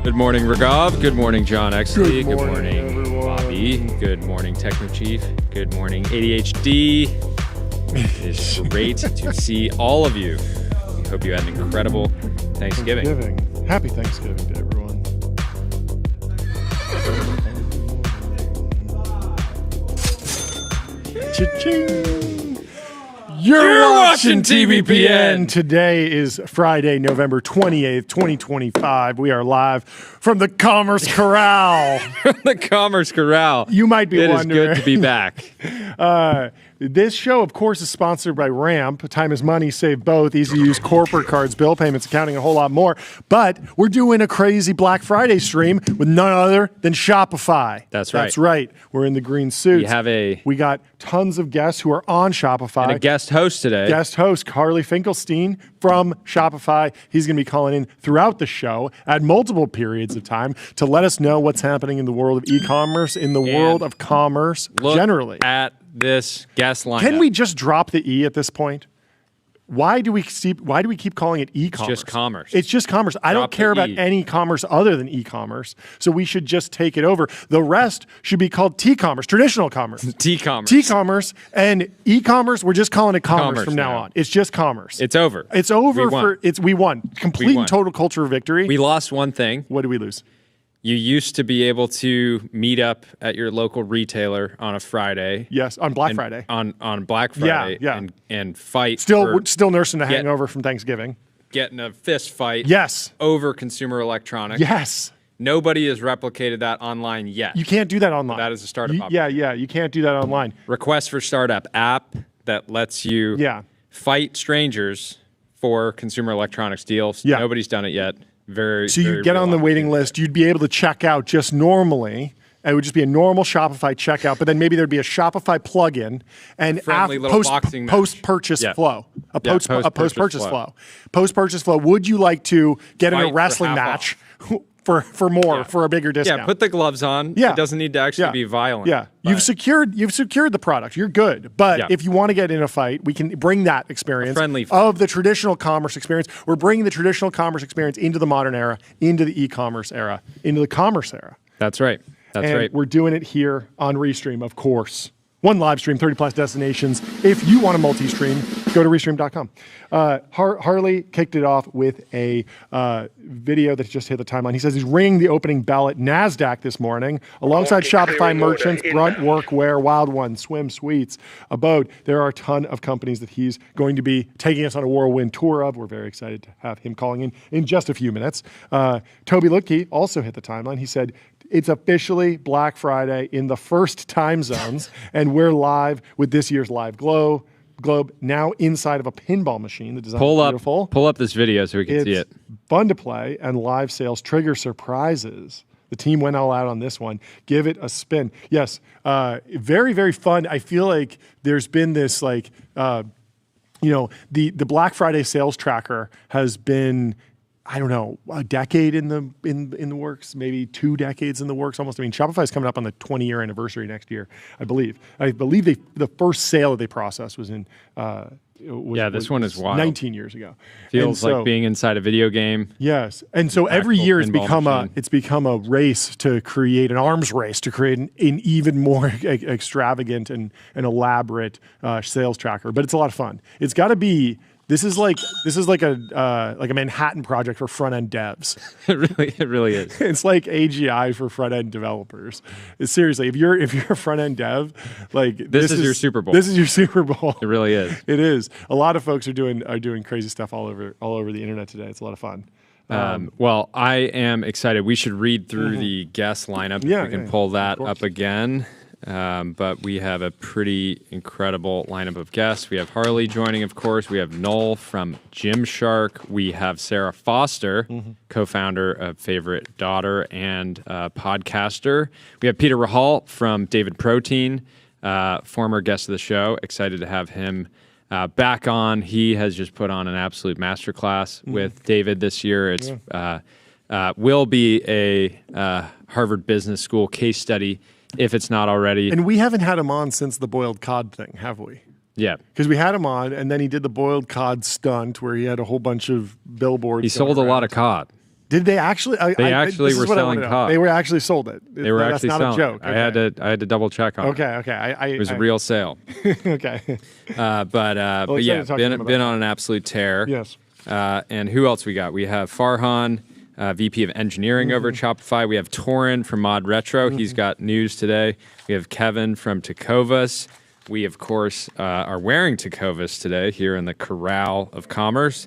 Good morning, Raghav. Good morning, John Exley. Good morning, everyone. Bobby. Good morning, Techno Chief. Good morning, ADHD. It is great to see all of you. We hope you had an incredible Thanksgiving. Happy Thanksgiving to everyone. Cha-ching! You're watching TBPN. Today is Friday, November 28th, 2025. We are live from the Commerce Corral. The Commerce Corral. You might be wondering. It is good to be back. This show, of course, is sponsored by Ramp. Time is money, save both. Easy to use corporate cards, bill payments, accounting, a whole lot more. But we're doing a crazy Black Friday stream with none other than Shopify. That's right. That's right. We're in the green suits. We got tons of guests who are on Shopify. And a guest host today. Guest host, Carly Finkelstein from Shopify. He's going to be calling in throughout the show at multiple periods of time to let us know what's happening in the world of e-commerce, in the world of commerce generally. At this guest lineup. Can we just drop the E at this point? Why do we keep calling it e-commerce? It's just commerce. It's just commerce. I don't care about any commerce other than e-commerce, so we should just take it over. The rest should be called T-commerce, traditional commerce. T-commerce. T-commerce and e-commerce, we're just calling it commerce from now on. It's just commerce. It's over. It's over. We won. Complete and total culture victory. We lost one thing. What did we lose? You used to be able to meet up at your local retailer on a Friday. Yes, on Black Friday. On Black Friday. Yeah. And fight. Still nursing a hangover from Thanksgiving. Getting a fist fight. Yes. Over consumer electronics. Yes. Nobody has replicated that online yet. You can't do that online. That is a startup option. Yeah. You can't do that online. Request for startup app that lets you fight strangers for consumer electronics deals. Yeah. Nobody's done it yet. So you get on the waiting list. You'd be able to check out just normally. It would just be a normal Shopify checkout, but then maybe there'd be a Shopify plugin and post-purchase flow. Post-purchase flow. Post-purchase flow. Would you like to get in a wrestling match for more, for a bigger discount? Yeah, put the gloves on. Yeah. It doesn't need to actually be violent. Yeah. You've secured the product. You're good. But if you want to get in a fight, we can bring that experience of the traditional commerce experience. We're bringing the traditional commerce experience into the modern era, into the e-commerce era, into the commerce era. That's right. And we're doing it here on Restream, of course. One live stream, 30-plus destinations. If you want a multi-stream, go to Restream.com. Harley kicked it off with a video that just hit the timeline. He says he's ringing the opening bell at NASDAQ this morning alongside Shopify merchants, Brunt Workwear, Wild One, Swim Sweets, Abode. There are a ton of companies that he's going to be taking us on a whirlwind tour of. We're very excited to have him calling in just a few minutes. Toby Lutke also hit the timeline. He said, it's officially Black Friday in the first time zones, and we're live with this year's Live Globe, now inside of a pinball machine. The design is beautiful. Pull up this video so we can see it. It's fun to play, and live sales trigger surprises. The team went all out on this one. Give it a spin. Yes, very, very fun. I feel like there's been this the Black Friday sales tracker has been, I don't know, a decade in the works, maybe 2 decades in the works almost. I mean, Shopify's coming up on the 20-year anniversary next year, I believe. The first sale that they processed was in this one is wild. 19 years ago. Feels like being inside a video game. Yes. And so every year it's become a race to create an arms race to create an even more extravagant and elaborate sales tracker. But it's a lot of fun. It's got to be. This is like a Manhattan project for front end devs. It really is. It's like AGI for front end developers. Seriously, if you're a front end dev, this is your Super Bowl. This is your Super Bowl. It really is. It is. A lot of folks are doing crazy stuff all over the internet today. It's a lot of fun. Well, I am excited. We should read through the guest lineup if we can pull that up again. But we have a pretty incredible lineup of guests. We have Harley joining, of course. We have Noel from Gymshark. We have Sarah Foster, co-founder of Favorite Daughter and podcaster. We have Peter Rahal from David Protein, former guest of the show. Excited to have him back on. He has just put on an absolute masterclass with David this year. It's will be a Harvard Business School case study if it's not already. And we haven't had him on since the boiled cod thing, have we? Yeah. Because we had him on, and then he did the boiled cod stunt where he had a whole bunch of billboards. He sold a lot of cod. Did they actually? They actually were selling cod. They were actually sold it. They were actually selling. That's not a joke. Okay. I had to double check on it. Okay. It was a real sale. Okay. But yeah, been on an absolute tear. Yes. And who else we got? We have Farhan, VP of Engineering over at Shopify. We have Torin from Mod Retro. He's got news today. We have Kevin from Tecovas. We, of course, are wearing Tecovas today here in the Corral of Commerce.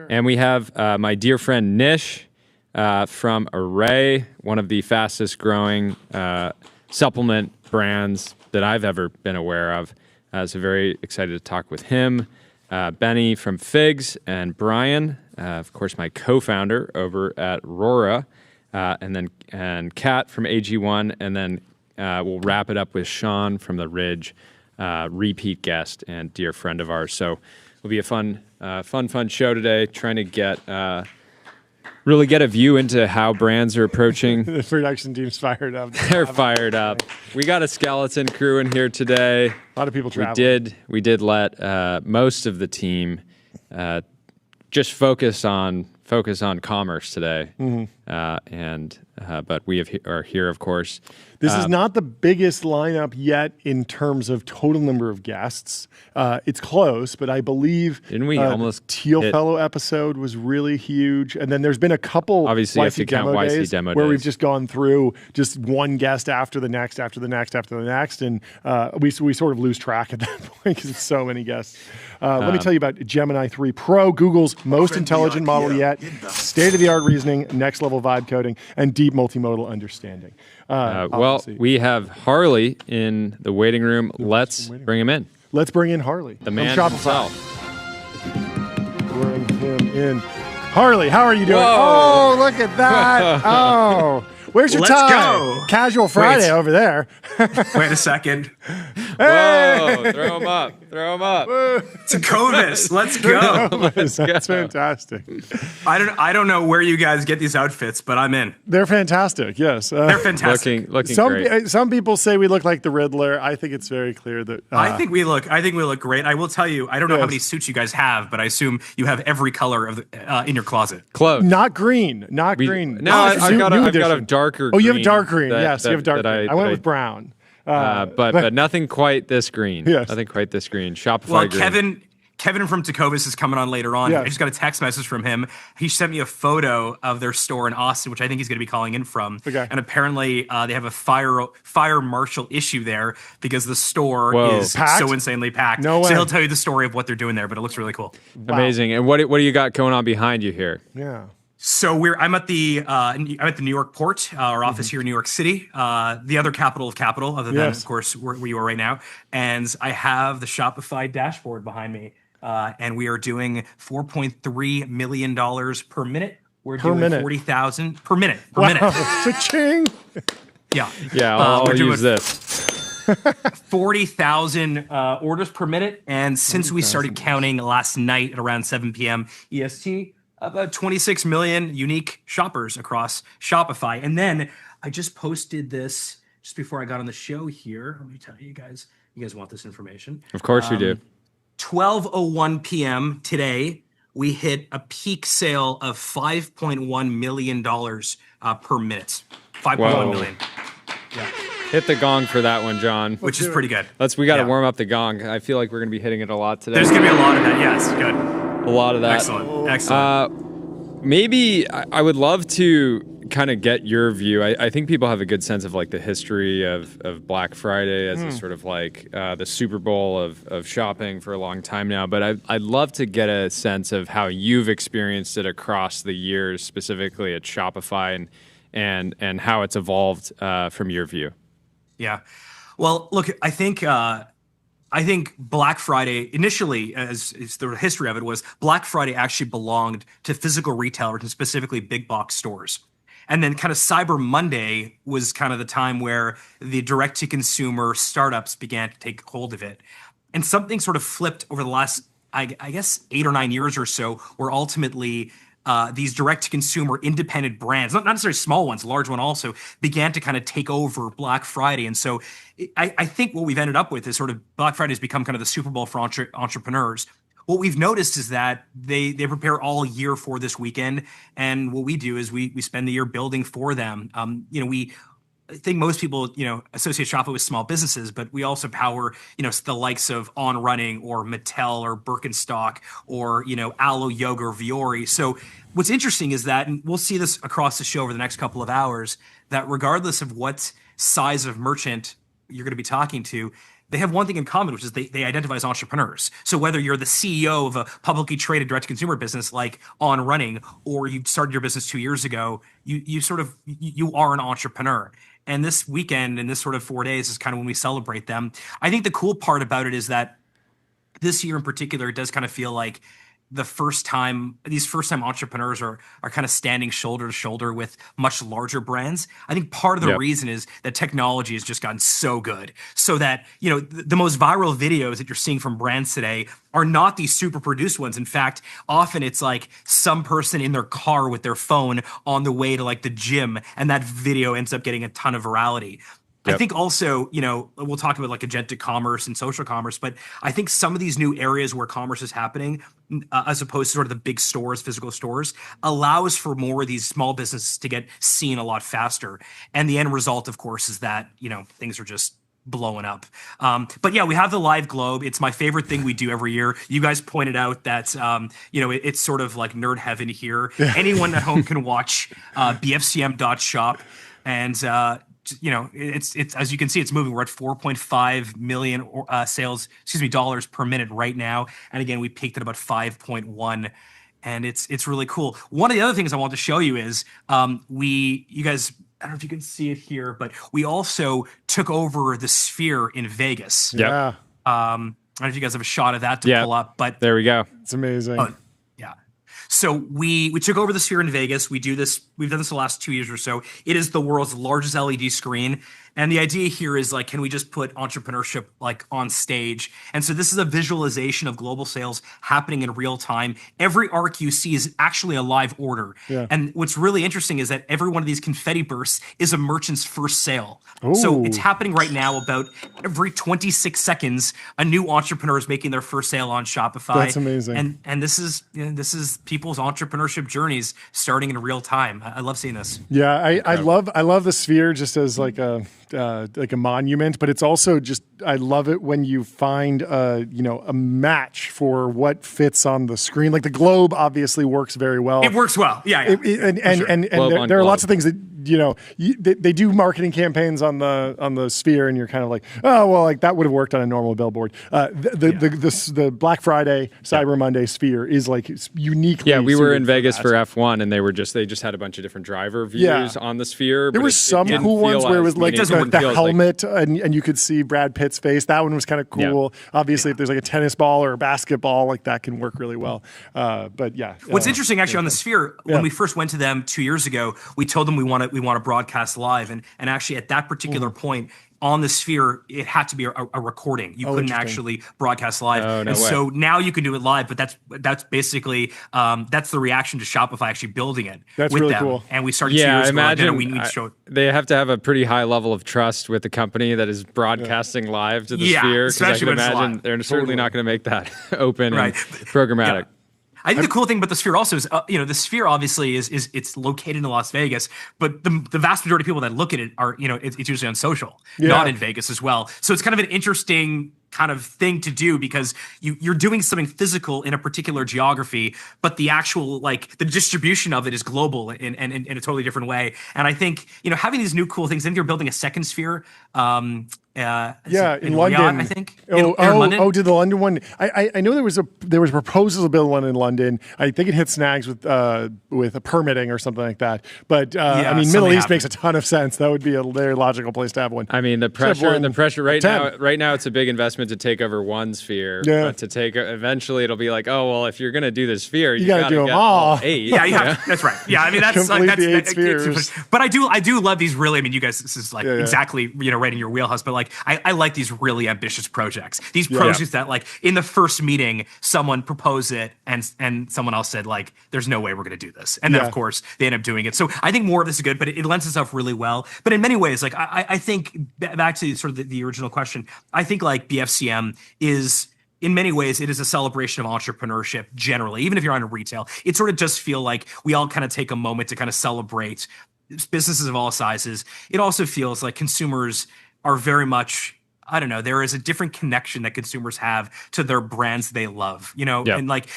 And we have my dear friend Nish from Array, one of the fastest growing supplement brands that I've ever been aware of. So very excited to talk with him. Benny from Figs and Brian, of course, my co-founder over at Rora, and Kat from AG1, and then we'll wrap it up with Sean from The Ridge, repeat guest and dear friend of ours. So it'll be a fun show today, trying to really get a view into how brands are approaching. The production team's fired up. They're fired up. We got a skeleton crew in here today. A lot of people traveling. We did let most of the team just focus on commerce today, but we are here, of course. This is not the biggest lineup yet in terms of total number of guests. It's close, but I believe didn't we almost Teal Fellow episode was really huge, and then there's been a couple obviously you have to count YC demo where days. we've just gone through just one guest after the next, after the next, after the next, and we sort of lose track at that point because it's so many guests. Let me tell you about Gemini 3 Pro, Google's most intelligent model yet, state-of-the-art reasoning, next-level vibe coding, and deep multimodal understanding. Well, we have Harley in the waiting room. Let's bring him in. Let's bring in Harley. The man Shopify. himself. Bring him in. Harley, how are you doing? Whoa. Oh, look at that. Oh. Where's your Let's tie? go. Casual Friday over there. Wait a second. Whoa, throw him up. Throw him up. Tecovas, let's go. That's fantastic. I don't know where you guys get these outfits, but I'm in. They're fantastic, yes. They're fantastic. Looking great. Some people say we look like the Riddler. I think it's very clear that I think we look great. I will tell you, I don't know how many suits you guys have, but I assume you have every color of in your closet. Close. Not green. Green. No, I've got a darker green. Oh, you have dark green. Yes, you have dark green. green. I went with brown. But nothing quite this green. Yes. Nothing quite this green. Shopify Well, green. Kevin from Tecovas is coming on later on. Yeah. I just got a text message from him. He sent me a photo of their store in Austin, which I think he's going to be calling in from. Okay. And apparently they have a fire marshal issue there because the store is Packed? so insanely packed. No way. So he'll tell you the story of what they're doing there, but it looks really cool. Amazing. And what do you got going on behind you here? Yeah. So I'm at the New York Port, our office here in New York City, the other capital of capital, other than of course where you are right now. And I have the Shopify dashboard behind me, and we are doing $4.3 million per minute. We're doing 40,000 per minute. Cha-ching. Yeah. Yeah, I'll use this. 40,000 orders per minute, and since we started counting last night at around 7 p.m. EST. About 26 million unique shoppers across Shopify. And then I just posted this just before I got on the show here. Let me tell you guys want this information. Of course we do. 12:01 p.m. today, we hit a peak sale of $5.1 million per minute. 5.1 million. Yeah. Hit the gong for that one, John. Which is pretty good. We got to warm up the gong. I feel like we're going to be hitting it a lot today. There's going to be a lot of that. Yes, good. A lot of that. Excellent. Maybe I would love to kind of get your view. I think people have a good sense of like the history of Black Friday as a sort of like the Super Bowl of shopping for a long time now. But I'd love to get a sense of how you've experienced it across the years, specifically at Shopify, and how it's evolved from your view. Yeah. Well, look, I think Black Friday initially, as the history of it was, Black Friday actually belonged to physical retailers and specifically big box stores. And then kind of Cyber Monday was kind of the time where the direct-to-consumer startups began to take hold of it. And something sort of flipped over the last, I guess, 8 or 9 years or so, where ultimately these direct-to-consumer independent brands, not necessarily small ones, large one also, began to kind of take over Black Friday. And so I think what we've ended up with is sort of Black Friday has become kind of the Super Bowl for entrepreneurs. What we've noticed is that they prepare all year for this weekend, and what we do is we spend the year building for them. I think most people, associate Shopify with small businesses, but we also power, the likes of On Running or Mattel or Birkenstock or, Alo Yoga or Viore. So what's interesting is that, and we'll see this across the show over the next couple of hours, that regardless of what size of merchant you're going to be talking to, they have one thing in common, which is they identify as entrepreneurs. So whether you're the CEO of a publicly traded direct-to-consumer business like On Running, or you started your business 2 years ago, you are an entrepreneur. And this weekend and this sort of 4 days is kind of when we celebrate them. I think the cool part about it is that this year in particular, it does kind of feel like these first time entrepreneurs are kind of standing shoulder to shoulder with much larger brands. I think part of the reason is that technology has just gotten so good, so that the most viral videos that you're seeing from brands today are not these super produced ones. In fact, often it's like some person in their car with their phone on the way to like the gym, and that video ends up getting a ton of virality. Yep. I think also, we'll talk about like agentic commerce and social commerce, but I think some of these new areas where commerce is happening, as opposed to sort of the big stores, physical stores, allows for more of these small businesses to get seen a lot faster. And the end result, of course, is that, things are just blowing up. But yeah, we have the live globe. It's my favorite thing we do every year. You guys pointed out that, it's sort of like nerd heaven here. Yeah. Anyone at home can watch bfcm.shop. And, it's as you can see, it's moving. We're at 4.5 million dollars per minute right now. And again, we peaked at about 5.1. And it's really cool. One of the other things I want to show you is you guys, I don't know if you can see it here, but we also took over the Sphere in Vegas. Yeah. I don't know if you guys have a shot of that to pull up, but there we go. It's amazing. Yeah. So we took over the Sphere in Vegas. We've done this the last 2 years or so. It is the world's largest LED screen. And the idea here is like, can we just put entrepreneurship like on stage? And so this is a visualization of global sales happening in real time. Every arc you see is actually a live order. Yeah. And what's really interesting is that every one of these confetti bursts is a merchant's first sale. Ooh. So it's happening right now. About every 26 seconds, a new entrepreneur is making their first sale on Shopify. That's amazing. And this is people's entrepreneurship journeys starting in real time. I love seeing this. Yeah, I love the Sphere just as like a monument, but it's also just, I love it when you find a match for what fits on the screen. Like the globe obviously works very well. It works well. Yeah. And there are lots of things that they do marketing campaigns on the Sphere, and you're kind of like, oh well, like that would have worked on a normal billboard. The Black Friday, Cyber Monday Sphere is like uniquely. Yeah, we were in Vegas for F1, and they just had a bunch of different driver views on the Sphere. There were some cool ones where it was like the helmet, and you could see Brad Pitt's face. That one was kind of cool. Yeah. Obviously, if there's like a tennis ball or a basketball, like that can work really well. But yeah. What's interesting actually on the Sphere, when we first went to them 2 years ago, we told them we want to broadcast live, and actually at that particular point on the Sphere, it had to be a recording. You couldn't actually broadcast live. So now you can do it live, but that's basically that's the reaction to Shopify actually building it. That's with really them. Cool. And we started 2 years ago. And we need to show it. They have to have a pretty high level of trust with the company that is broadcasting live to the Sphere. Because I can imagine they're certainly not going to make that open and programmatic. Yeah. I think the cool thing about the Sphere also is, the Sphere obviously is it's located in Las Vegas, but the vast majority of people that look at it are, it's usually on social, not in Vegas as well. So it's kind of an interesting kind of thing to do because you're doing something physical in a particular geography, but the actual like the distribution of it is global in a totally different way. And I think having these new cool things. I think they're building a second sphere. In London, Riyadh, I think. London? Did the London one? I know there was proposals to build one in London. I think it hit snags with a permitting or something like that. But I mean, Middle East makes a ton of sense. That would be a very logical place to have one. I mean, the pressure right now, it's a big investment to take over one sphere. Yeah. But to take eventually, it'll be like, oh well, if you're gonna do the sphere, you got to do them all. 8. Yeah, that's right. Yeah, I mean that's the 8 spheres. But I do love these really. I mean, you guys, this is like exactly right in your wheelhouse. But like, I like these really ambitious projects. These projects that like in the first meeting, someone proposed it and someone else said like, there's no way we're going to do this. And then of course they end up doing it. So I think more of this is good, but it lends itself really well. But in many ways, like I think back to sort of the original question, I think like BFCM is, in many ways, it is a celebration of entrepreneurship generally, even if you're on retail. It sort of just feel like we all kind of take a moment to kind of celebrate businesses of all sizes. It also feels like consumers are very much, I don't know, there is a different connection that consumers have to their brands they love, and like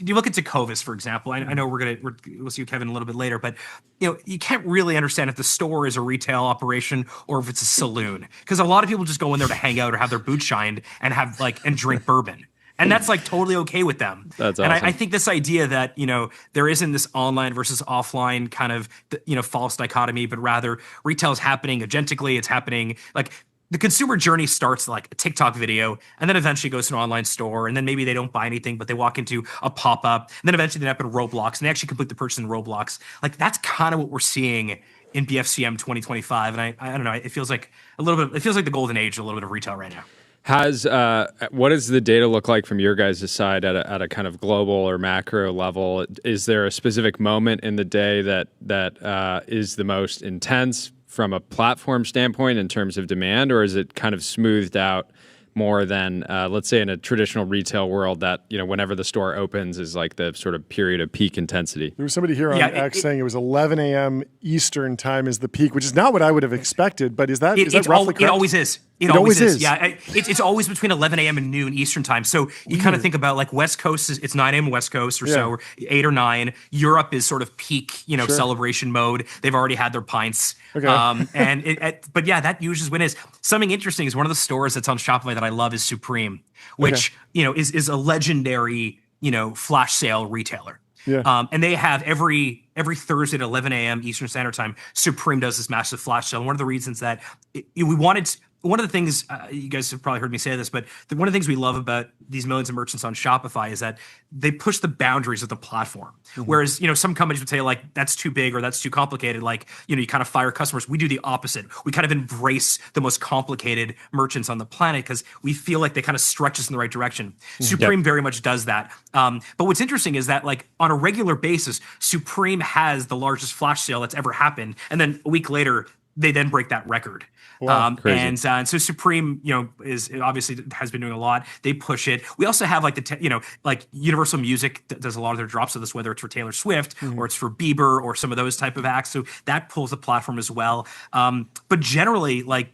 you look at Tecovas, for example. I know we'll see Kevin a little bit later, but you can't really understand if the store is a retail operation or if it's a saloon, because a lot of people just go in there to hang out or have their boots shined and have and drink bourbon. And that's like totally okay with them. That's awesome. And I think this idea that, there isn't this online versus offline kind of, false dichotomy, but rather retail is happening agentically. It's happening like the consumer journey starts like a TikTok video and then eventually goes to an online store. And then maybe they don't buy anything, but they walk into a pop-up. And then eventually they end up in Roblox and they actually complete the purchase in Roblox. Like that's kind of what we're seeing in BFCM 2025. And I don't know, it feels like the golden age of a little bit of retail right now. What does the data look like from your guys' side at a kind of global or macro level? Is there a specific moment in the day that is the most intense from a platform standpoint in terms of demand, or is it kind of smoothed out more than, let's say, in a traditional retail world that, whenever the store opens is like the sort of period of peak intensity? There was somebody here on X saying it was 11 a.m. Eastern time is the peak, which is not what I would have expected, but is that roughly correct? It always is. It always is. Yeah, it's always between 11 a.m. and noon Eastern time. So you kind of think about like West Coast, it's 9 a.m. West Coast or so, or 8 or 9. Europe is sort of peak, celebration mode. They've already had their pints. Okay. But yeah, that usually is when it is. Something interesting is one of the stores that's on Shopify that I love is Supreme, which, is a legendary, flash sale retailer. Yeah. And they have every Thursday at 11 a.m. Eastern Standard Time, Supreme does this massive flash sale. And one of the reasons that one of the things, you guys have probably heard me say this, but one of the things we love about these millions of merchants on Shopify is that they push the boundaries of the platform. Mm-hmm. Whereas, some companies would say like, that's too big or that's too complicated. Like, you kind of fire customers. We do the opposite. We kind of embrace the most complicated merchants on the planet because we feel like they kind of stretch us in the right direction. Mm-hmm. Supreme very much does that. But what's interesting is that like on a regular basis, Supreme has the largest flash sale that's ever happened. And then a week later, they then break that record. Wow, and so Supreme, is obviously has been doing a lot. They push it. We also have like like Universal Music does a lot of their drops of this, whether it's for Taylor Swift or it's for Bieber or some of those type of acts. So that pulls the platform as well. But generally, like,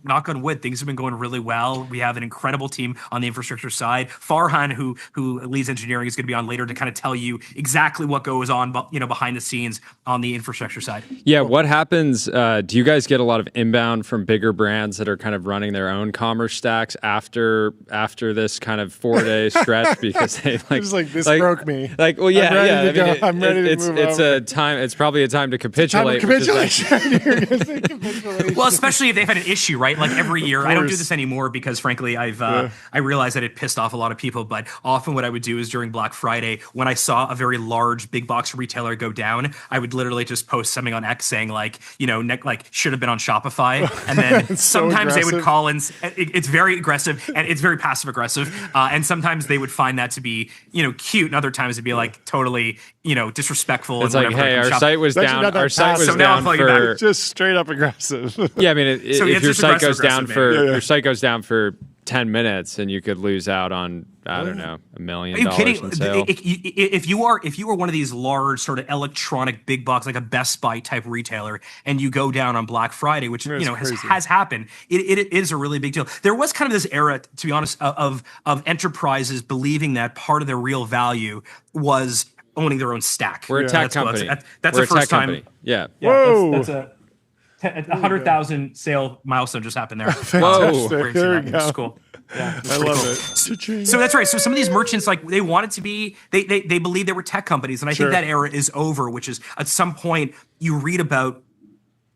knock on wood, things have been going really well. We have an incredible team on the infrastructure side. Farhan, who leads engineering, is going to be on later to kind of tell you exactly what goes on, behind the scenes on the infrastructure side. Yeah, what happens? Do you guys get a lot of inbound from bigger brands that are kind of running their own commerce stacks after this kind of 4-day stretch because they this broke me? Like, well, yeah, I'm ready to move it's over. It's probably a time to capitulate. Well, especially if they've had an issue, right? Like every year, I don't do this anymore because frankly, I realized that it pissed off a lot of people. But often what I would do is during Black Friday, when I saw a very large big box retailer go down, I would literally just post something on X saying like, should have been on Shopify. And then sometimes they would call and it's very aggressive and it's very passive aggressive. And sometimes they would find that to be, cute. And other times it'd be like totally, disrespectful. It's like, hey, our site was down. Our site was down for just straight up aggressive. Yeah, I mean, if your site goes down for 10 minutes and you could lose out on, I don't know, $1 million Are you kidding? in sale. If you are one of these large sort of electronic big box, like a Best Buy type retailer, and you go down on Black Friday, which has happened, it is a really big deal. There was kind of this era, to be honest, of enterprises believing that part of their real value was owning their own stack. We're a tech company. That's the first time. Yeah. Whoa. That's a 100,000 sale milestone just happened there. Whoa. There we go. It's cool. Yeah, I love it. So that's right. So some of these merchants, like they wanted to be, they believed they were tech companies, and I think that era is over. Which is at some point you read about,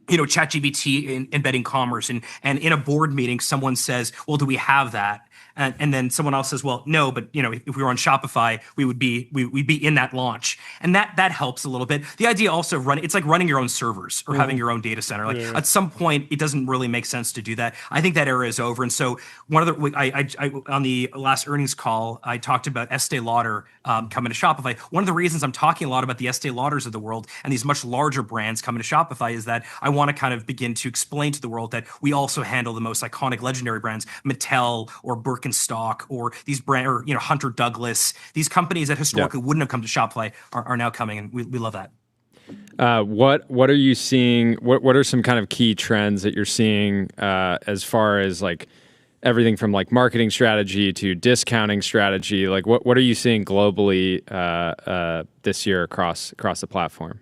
ChatGPT embedding commerce, and in a board meeting someone says, "Well, do we have that?" And then someone else says, "Well, no, but if we were on Shopify, we'd be in that launch," and that helps a little bit. The idea also it's like running your own servers or having your own data center. Like at some point, it doesn't really make sense to do that. I think that era is over. And so I on the last earnings call, I talked about Estee Lauder coming to Shopify. One of the reasons I'm talking a lot about the Estee Lauders of the world and these much larger brands coming to Shopify is that I want to kind of begin to explain to the world that we also handle the most iconic, legendary brands, Mattel or Birkenstock or these brand or Hunter Douglas. These companies that historically wouldn't have come to Shopify are now coming, and we love that. What are you seeing? What are some kind of key trends that you're seeing as far as like everything from like marketing strategy to discounting strategy? Like what are you seeing globally this year across the platform?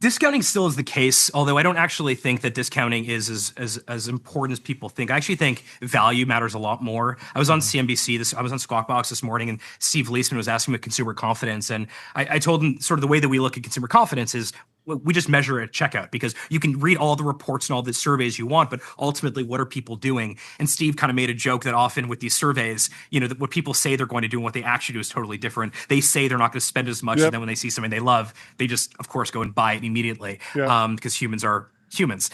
Discounting still is the case, although I don't actually think that discounting is as important as people think. I actually think value matters a lot more. I was on CNBC, I was on Squawk Box this morning, and Steve Leisman was asking me about consumer confidence. And I told him sort of the way that we look at consumer confidence is we just measure it at checkout, because you can read all the reports and all the surveys you want, but ultimately, what are people doing? And Steve kind of made a joke that often with these surveys, that what people say they're going to do and what they actually do is totally different. They say they're not going to spend as much, and then when they see something they love, they just, of course, go and buy it immediately, because humans are humans.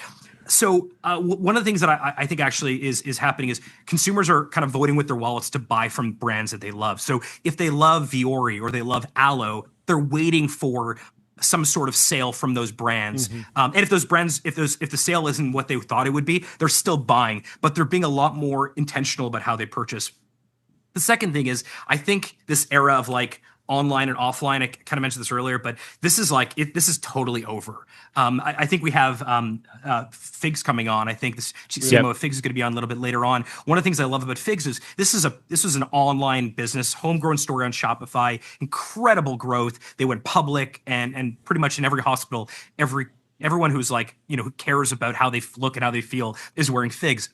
So one of the things that I think actually is happening is consumers are kind of voting with their wallets to buy from brands that they love. So if they love Viore or they love Aloe, they're waiting for some sort of sale from those brands. And if those brands, if the sale isn't what they thought it would be, they're still buying, but they're being a lot more intentional about how they purchase. The second thing is, I think this era of like online and offline, I kind of mentioned this earlier, but this is this is totally over. I think we have Figs coming on. I think this CMO of Figs is going to be on a little bit later on. One of the things I love about Figs is this was an online business, homegrown story on Shopify, incredible growth. They went public, and pretty much in every hospital, everyone who's like, who cares about how they look and how they feel is wearing Figs.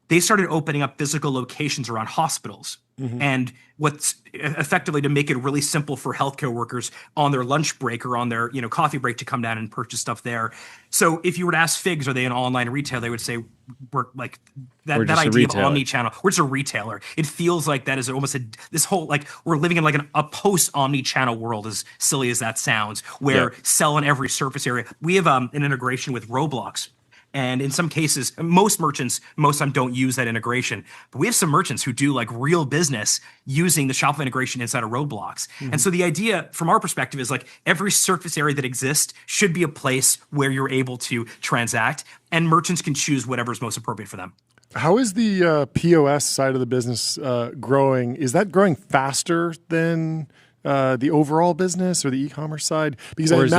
They started opening up physical locations around hospitals. And what's effectively to make it really simple for healthcare workers on their lunch break or on their coffee break to come down and purchase stuff there. So if you were to ask Figs, are they an online retail? They would say we're like that idea of omni-channel. We're just a retailer. It feels like that is almost this whole like we're living in like a post omni-channel world, as silly as that sounds, where sell in every surface area. We have an integration with Roblox. And in some cases, most merchants, most of the time don't use that integration. But we have some merchants who do like real business using the Shopify integration inside of Roblox. And so the idea from our perspective is like every surface area that exists should be a place where you're able to transact, and merchants can choose whatever's most appropriate for them. How is the POS side of the business growing? Is that growing faster than the overall business or the e-commerce side? Because is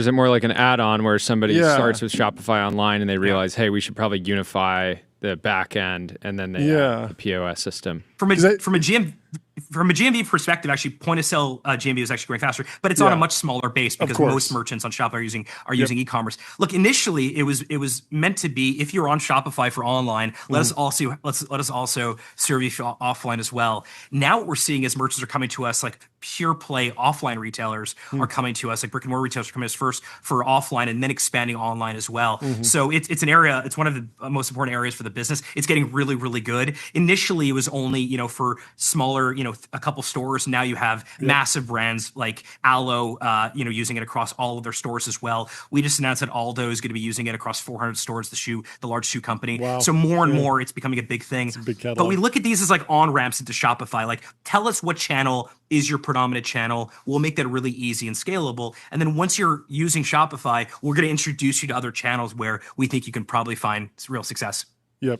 it more like an add-on where somebody starts with Shopify online and they realize, hey, we should probably unify the back end, and then they the POS system. From a GMV perspective, actually, point of sale GMV is actually growing faster, but it's on a much smaller base because most merchants on Shopify are using e-commerce. Look, initially it was meant to be, if you're on Shopify for online, let us also serve you for offline as well. Now what we're seeing is merchants are coming to us, like pure play offline retailers are coming to us, like brick and mortar retailers are coming to us first for offline and then expanding online as well. So it's an area, it's one of the most important areas for the business. It's getting really, really good. Initially it was only, for smaller, a couple stores. Now you have massive brands like Aloe, using it across all of their stores as well. We just announced that Aldo is going to be using it across 400 stores, the large shoe company. Wow. So more and more, it's becoming a big thing. It's a big catalog. But we look at these as like on-ramps into Shopify. Like, tell us what channel is your predominant channel. We'll make that really easy and scalable. And then once you're using Shopify, we're going to introduce you to other channels where we think you can probably find real success. Yep.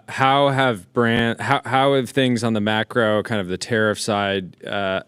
How have things on the macro, kind of the tariff side,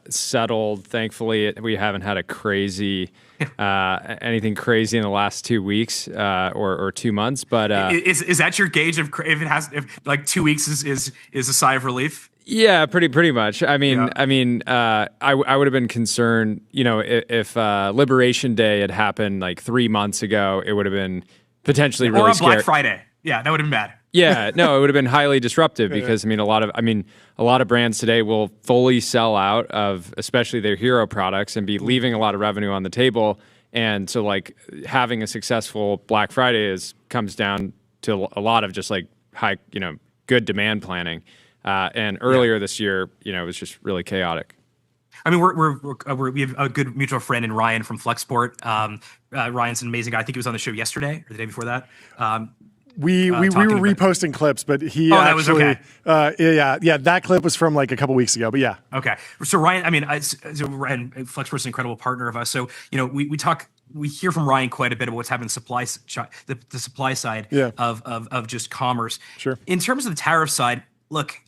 settled? Thankfully, we haven't had a crazy anything crazy in the last 2 weeks or 2 months. But is that your gauge of if like 2 weeks is a sigh of relief? Yeah, pretty much. I would have been concerned, if Liberation Day had happened like 3 months ago, it would have been potentially really or on scary. Black Friday. Yeah, that would have been bad. Yeah, no, it would have been highly disruptive because a lot of brands today will fully sell out of especially their hero products and be leaving a lot of revenue on the table. And so like having a successful Black Friday comes down to a lot of just like high, good demand planning. And earlier this year, it was just really chaotic. I mean, we have a good mutual friend in Ryan from Flexport. Ryan's an amazing guy. I think he was on the show yesterday or the day before that. We were reposting clips, but he that was okay. That clip was from like a couple weeks ago, but yeah. Okay. So Ryan, Ryan, Flexport's an incredible partner of us. So, we hear from Ryan quite a bit about what's happening the supply side of just commerce. Sure. In terms of the tariff side, look,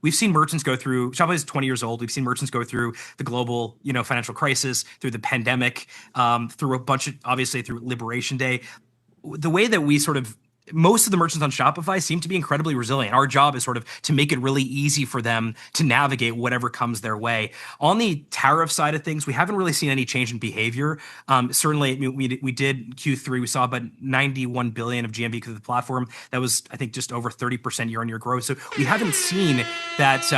we've seen merchants go through, Shopify is 20 years old. We've seen merchants go through the global, financial crisis, through the pandemic, through a bunch of, obviously through Liberation Day. The way that most of the merchants on Shopify seem to be incredibly resilient. Our job is sort of to make it really easy for them to navigate whatever comes their way. On the tariff side of things, we haven't really seen any change in behavior. Certainly, we did Q3. We saw about 91 billion of GMV to the platform. That was, I think, just over 30% year-on-year growth. So we haven't seen that.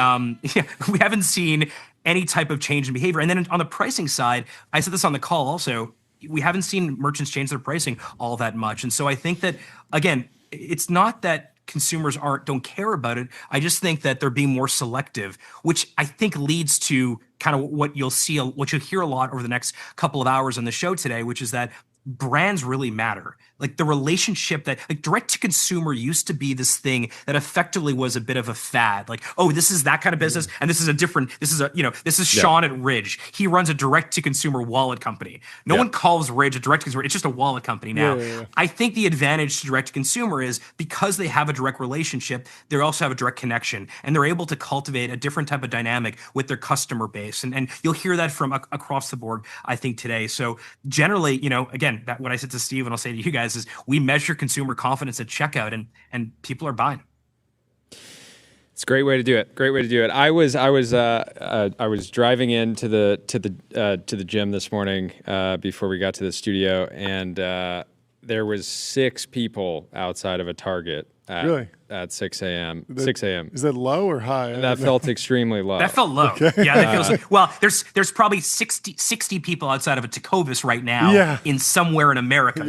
We haven't seen any type of change in behavior. And then on the pricing side, I said this on the call also. We haven't seen merchants change their pricing all that much. And so I think that, again, it's not that consumers don't care about it. I just think that they're being more selective, which I think leads to kind of what you'll hear a lot over the next couple of hours on the show today, which is that brands really matter. Like the relationship that direct to consumer used to be this thing that effectively was a bit of a fad. Like, oh, this is that kind of business. And this is Sean at Ridge. He runs a direct to consumer wallet company. No one calls Ridge a direct to consumer. It's just a wallet company now. I think the advantage to direct to consumer is because they have a direct relationship, they also have a direct connection and they're able to cultivate a different type of dynamic with their customer base. And you'll hear that from across the board, I think, today. So generally, again, what I said to Steve and I'll say to you guys is we measure consumer confidence at checkout and people are buying. It's a great way to do it. I was driving into the gym this morning before we got to the studio, and there was 6 people outside of a Target at 6 a.m. 6 a.m. Is that low or high? That felt extremely low. That felt low. Okay. Yeah, that feels well. There's probably 60 people outside of a Tecovas right now in somewhere in America.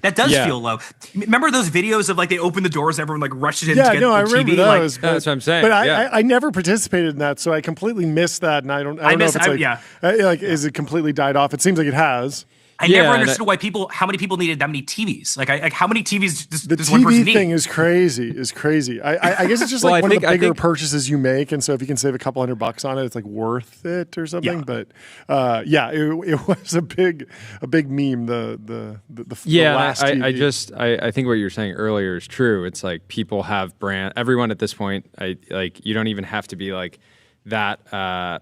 That does feel low. Remember those videos of like they open the doors, everyone like rushes in to get the I TV? remember those. That's what I'm saying. But I never participated in that, so I completely missed that, and I don't know if it's is it completely died off? It seems like it has. I never understood how many people needed that many TVs. Like how many TVs does one person need? The TV thing is crazy. I guess it's just one of the bigger purchases you make, and so if you can save a couple $100 on it, it's like worth it or something. Yeah. But it was a big meme. The last TV. I think what you were saying earlier is true. It's like people have everyone at this point. You don't even have to be like that.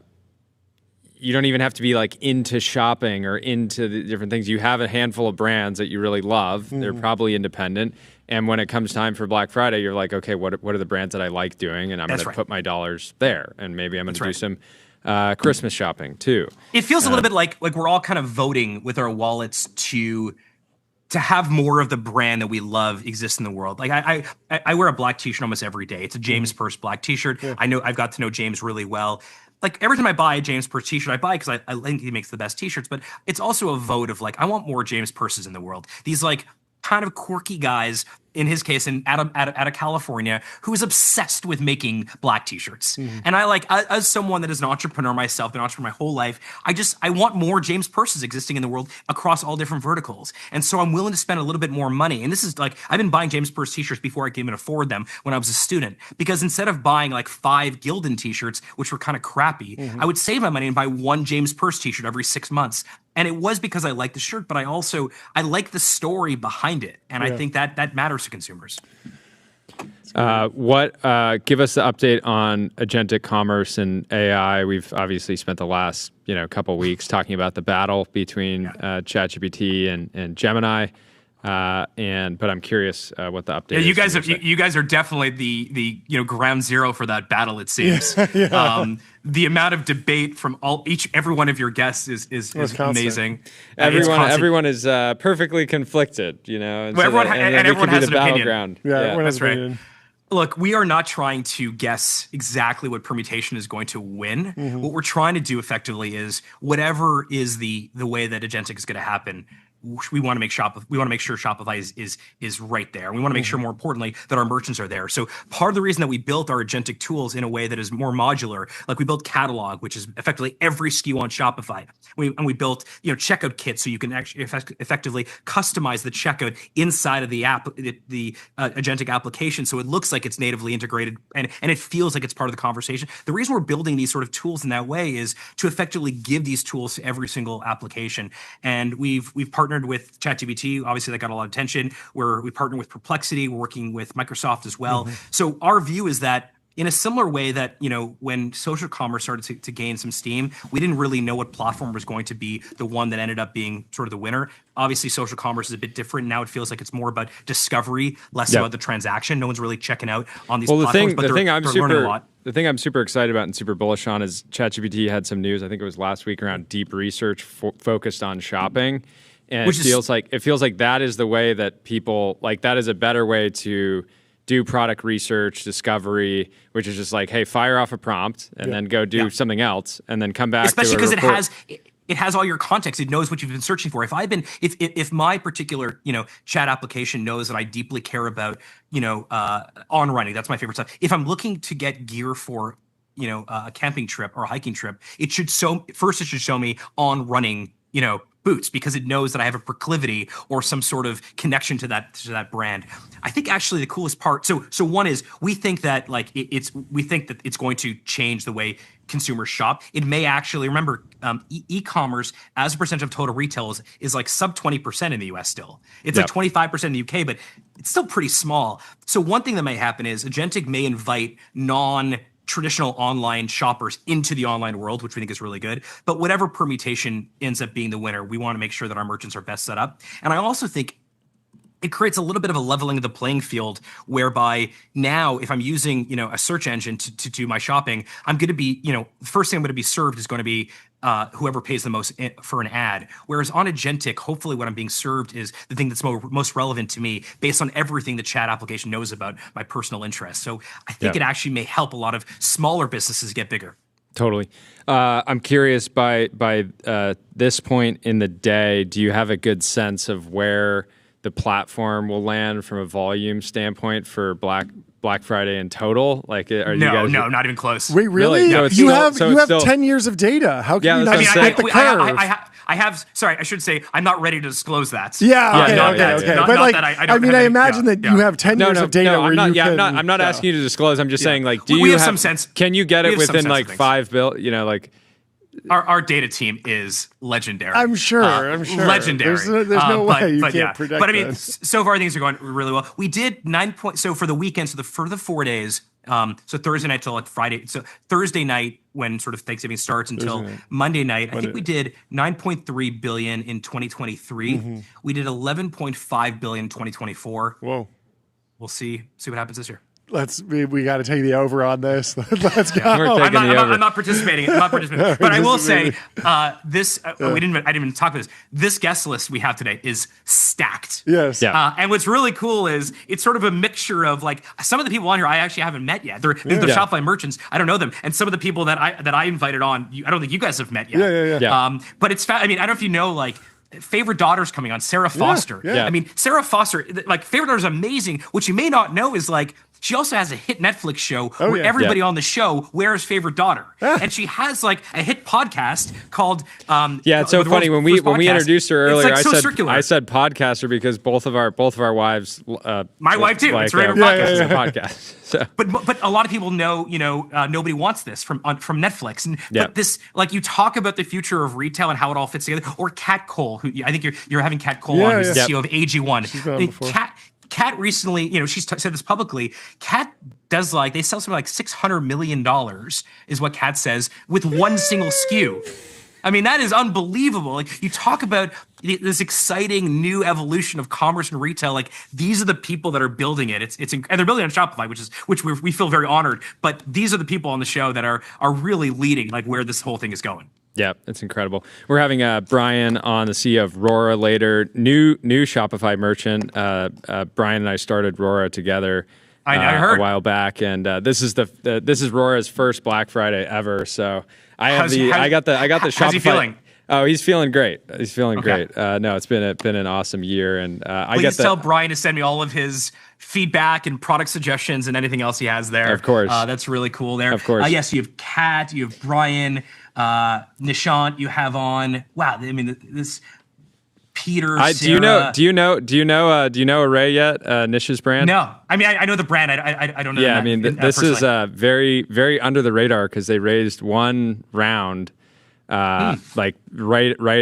You don't even have to be like into shopping or into the different things. You have a handful of brands that you really love. Mm-hmm. They're probably independent. And when it comes time for Black Friday, you're like, okay, what are the brands that I like doing? And I'm going to put my dollars there. And maybe I'm going to do some Christmas shopping too. It feels a little bit like we're all kind of voting with our wallets to have more of the brand that we love exist in the world. Like I wear a black t-shirt almost every day. It's a James Purse black t-shirt. Yeah. I've got to know James really well. Like every time I buy a James Purse t-shirt, I buy because I think he makes the best t-shirts, but it's also a vote of like, I want more James Purses in the world. These like kind of quirky guys, in his case, out of California, who is obsessed with making black t-shirts. Mm-hmm. And I as someone that is an entrepreneur myself, been an entrepreneur my whole life, I want more James Purses existing in the world across all different verticals. And so I'm willing to spend a little bit more money. And this is like, I've been buying James Purse t-shirts before I could even afford them when I was a student. Because instead of buying like 5 Gildan t-shirts, which were kind of crappy, I would save my money and buy 1 James Purse t-shirt every 6 months. And it was because I like the shirt, but I like the story behind it. And I think that matters to consumers. Give us the update on agentic commerce and AI. We've obviously spent the last couple weeks talking about the battle between ChatGPT and Gemini. But I'm curious what the update is. You guys are definitely the ground zero for that battle. It seems. The amount of debate from every one of your guests is amazing. Everyone is perfectly conflicted. Everyone has an opinion. Yeah, that's right. Look, we are not trying to guess exactly what permutation is going to win. Mm-hmm. What we're trying to do effectively is whatever is the way that agentic is going to happen. We want to make sure Shopify is right there. We want to make sure, more importantly, that our merchants are there. So part of the reason that we built our agentic tools in a way that is more modular, like we built Catalog, which is effectively every SKU on Shopify. We built checkout kits, so you can actually effectively customize the checkout inside of the app, the agentic application, so it looks like it's natively integrated and it feels like it's part of the conversation. The reason we're building these sort of tools in that way is to effectively give these tools to every single application. And we've partnered with ChatGPT. Obviously, that got a lot of attention. We partnered with Perplexity. We're working with Microsoft as well. Mm-hmm. So our view is that in a similar way that, when social commerce started to gain some steam, we didn't really know what platform was going to be the one that ended up being sort of the winner. Obviously, social commerce is a bit different. Now it feels like it's more about discovery, less about the transaction. No one's really checking out on these platforms, but they're learning a lot. The thing I'm super excited about and super bullish on is ChatGPT had some news, I think it was last week, around deep research focused on shopping. And it feels like that is the way that people, that is a better way to do product research, discovery, which is just like, hey, fire off a prompt and then go do something else and then come back. Especially because it has all your context. It knows what you've been searching for. If my particular chat application knows that I deeply care about on running, that's my favorite stuff. If I'm looking to get gear for a camping trip or a hiking trip, it should show me on running boots, because it knows that I have a proclivity or some sort of connection to that brand. I think actually the coolest part. So one is we think that it's going to change the way consumers shop. It may actually, remember, e-commerce as a percentage of total retail is like sub 20% in the US still. It's like 25% in the UK, but it's still pretty small. So one thing that may happen is agentic may invite traditional online shoppers into the online world, which we think is really good. But whatever permutation ends up being the winner, we want to make sure that our merchants are best set up. And I also think it creates a little bit of a leveling of the playing field, whereby now if I'm using, a search engine to do my shopping, I'm going to be, the first thing I'm going to be served is going to be whoever pays the most for an ad. Whereas on agentic, hopefully what I'm being served is the thing that's most relevant to me based on everything the chat application knows about my personal interests. So I think it actually may help a lot of smaller businesses get bigger. Totally. I'm curious, by this point in the day, do you have a good sense of where the platform will land from a volume standpoint for Black Friday in total? No, not even close. Wait, really? No, you have 10 years of data. How can you not get the curve? I have. Sorry, I should say I'm not ready to disclose that. Yeah. Okay. But I imagine that you have 10 years of data. I'm not asking you to disclose. I'm just saying, do you have some sense? Can you get it within $5 billion? Our data team is legendary. I'm sure. Legendary. There's no way you can't predict. But I mean, so far things are going really well. We did 9 point. So for the weekend, for the 4 days, so Thursday night till Friday. So Thursday night, when sort of Thanksgiving starts, until Monday night, I think we did 9.3 billion in 2023. Mm-hmm. We did 11.5 billion in 2024. Whoa. We'll see what happens this year. We got to take the over on this. Let's go. I'm not participating. But I will say this. I didn't even talk about this. This guest list we have today is stacked. Yes. Yeah. And what's really cool is it's sort of a mixture of some of the people on here I actually haven't met yet. They're Shopify merchants. I don't know them. And some of the people that I invited on, I don't think you guys have met yet. Yeah. But it's I don't know if you know Favorite Daughter's coming on, Sarah Foster. Yeah. I mean, Sarah Foster, Favorite Daughter's amazing. What you may not know is she also has a hit Netflix show where everybody on the show wears Favorite Daughter. And she has a hit podcast called it's so funny when we introduced her earlier, I said podcaster because both of our wives my wife too. It's her podcast. So. But a lot of people know, Nobody Wants This from Netflix. But this, you talk about the future of retail and how it all fits together. Or Kat Cole, who I think you're having Kat Cole on, who's the CEO of AG1. Kat recently, she's said this publicly. Kat does they sell something like $600 million is what Kat says with one single SKU. I mean, that is unbelievable. You talk about this exciting new evolution of commerce and retail. These are the people that are building it. And they're building it on Shopify, which we feel very honored. But these are the people on the show that are really leading where this whole thing is going. Yeah, it's incredible. We're having Brian on, the CEO of Rora, later. New Shopify merchant. Brian and I started Rora together. I heard a while back, and this is Rora's first Black Friday ever. So I got the Shopify. How's he feeling? Oh, he's feeling great. He's feeling great. No, it's been an awesome year, and Please tell Brian to send me all of his feedback and product suggestions and anything else he has there. Of course, that's really cool there. Of course, yes, you have Kat, you have Brian, Nishant. You have on. Wow, I mean this. Peter, Sarah. Do you know Array yet? Nish's brand? No, I mean I know the brand. I don't know. Yeah, I mean this is very very under the radar because they raised one round, right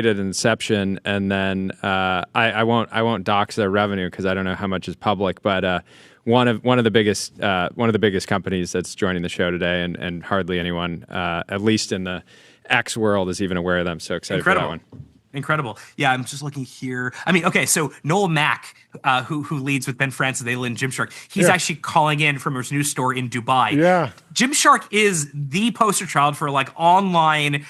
at inception, and then I won't dox their revenue because I don't know how much is public, but one of the biggest companies that's joining the show today, and hardly anyone, at least in the X world, is even aware of them. So excited for that one. Incredible. Yeah, I'm just looking here. I mean, okay, so Noel Mack, who leads with Ben Francis, they live in Gymshark, he's actually calling in from his new store in Dubai. Yeah. Gymshark is the poster child for online,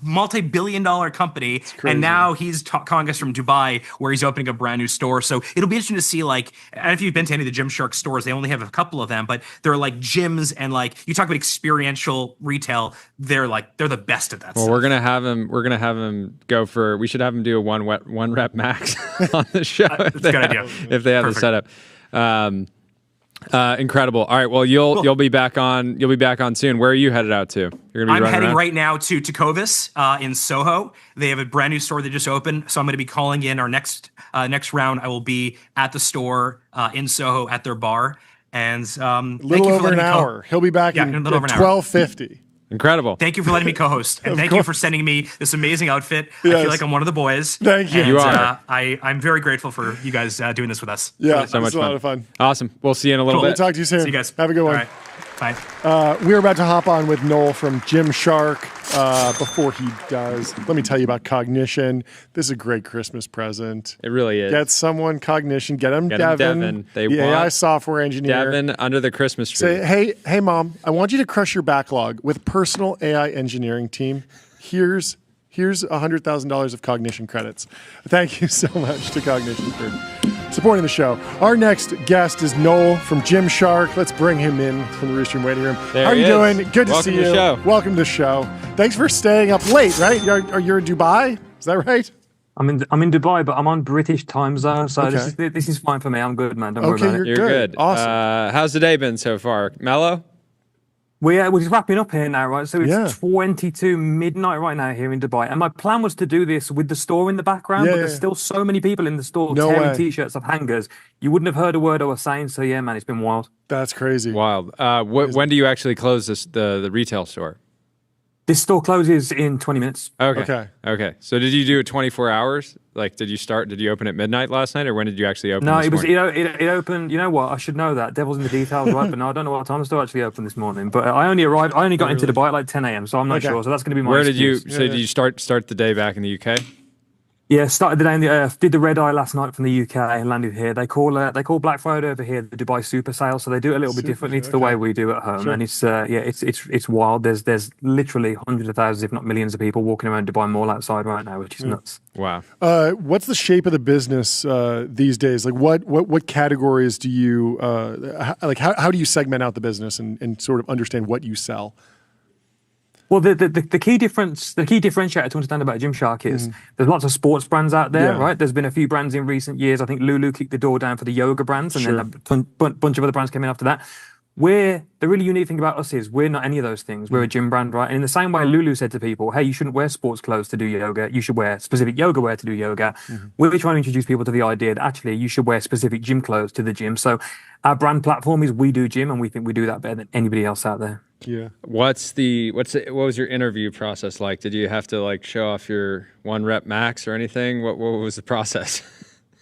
multi-billion-dollar company, and now he's calling us from Dubai, where he's opening a brand new store. So it'll be interesting to see, I don't know if you've been to any of the Gymshark stores, they only have a couple of them, but they're gyms, and you talk about experiential retail, they're the best at that. Well, stuff. we're gonna have him go for. We should have him do a one rep max on the show. That's a good idea. If they have the setup. Incredible. All right. Well, you'll be back on. You'll be back on soon. Where are you headed out to? You're gonna be I'm heading around? right now to Tecovas in Soho. They have a brand new store that just opened, so I'm going to be calling in our next round. I will be at the store in Soho at their bar, and a little over an hour. He'll be back in 12:50. Incredible. Thank you for letting me co-host, and thank you for sending me this amazing outfit. Yes. I feel like I'm one of the boys. Thank you. And, you are. I'm very grateful for you guys doing this with us. Yeah, so much a lot of fun. Awesome. We'll see you in a little bit. We'll talk to you soon. See you guys. Have a good one. All right. Bye. We're about to hop on with Noel from Gymshark. Before he does, let me tell you about Cognition. This is a great Christmas present. It really is. Get someone Cognition. Get him Devin. They the want AI software engineer. Devin under the Christmas tree. Say, hey, Mom, I want you to crush your backlog with personal AI engineering team. Here's $100,000 of Cognition credits. Thank you so much to Cognition for supporting the show. Our next guest is Noel from Gymshark. Let's bring him in from the Restream waiting room. There How are you doing? Good to Welcome see to you. the show. Welcome to the show. Thanks for staying up late, right? You're in Dubai? Is that right? I'm in Dubai, but I'm on British time zone, so this is fine for me. I'm good, man. Don't worry about it. You're good. Awesome. How's the day been so far? Mellow? We're just wrapping up here now, right? So it's 22 midnight right now here in Dubai. And my plan was to do this with the store in the background, but there's still so many people in the store tearing T-shirts off hangers. You wouldn't have heard a word I was saying. So yeah, man, it's been wild. That's crazy. Wild. When do you actually close the retail store? This store closes in 20 minutes. Okay. So did you do it 24 hours? Did you open at midnight last night, or when did you actually open? No, this morning? it opened. You know what? I should know that. Devil's in the details, right? But no, I don't know what time the store actually opened this morning. But I only got into Dubai at 10 a.m. So I'm not sure. So that's going to be my. Where excuse. did you start the day back in the UK? Yeah, started the day did the red eye last night from the UK and landed here. They call Black Friday over here the Dubai Super Sale, so they do it a little bit differently to the way we do at home. Sure. And it's wild. There's literally hundreds of thousands, if not millions, of people walking around Dubai Mall outside right now, which is nuts. Wow. What's the shape of the business these days? What categories do you how do you segment out the business and sort of understand what you sell? Well, the key differentiator to understand about Gymshark is there's lots of sports brands out there, right? There's been a few brands in recent years. I think Lulu kicked the door down for the yoga brands, and then a bunch of other brands came in after that. The really unique thing about us is we're not any of those things. We're a gym brand, right? And in the same way Lulu said to people, hey, you shouldn't wear sports clothes to do yoga. You should wear specific yoga wear to do yoga. We're trying to introduce people to the idea that actually you should wear specific gym clothes to the gym. So our brand platform is we do gym, and we think we do that better than anybody else out there. Yeah. What was your interview process like? Did you have to show off your one rep max or anything? What was the process?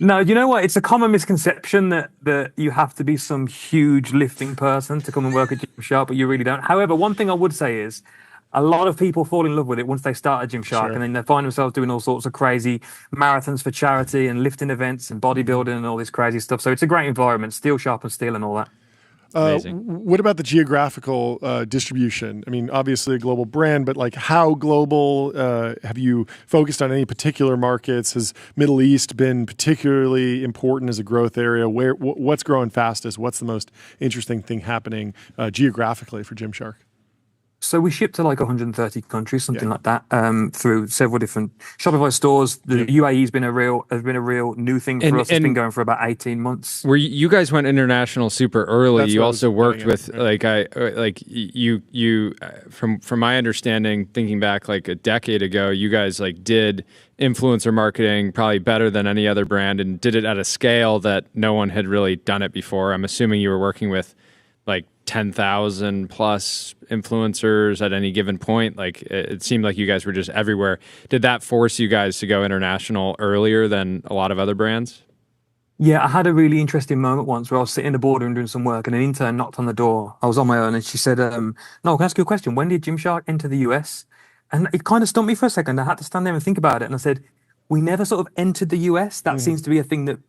No, you know what? It's a common misconception that you have to be some huge lifting person to come and work at Gymshark, but you really don't. However, one thing I would say is a lot of people fall in love with it once they start at Gymshark, and then they find themselves doing all sorts of crazy marathons for charity and lifting events and bodybuilding and all this crazy stuff. So it's a great environment, steel, sharp, and steel and all that. What about the geographical distribution? I mean, obviously a global brand, but like how global? Have you focused on any particular markets? Has Middle East been particularly important as a growth area? What's growing fastest? What's the most interesting thing happening geographically for Gymshark? So we ship to like 130 countries, something like that, through several different Shopify stores. The UAE has been a real new thing for us. It's been going for about 18 months. Where you guys went international super early. You also worked with from my understanding, thinking back like a decade ago, you guys like did influencer marketing probably better than any other brand and did it at a scale that no one had really done it before. I'm assuming you were working with like 10,000 plus influencers at any given point. Like it seemed like you guys were just everywhere. Did that force you guys to go international earlier than a lot of other brands? Yeah, I had a really interesting moment once where I was sitting in the boardroom doing some work and an intern knocked on the door. I was on my own and she said, no, can I ask you a question? When did Gymshark enter the US? And it kind of stumped me for a second. I had to stand there and think about it. And I said, we never sort of entered the US. That seems to be a thing that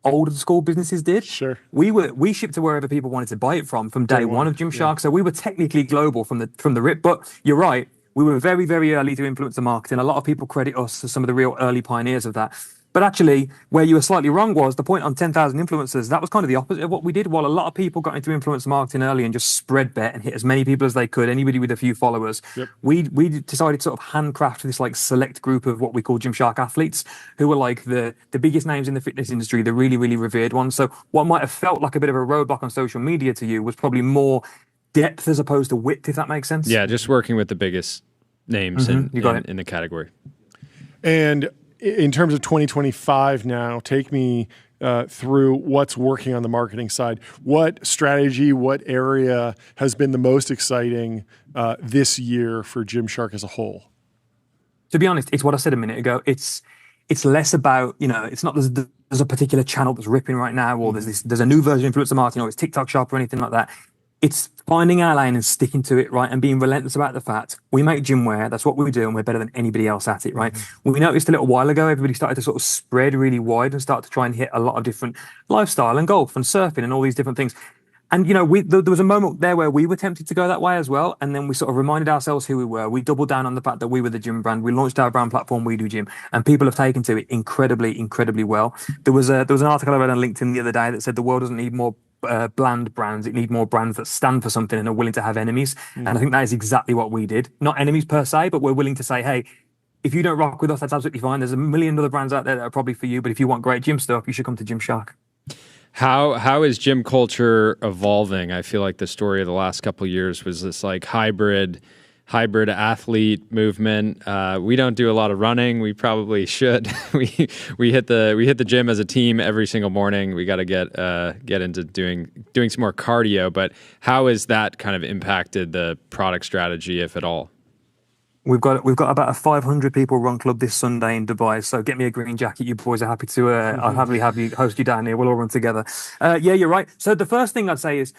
older school businesses did. Sure. We shipped to wherever people wanted to buy it from day one of Gymshark. Yeah. So we were technically global from the rip. But you're right, we were very, very early to influencer marketing. A lot of people credit us as some of the real early pioneers of that. But actually, where you were slightly wrong was the point on 10,000 influencers. That was kind of the opposite of what we did. While a lot of people got into influencer marketing early and just spread bet and hit as many people as they could, anybody with a few followers, we decided to sort of handcraft this like select group of what we call Gymshark athletes, who were like the biggest names in the fitness industry, the really, really revered ones. So what might have felt like a bit of a roadblock on social media to you was probably more depth as opposed to width, if that makes sense. Yeah, just working with the biggest names in the category. And in terms of 2025 now, take me through what's working on the marketing side. What strategy, what area has been the most exciting this year for Gymshark as a whole? To be honest, it's what I said a minute ago. It's less about, it's not there's a particular channel that's ripping right now, or there's a new version of influencer marketing, or it's TikTok shop or anything like that. It's finding our lane and sticking to it, right? And being relentless about the fact we make gym wear. That's what we do, and we're better than anybody else at it, right? We noticed a little while ago, everybody started to sort of spread really wide and start to try and hit a lot of different lifestyle and golf and surfing and all these different things. And, there was a moment there where we were tempted to go that way as well. And then we sort of reminded ourselves who we were. We doubled down on the fact that we were the gym brand. We launched our brand platform, We Do Gym, and people have taken to it incredibly, incredibly well. There was an article I read on LinkedIn the other day that said the world doesn't need more bland brands. It needs more brands that stand for something and are willing to have enemies. And I think that is exactly what we did. Not enemies per se, but we're willing to say, hey, if you don't rock with us, that's absolutely fine. There's a million other brands out there that are probably for you, but if you want great gym stuff, you should come to Gymshark. How is gym culture evolving? I feel like the story of the last couple of years was this like hybrid athlete movement. We don't do a lot of running. We probably should. we hit the gym as a team every single morning. We got to get into doing some more cardio. But how has that kind of impacted the product strategy, if at all? We've got about a 500 people run club this Sunday in Dubai. So get me a green jacket. You boys are happy to. I'll happily have you host you down here. We'll all run together. Yeah, you're right. So the first thing I'd say is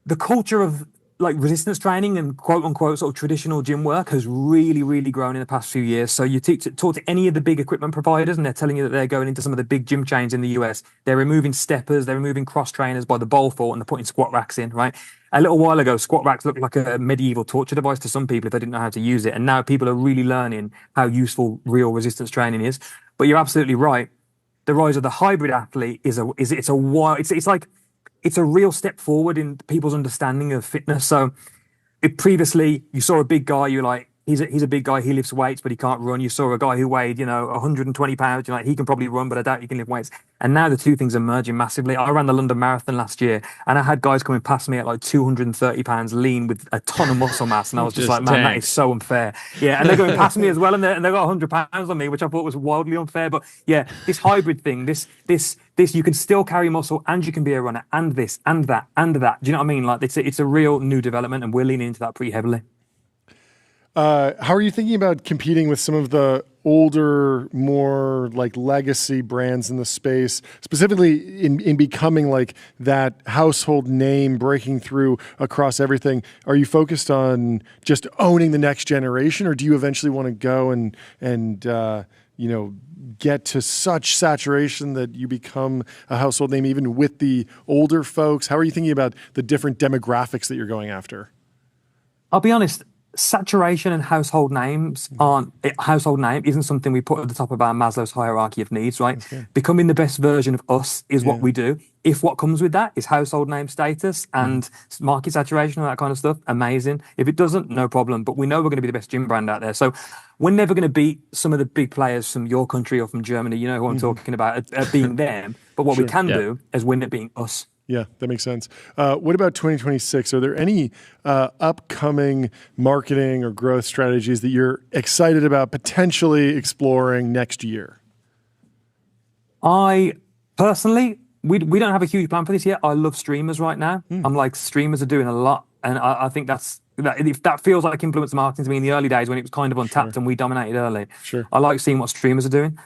the culture of like resistance training and quote unquote sort of traditional gym work has really, really grown in the past few years. So you talk to any of the big equipment providers and they're telling you that they're going into some of the big gym chains in the US. They're removing steppers, they're removing cross trainers by the bowlful and they're putting squat racks in, right? A little while ago, squat racks looked like a medieval torture device to some people if they didn't know how to use it. And now people are really learning how useful real resistance training is. But you're absolutely right. The rise of the hybrid athlete is it's a real step forward in people's understanding of fitness. So previously you saw a big guy, you're like, he's a big guy, he lifts weights, but he can't run. You saw a guy who weighed, 120 pounds, you're like, he can probably run, but I doubt he can lift weights. And now the two things are merging massively. I ran the London Marathon last year and I had guys coming past me at like 230 pounds lean with a ton of muscle mass. And I was just like, man, that is so unfair. Yeah. And they're going past me as well. And they got 100 pounds on me, which I thought was wildly unfair. But yeah, this hybrid thing, this, you can still carry muscle and you can be a runner and this and that and that. Do you know what I mean? Like it's a real new development and we're leaning into that pretty heavily. How are you thinking about competing with some of the older, more like legacy brands in the space, specifically in becoming like that household name, breaking through across everything? Are you focused on just owning the next generation, or do you eventually want to go and get to such saturation that you become a household name even with the older folks? How are you thinking about the different demographics that you're going after? I'll be honest, saturation and household name isn't something we put at the top of our Maslow's hierarchy of needs, right? Okay. Becoming the best version of us is what we do. If what comes with that is household name status and market saturation and that kind of stuff, amazing. If it doesn't, no problem. But we know we're going to be the best gym brand out there. So we're never going to beat some of the big players from your country or from Germany, you know who I'm talking about, at being them. But what we can do is win at being us. Yeah, that makes sense. What about 2026? Are there any upcoming marketing or growth strategies that you're excited about potentially exploring next year? I personally, we don't have a huge plan for this yet. I love streamers right now. I'm like, streamers are doing a lot. And I think that feels like influencer marketing to me in the early days when it was kind of untapped and we dominated early. Sure. I like seeing what streamers are doing.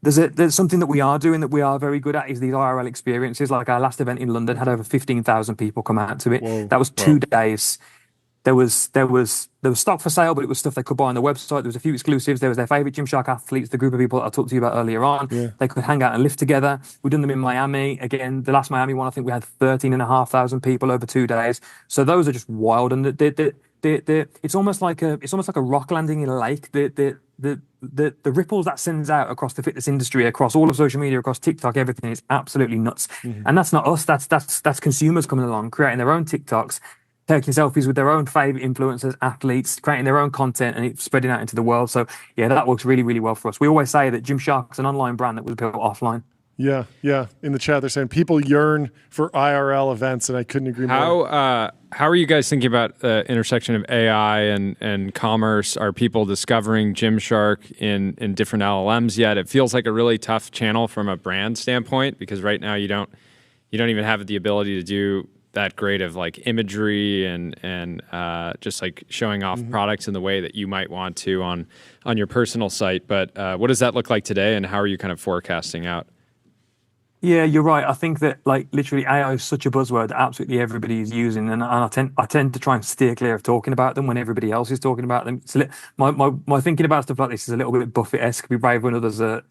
There's something that we are doing that we are very good at is these IRL experiences. Like our last event in London had over 15,000 people come out to it. Whoa. That was 2 days. There was stock for sale, but it was stuff they could buy on the website. There was a few exclusives. There was their favorite Gymshark athletes, the group of people that I talked to you about earlier on. Yeah. They could hang out and live together. We've done them in Miami. Again, the last Miami one, I think we had 13,500 people over 2 days. So those are just wild. And it's almost like a rock landing in a lake. The ripples that sends out across the fitness industry, across all of social media, across TikTok, everything is absolutely nuts. And that's not us. That's consumers coming along, creating their own TikToks, taking selfies with their own favorite influencers, athletes, creating their own content, and it's spreading out into the world. So yeah, that works really, really well for us. We always say that Gymshark's an online brand that was built offline. Yeah. In the chat, they're saying people yearn for IRL events, and I couldn't agree more. How are you guys thinking about the intersection of AI and commerce? Are people discovering Gymshark in different LLMs yet? It feels like a really tough channel from a brand standpoint because right now you don't even have the ability to do that great of like imagery and just like showing off products in the way that you might want to on your personal site. But what does that look like today, and how are you kind of forecasting out? Yeah, you're right. I think that like literally AI is such a buzzword that absolutely everybody is using, and I tend to try and steer clear of talking about them when everybody else is talking about them. So my thinking about stuff like this is a little bit Buffett-esque: be brave when others are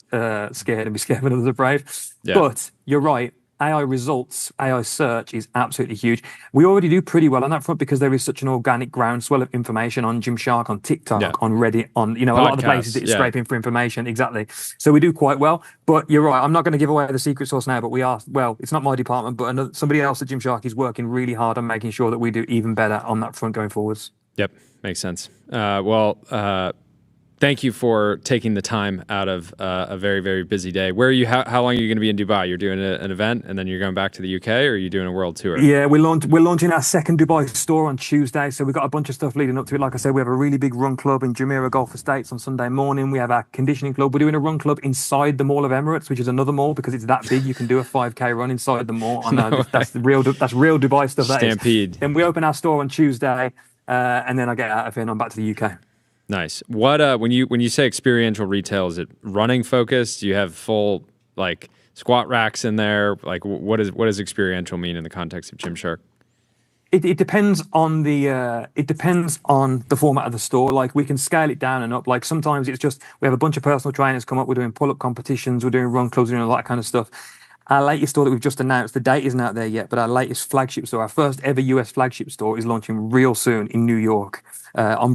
scared, and be scared when others are brave. Yeah. But you're right. AI results, AI search is absolutely huge. We already do pretty well on that front because there is such an organic groundswell of information on Gymshark, on TikTok, on Reddit, on a lot of the places that it's scraping for information. Exactly. So we do quite well. But you're right. I'm not going to give away the secret sauce now, but we are. Well, it's not my department, but somebody else at Gymshark is working really hard on making sure that we do even better on that front going forwards. Yep, makes sense. Thank you for taking the time out of a very, very busy day. Where are you? How long are you going to be in Dubai? You're doing an event and then you're going back to the UK, or are you doing a world tour? Yeah, we're launching our second Dubai store on Tuesday. So we've got a bunch of stuff leading up to it. Like I said, we have a really big run club in Jumeirah Golf Estates on Sunday morning. We have our conditioning club. We're doing a run club inside the Mall of Emirates, which is another mall because it's that big. You can do a 5K run inside the mall. I know that's real Dubai stuff. Stampede. Then we open our store on Tuesday, and then I get out of here and I'm back to the UK. Nice. What when you say experiential retail, is it running focused? Do you have full like squat racks in there? Like what does experiential mean in the context of Gymshark? It depends on the format of the store. Like we can scale it down and up. Like sometimes it's just we have a bunch of personal trainers come up. We're doing pull-up competitions. We're doing run clubs. We're doing all that kind of stuff. Our latest store that we've just announced, the date isn't out there yet, but our latest flagship store, our first ever US flagship store, is launching real soon in New York on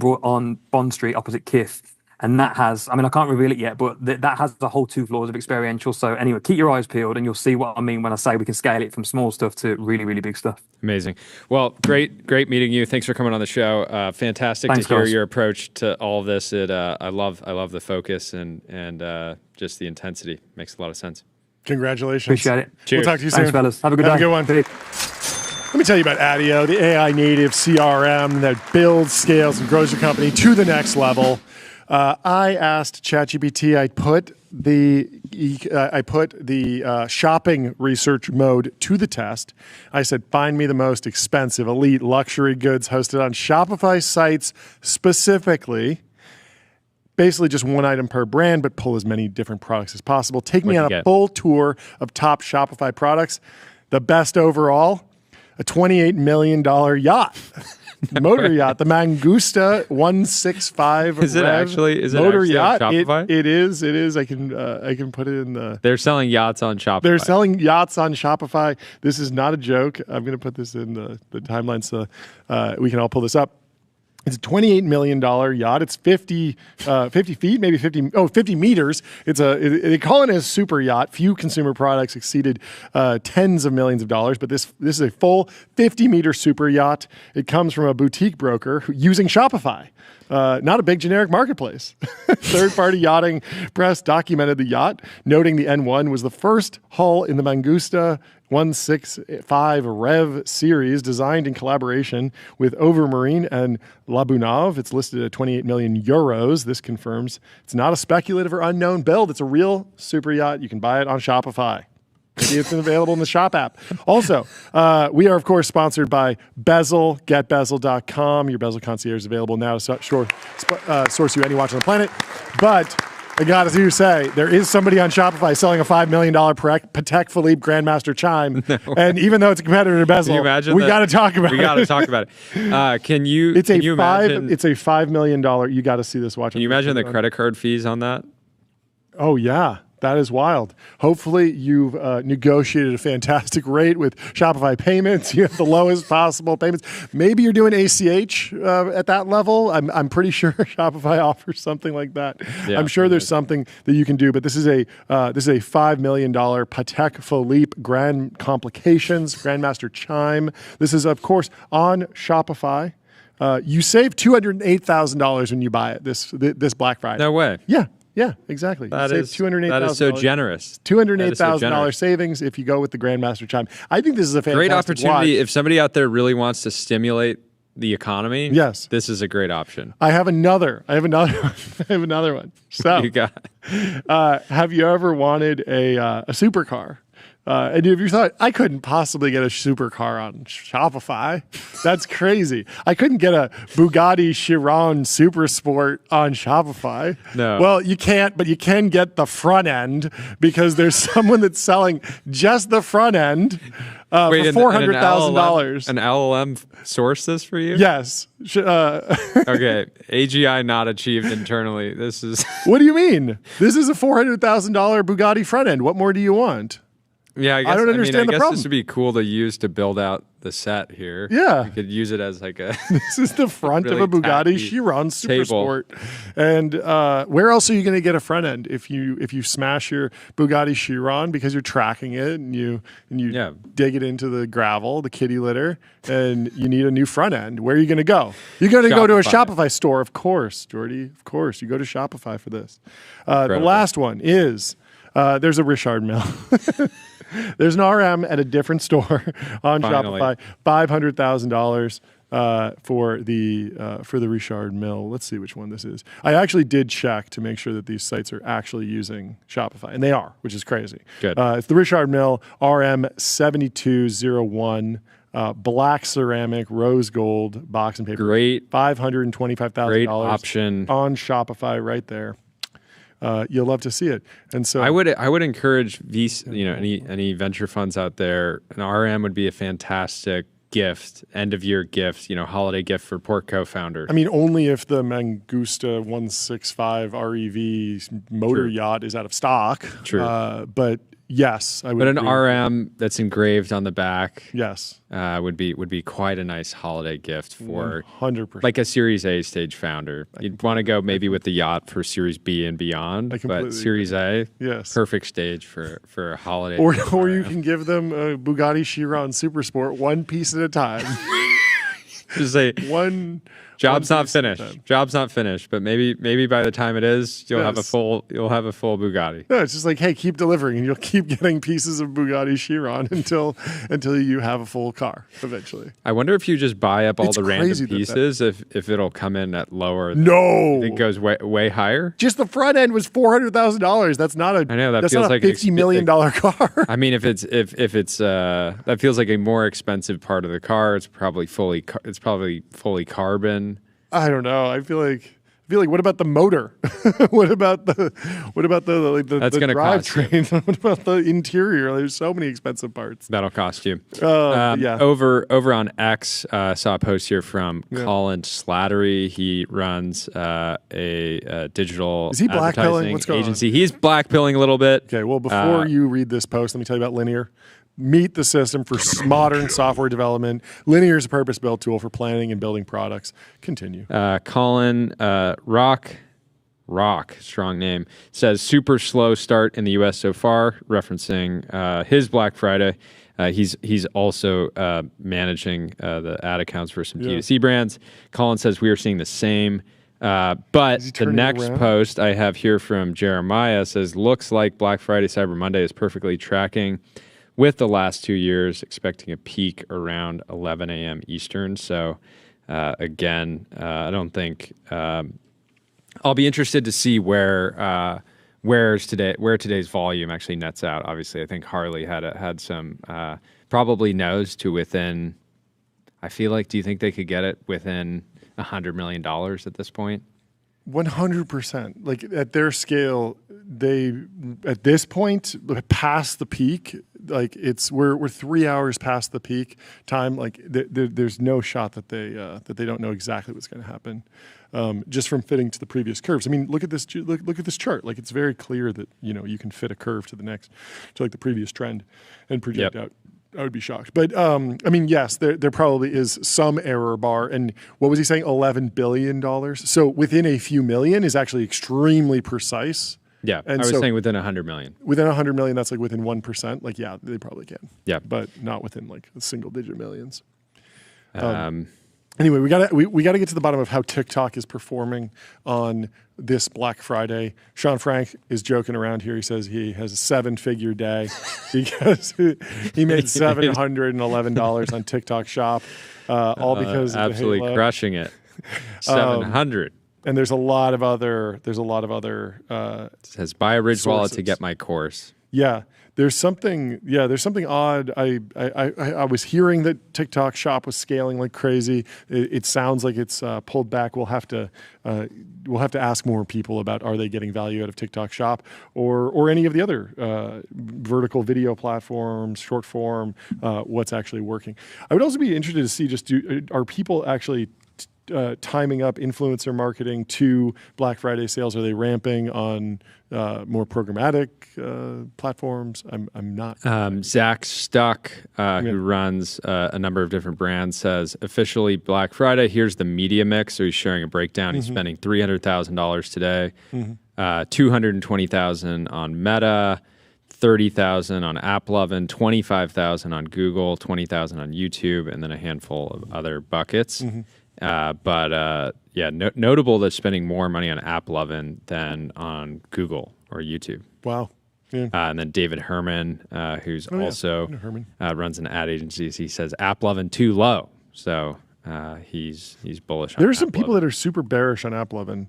Bond Street opposite Kith. And that has, I can't reveal it yet, but that has a whole 2 floors of experiential. So anyway, keep your eyes peeled and you'll see what I mean when I say we can scale it from small stuff to really, really big stuff. Amazing. Well, great meeting you. Thanks for coming on the show. Fantastic to hear your approach to all of this. I love the focus and just the intensity. Makes a lot of sense. Congratulations. Appreciate it. Cheers. We'll talk to you soon. Thanks, fellas. Have a good one. Let me tell you about ADIO, the AI native CRM that builds, scales, and grows your company to the next level. I asked ChatGPT, I put the shopping research mode to the test. I said, find me the most expensive, elite luxury goods hosted on Shopify sites specifically. basically just one item per brand, but pull as many different products as possible. Take me What'd on you a get? full tour of top Shopify products. The best overall, a $28 million yacht. Motor yacht, the Mangusta 165 Is it Rev actually motor on yacht. Shopify? It is. I can put it in the. They're selling yachts on Shopify. They're selling yachts on Shopify. This is not a joke. I'm going to put this in the timeline so we can all pull this up. It's a $28 million yacht. It's 50 feet, maybe 50 meters. They call it a super yacht. Few consumer products exceeded tens of millions of dollars, but this is a full 50-meter super yacht. It comes from a boutique broker using Shopify. Not a big generic marketplace. Third-party yachting press documented the yacht, noting the N1 was the first hull in the Mangusta 165 Rev series, designed in collaboration with Overmarine and Labunov. It's listed at 28 million euros. This confirms it's not a speculative or unknown build. It's a real super yacht. You can buy it on Shopify. Maybe it's available in the Shop app. Also, we are, of course, sponsored by Bezel, getbezel.com. Your Bezel concierge is available now to source you any watch on the planet. But I got to say, there is somebody on Shopify selling a $5 million Patek Philippe Grandmaster chime. No. And even though it's a competitor to Bezel, we got to talk about it. We got to talk about it. Can you imagine? It's a $5 million. You got to see this watch. Can you imagine the credit card fees on that? Oh, yeah. That is wild. Hopefully, you've negotiated a fantastic rate with Shopify payments. You have the lowest possible payments. Maybe you're doing ACH at that level. I'm pretty sure Shopify offers something like that. Yeah, I'm sure there's something that you can do. But this is a $5 million Patek Philippe Grand Complications Grandmaster chime. This is, of course, on Shopify. You save $208,000 when you buy it this Black Friday. No way. Yeah, exactly. That is so generous. $208,000 savings if you go with the Grandmaster chime. I think this is a fantastic great opportunity. watch. If somebody out there really wants to stimulate the economy, yes, this is a great option. I have another one. So you got. Have you ever wanted a supercar? And if you thought, I couldn't possibly get a supercar on Shopify, that's crazy. I couldn't get a Bugatti Chiron Super Sport on Shopify. No. Well, you can't, but you can get the front end because there's someone that's selling just the front end for $400,000. An LLM sourced this for you? Yes. Okay. AGI not achieved internally. This is. What do you mean? This is a $400,000 Bugatti front end. What more do you want? Yeah, I don't understand the problem. This would be cool to use to build out the set here. Yeah. You could use it as like a... This is the front really of a Bugatti Chiron Super Sport. And where else are you going to get a front end if you smash your Bugatti Chiron because you're tracking it and you dig it into the gravel, the kitty litter, and you need a new front end? Where are you going to go? You're going to go to a Shopify store, of course, Jordy. Of course. You go to Shopify for this. The last one is... there's a Richard Mill. There's an RM at a different store on Shopify. $500,000 for the Richard Mill. Let's see which one this is. I actually did check to make sure that these sites are actually using Shopify, and they are, which is crazy. Good. It's the Richard Mill RM 7201. Black ceramic, rose gold, box and paper. Great. $525,000. Great option on Shopify right there. You'll love to see it, and so I would encourage any venture funds out there. An RM would be a fantastic gift, end of year gift, holiday gift for Port co-founder. I mean, only if the Mangusta 165 REV motor yacht is out of stock. True, but yes, I would. But an RM that's engraved on the back, yes, would be quite a nice holiday gift for 100%, like a Series A stage founder. You'd want to go maybe with the yacht for Series B and beyond, but Series A, yes, perfect stage for a holiday. Or you can give them a Bugatti Chiron Super Sport one piece at a time. Just say one. Job's not finished. Job's not finished, but maybe by the time it is, you'll have a full Bugatti. No, it's just like, hey, keep delivering, and you'll keep getting pieces of Bugatti Chiron until you have a full car eventually. I wonder if you just buy up all the random pieces, if it'll come in at lower. No, it goes way higher. Just the front end was $400,000. That's not a. I know that that's feels not a like $50 million car. I mean, if it's that feels like a more expensive part of the car. It's probably fully carbon. I don't know. I feel like I feel like, what about the motor? what about the That's the gonna cost you. drivetrain? What about the interior? There's so many expensive parts. That'll cost you. Yeah. Over on X, saw a post here from Colin Slattery. He runs a digital Is he blackpilling? advertising What's going on? agency. He's blackpilling a little bit. Okay, well, before you read this post, let me tell you about Linear. Meet the system for modern software development. Linear is a purpose-built tool for planning and building products. Continue. Colin Rock, strong name, says super slow start in the U.S. so far, referencing his Black Friday. He's also managing the ad accounts for some D2C brands. Colin says we are seeing the same. But the next post I have here from Jeremiah says, looks like Black Friday, Cyber Monday is perfectly tracking with the last 2 years, expecting a peak around 11 a.m. Eastern. So again, I don't think I'll be interested to see where today's volume actually nets out. Obviously, I think Harley had some probably knows to within. I feel like, do you think they could get it within $100 million at this point? 100%. Like at their scale, they at this point past the peak. Like we're 3 hours past the peak time. Like there's no shot that they don't know exactly what's going to happen, just from fitting to the previous curves. I mean, look at this. Look at this chart. Like it's very clear that you can fit a curve to like the previous trend, and project out. I would be shocked. But, I mean, yes, there probably is some error bar. And what was he saying? $11 billion? So within a few million is actually extremely precise. Yeah, and I was saying within 100 million. Within 100 million, that's like within 1%. Like, yeah, they probably can. Yeah. But not within like single-digit millions. Anyway, we gotta get to the bottom of how TikTok is performing on this Black Friday. Sean Frank is joking around here. He says he has a 7-figure day because he made $711 on TikTok Shop, all because of absolutely the Halo. Crushing it. 700. And there's a lot of other. It says buy a Ridge wallet to get my course. Yeah. There's something odd. I was hearing that TikTok Shop was scaling like crazy. It sounds like it's pulled back. We'll have to ask more people about, are they getting value out of TikTok Shop or any of the other vertical video platforms, short form, what's actually working. I would also be interested to see are people actually timing up influencer marketing to Black Friday sales? Are they ramping on more programmatic platforms? I'm not. Zach Stuck, who runs a number of different brands, says officially Black Friday. Here's the media mix. So he's sharing a breakdown. He's spending $300,000 today, $220,000 on Meta, $30,000 on AppLovin, $25,000 on Google, $20,000 on YouTube, and then a handful of other buckets. Notable that spending more money on AppLovin than on Google or YouTube. Wow. Yeah. And then David Herman, who's also runs an ad agency, he says AppLovin too low. So he's bullish on There are some AppLovin. people that are super bearish on AppLovin,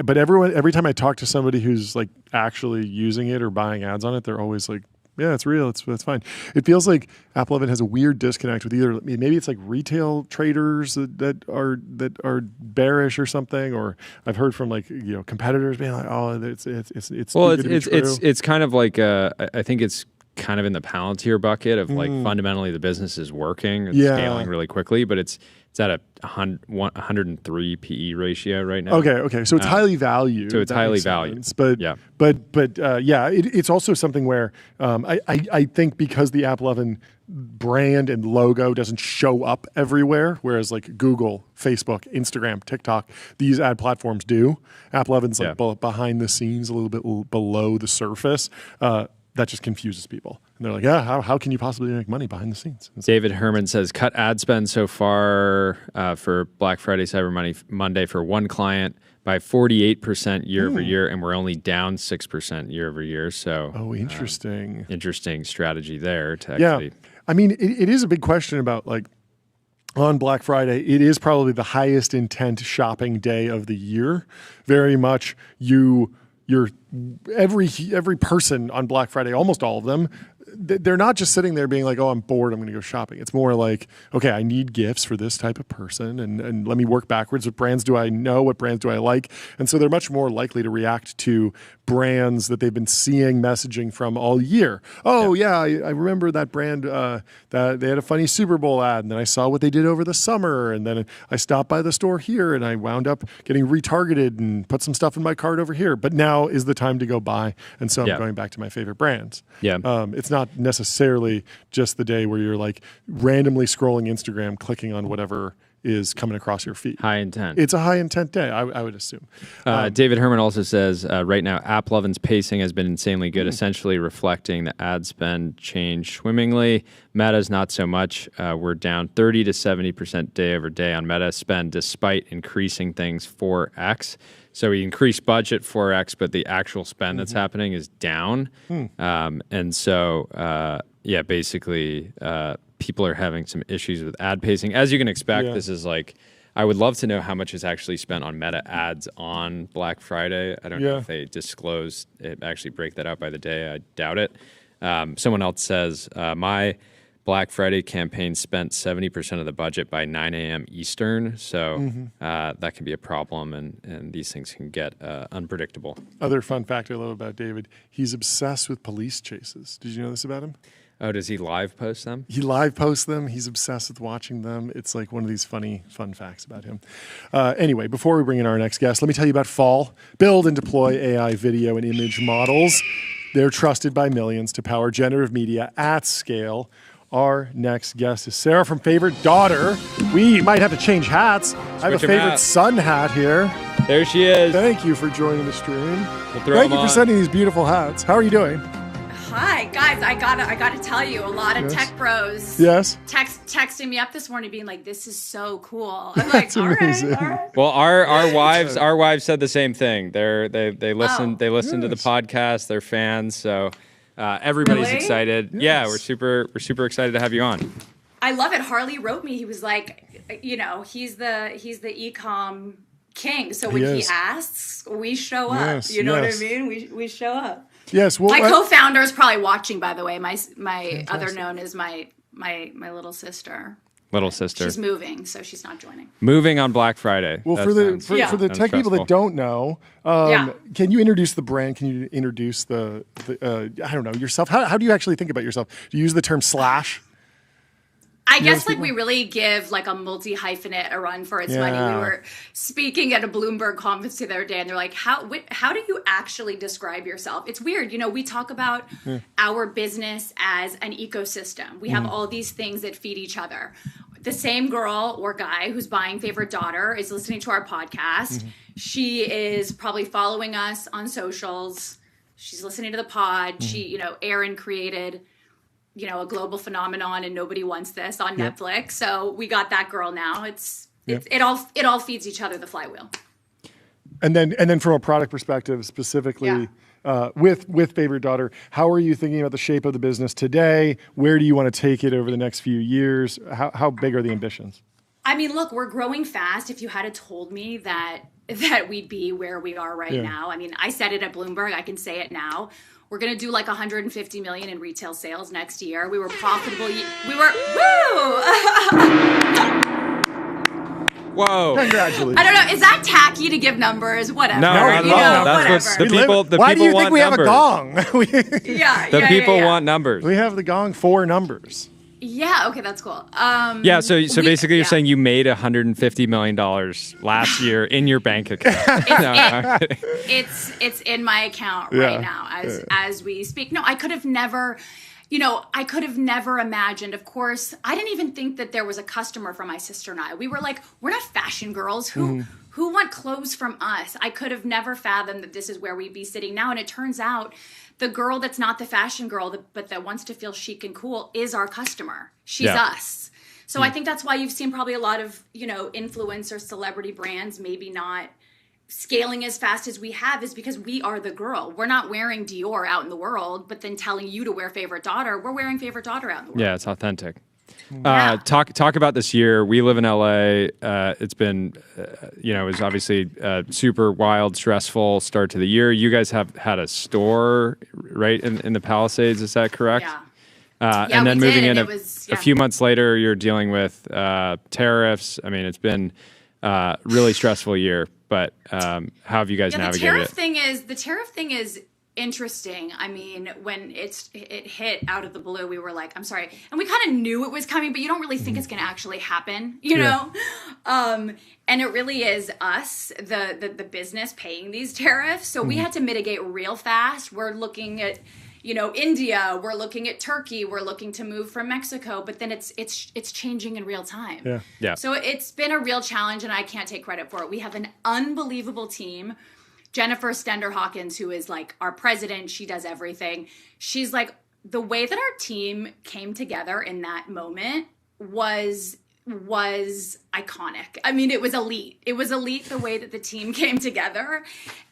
but every time I talk to somebody who's like actually using it or buying ads on it, they're always like, yeah, it's real. It's fine. It feels like AppLovin has a weird disconnect with either maybe it's like retail traders that are bearish or something, or I've heard from like competitors being like, oh, it's well, too good to be true. it's kind of like I think it's kind of in the Palantir bucket of like fundamentally the business is working, it's scaling really quickly, but it's at a 103 PE ratio right now. Okay. So it's highly valued. So it's highly valued. But it's also something where I think because the AppLovin brand and logo doesn't show up everywhere, whereas like Google, Facebook, Instagram, TikTok, these ad platforms do. AppLovin's like behind the scenes, a little bit below the surface. That just confuses people. And they're like, yeah, how can you possibly make money behind the scenes? David Herman says, cut ad spend so far for Black Friday, Cyber Monday for one client by 48% year over year, and we're only down 6% year over year. So, interesting. Interesting strategy there to actually. Yeah. I mean, it is a big question about like, on Black Friday, it is probably the highest intent shopping day of the year. Very much every person on Black Friday, almost all of them, they're not just sitting there being like, oh, I'm bored, I'm going to go shopping. It's more like, okay, I need gifts for this type of person, and let me work backwards. What brands do I know? What brands do I like? And so they're much more likely to react to brands that they've been seeing messaging from all year. Oh, yeah, I remember that brand, that they had a funny Super Bowl ad, and then I saw what they did over the summer, and then I stopped by the store here, and I wound up getting retargeted and put some stuff in my cart over here. But now is the time to go buy, and so I'm going back to my favorite brands. Yeah. It's not necessarily just the day where you're like randomly scrolling Instagram, clicking on whatever is coming across your feed. High intent. It's a high intent day, I would assume. David Herman also says, right now, AppLovin's pacing has been insanely good, essentially reflecting the ad spend change swimmingly. Meta's not so much. We're down 30 to 70% day over day on Meta spend, despite increasing things 4x. So we increased budget 4x, but the actual spend that's happening is down. And so, basically, people are having some issues with ad pacing. As you can expect, this is like, I would love to know how much is actually spent on Meta ads on Black Friday. I don't know if they disclose it, actually break that out by the day. I doubt it. Someone else says, my Black Friday campaign spent 70% of the budget by 9 a.m. Eastern. So that can be a problem, and these things can get unpredictable. Other fun fact I love about David, he's obsessed with police chases. Did you know this about him? Oh, does he live post them? He live posts them. He's obsessed with watching them. It's like one of these funny, fun facts about him. Anyway, before we bring in our next guest, let me tell you about Fall. Build and deploy AI video and image models. They're trusted by millions to power generative media at scale. Our next guest is Sarah from Favorite Daughter. We might have to change hats. I have a Favorite Son hat here. There she is. Thank you for joining the stream. We'll Thank you for sending these beautiful hats. How are you doing? Hi guys, I gotta tell you, a lot of tech bros texting me up this morning being like, this is so cool. I'm like, all right. Well, our wives said the same thing. They listen to the podcast, they're fans, so everybody's excited. Yes. Yeah, we're super excited to have you on. I love it. Harley wrote me, he was like, he's the e-com king. So when he asks, we show up. Yes, you know what I mean? We show up. Yes. Well, my co-founder is probably watching, by the way. My other known is my little sister. Little sister. She's moving, so she's not joining. Moving on Black Friday. Well, for the tech people that don't know, can you introduce the brand? Can you introduce the I don't know, yourself? How do you actually think about yourself? Do you use the term slash? I guess like we really give like a multi-hyphenate a run for its money. We were speaking at a Bloomberg conference the other day, and they're like, how do you actually describe yourself? It's weird. We talk about our business as an ecosystem. We have all these things that feed each other. The same girl or guy who's buying Favorite Daughter is listening to our podcast. She is probably following us on socials. She's listening to the pod. She, Erin created a global phenomenon, and nobody wants this on Netflix. So we got that girl now. It all feeds each other, the flywheel. And then from a product perspective, specifically with Favorite Daughter, how are you thinking about the shape of the business today? Where do you want to take it over the next few years? How big are the ambitions? I mean, look, we're growing fast. If you had told me that we'd be where we are right now, I mean, I said it at Bloomberg. I can say it now. We're going to do like 150 million in retail sales next year. We were profitable. Whoa. Congratulations. I don't know. Is that tacky to give numbers? Whatever. No, not at all. That's what the Why people do you want think we have a gong? The people want numbers. We have the gong for numbers. Yeah, okay, that's cool. So basically you're saying you made $150 million last year in your bank account. It's in my account right now as we speak. No, I could have never imagined. Of course, I didn't even think that there was a customer for my sister and I. We were like, we're not fashion girls. Who want clothes from us? I could have never fathomed that this is where we'd be sitting now. And it turns out the girl that's not the fashion girl, but that wants to feel chic and cool is our customer. She's us. So I think that's why you've seen probably a lot of, influencer celebrity brands maybe not scaling as fast as we have, is because we are the girl. We're not wearing Dior out in the world, but then telling you to wear Favorite Daughter. We're wearing Favorite Daughter out in the world. Yeah, it's authentic. Talk about this year. We live in LA. It's been, it was obviously a super wild, stressful start to the year. You guys have had a store right in the Palisades. Is that correct? And then moving in a few months later, you're dealing with tariffs. I mean, it's been a really stressful year, but how have you guys navigated it? The tariff thing is interesting. I mean, when it hit out of the blue, we were like, I'm sorry. And we kind of knew it was coming, but you don't really think it's going to actually happen, you know? And it really is us, the business paying these tariffs. So we had to mitigate real fast. We're looking at, India, we're looking at Turkey, we're looking to move from Mexico, but then it's changing in real time. Yeah. So it's been a real challenge, and I can't take credit for it. We have an unbelievable team. Jennifer Stender Hawkins, who is like our president, she does everything. She's like, the way that our team came together in that moment was iconic. I mean, it was elite. It was elite the way that the team came together.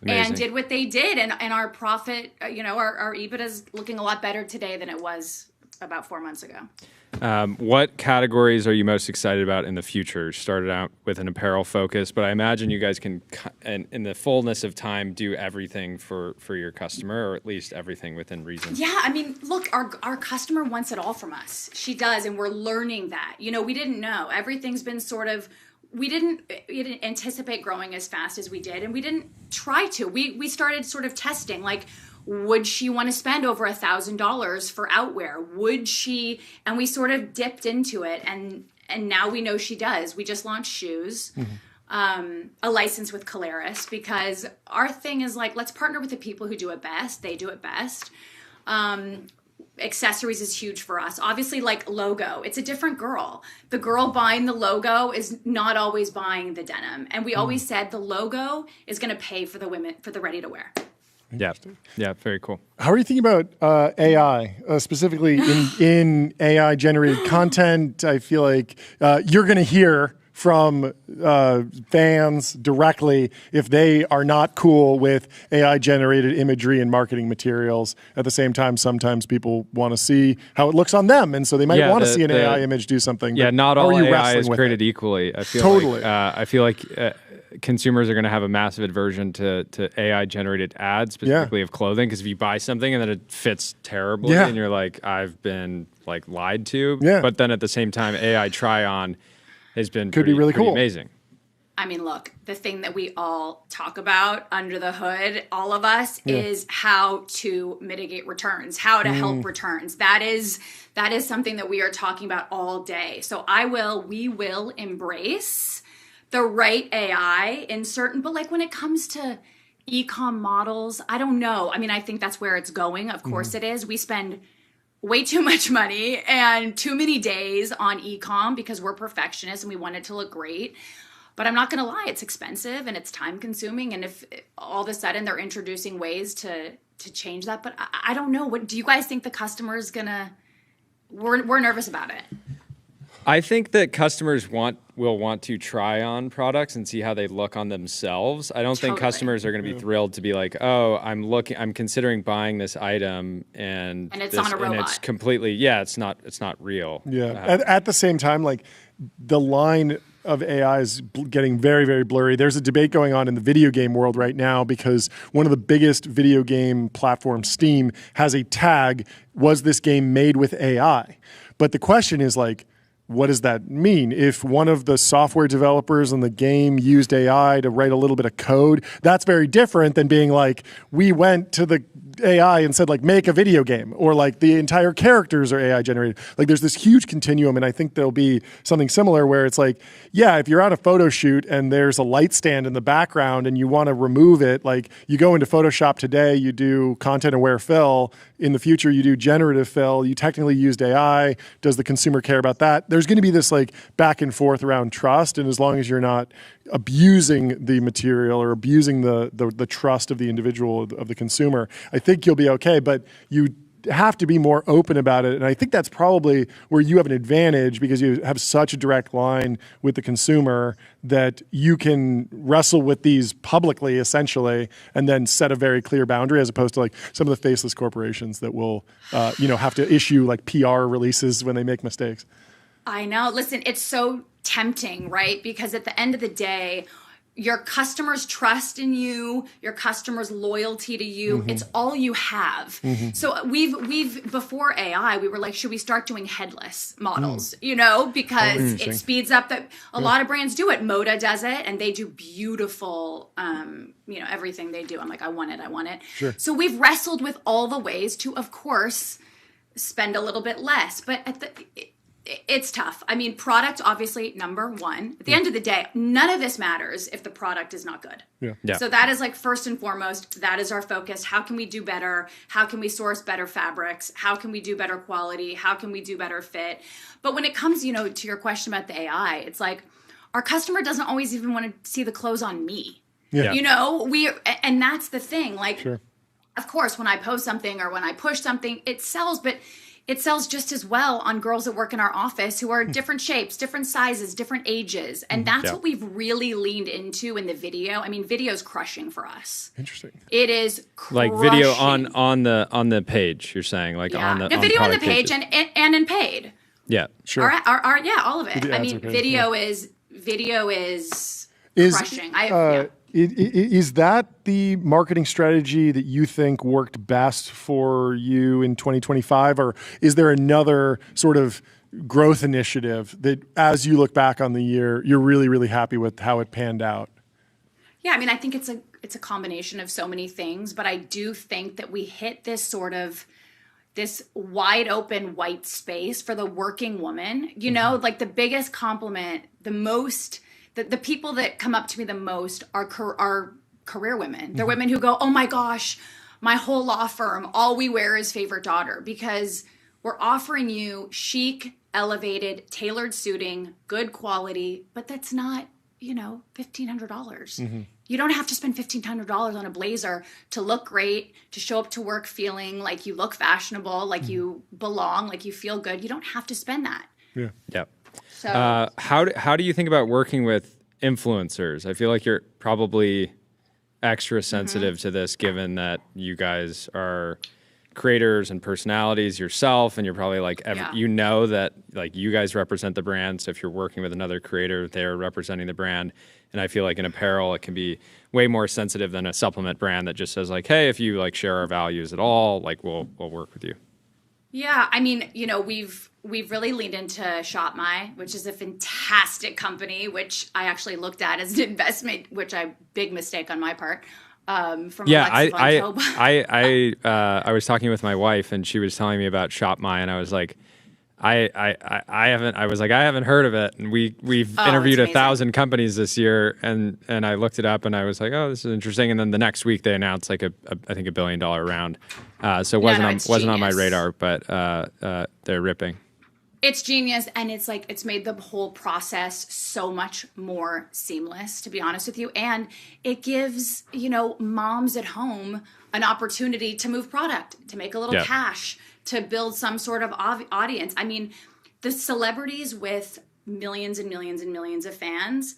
Amazing. And did what they did. And our profit, our EBITDA is looking a lot better today than it was about 4 months ago. What categories are you most excited about in the future? Started out with an apparel focus, but I imagine you guys can, in the fullness of time, do everything for your customer, or at least everything within reason. Yeah, I mean, look, our customer wants it all from us. She does, and we're learning that. We didn't know. Everything's been sort of, we didn't anticipate growing as fast as we did, and we didn't try to. We started sort of testing, like, would she want to spend over $1,000 for outwear? Would she? And we sort of dipped into it, and now we know she does. We just launched shoes, a license with Caleres, because our thing is like, let's partner with the people who do it best. They do it best. Accessories is huge for us. Obviously, like logo, it's a different girl. The girl buying the logo is not always buying the denim. And we always said the logo is going to pay for the women, for the ready to wear. Yeah, very cool. How are you thinking about AI, specifically in AI-generated content? I feel like you're going to hear from fans directly if they are not cool with AI-generated imagery and marketing materials. At the same time, sometimes people want to see how it looks on them, and so they might want to see an AI image do something. Yeah, not all AI is created equally. I feel like consumers are going to have a massive aversion to AI-generated ads, specifically of clothing, because if you buy something and then it fits terribly, and you're like, I've been like lied to. Yeah. But then at the same time, AI try-on has been be really cool, amazing. I mean, look, the thing that we all talk about under the hood, all of us, is how to mitigate returns, how to help returns. That is something that we are talking about all day. So we will embrace the right AI in certain, but like when it comes to e-com models, I don't know. I mean, I think that's where it's going. Of course it is. We spend way too much money and too many days on e-com because we're perfectionists and we want it to look great. But I'm not going to lie, it's expensive and it's time consuming. And if all of a sudden they're introducing ways to change that, but I don't know. What do you guys think the customer is going to, we're nervous about it. I think that customers will want to try on products and see how they look on themselves. I don't think customers are going to be thrilled to be like, oh, I'm considering buying this item and it's on a robot. And it's completely, it's not real. Yeah. At the same time, like the line of AI is getting very, very blurry. There's a debate going on in the video game world right now because one of the biggest video game platforms, Steam, has a tag, was this game made with AI? But the question is like, what does that mean? If one of the software developers in the game used AI to write a little bit of code, that's very different than being like, we went to the AI and said, like, make a video game, or like the entire characters are AI generated. Like there's this huge continuum, and I think there'll be something similar where it's like, yeah, if you're on a photo shoot and there's a light stand in the background and you want to remove it, like you go into Photoshop today, you do content-aware fill. In the future, you do generative fill. You technically used AI. Does the consumer care about that? There's going to be this like back and forth around trust, and as long as you're not abusing the material or abusing the trust of the individual, of the consumer, I think you'll be okay. But you have to be more open about it, and I think that's probably where you have an advantage because you have such a direct line with the consumer that you can wrestle with these publicly, essentially, and then set a very clear boundary, as opposed to like some of the faceless corporations that will, have to issue like PR releases when they make mistakes. I know. Listen, it's so tempting, right? Because at the end of the day, your customers' trust in you, your customers' loyalty to you. It's all you have. So we've before AI, we were like, should we start doing headless models? You know, because it speeds up that a lot of brands do it. Moda does it, and they do beautiful, you know, everything they do. I'm like, I want it. Sure. So we've wrestled with all the ways to, of course, spend a little bit less, but it's tough. I mean, product, obviously, number one. At the end of the day, none of this matters if the product is not good. Yeah. So that is like first and foremost, that is our focus. How can we do better? How can we source better fabrics? How can we do better quality? How can we do better fit? But when it comes, you know, to your question about the AI, it's like our customer doesn't always even want to see the clothes on me. Yeah. You know, and that's the thing. Like, Sure. Of course, when I post something or when I push something, it sells, but it sells just as well on girls that work in our office who are different shapes, different sizes, different ages. And that's what we've really leaned into in the video. I mean, video's crushing for us. Interesting. It is crushing. Like video on the page, you're saying, like on the video on the page pages. and in paid. Yeah, Sure. Yeah, all of it. The I ads mean, are paid, video is crushing. Is that the marketing strategy that you think worked best for you in 2025? Or is there another sort of growth initiative that, as you look back on the year, you're really, really happy with how it panned out? Yeah, I mean, I think it's a combination of so many things, but I do think that we hit this wide open white space for the working woman. You know, like the biggest compliment, the people that come up to me the most are career women. They're women who go, oh my gosh, my whole law firm, all we wear is favorite daughter, because we're offering you chic, elevated, tailored suiting, good quality, but that's not, you know, $1,500. You don't have to spend $1,500 on a blazer to look great, to show up to work feeling like you look fashionable, like you belong, like you feel good. You don't have to spend that. Yeah. yeah. So How do you think about working with influencers? I feel like you're probably extra sensitive to this, given that you guys are creators and personalities yourself, and you're probably like, you know that like you guys represent the brand. So if you're working with another creator, they're representing the brand. And I feel like in apparel, it can be way more sensitive than a supplement brand that just says like, hey, if you like share our values at all, like we'll work with you. Yeah, I mean, you know, we've really leaned into ShopMy, which is a fantastic company, which I actually looked at as an investment, which big mistake on my part. From Alexa Von Tob. I was talking with my wife, and she was telling me about ShopMy, and I was like, I haven't heard of it, and we've interviewed 1,000 companies this year, and I looked it up, and I was like, oh, this is interesting. And then the next week they announced like I think $1 billion round, so it wasn't on my radar, but they're ripping. It's genius, and it's like it's made the whole process so much more seamless, to be honest with you, and it gives, you know, moms at home an opportunity to move product, to make a little cash, to build some sort of audience. I mean, the celebrities with millions and millions and millions of fans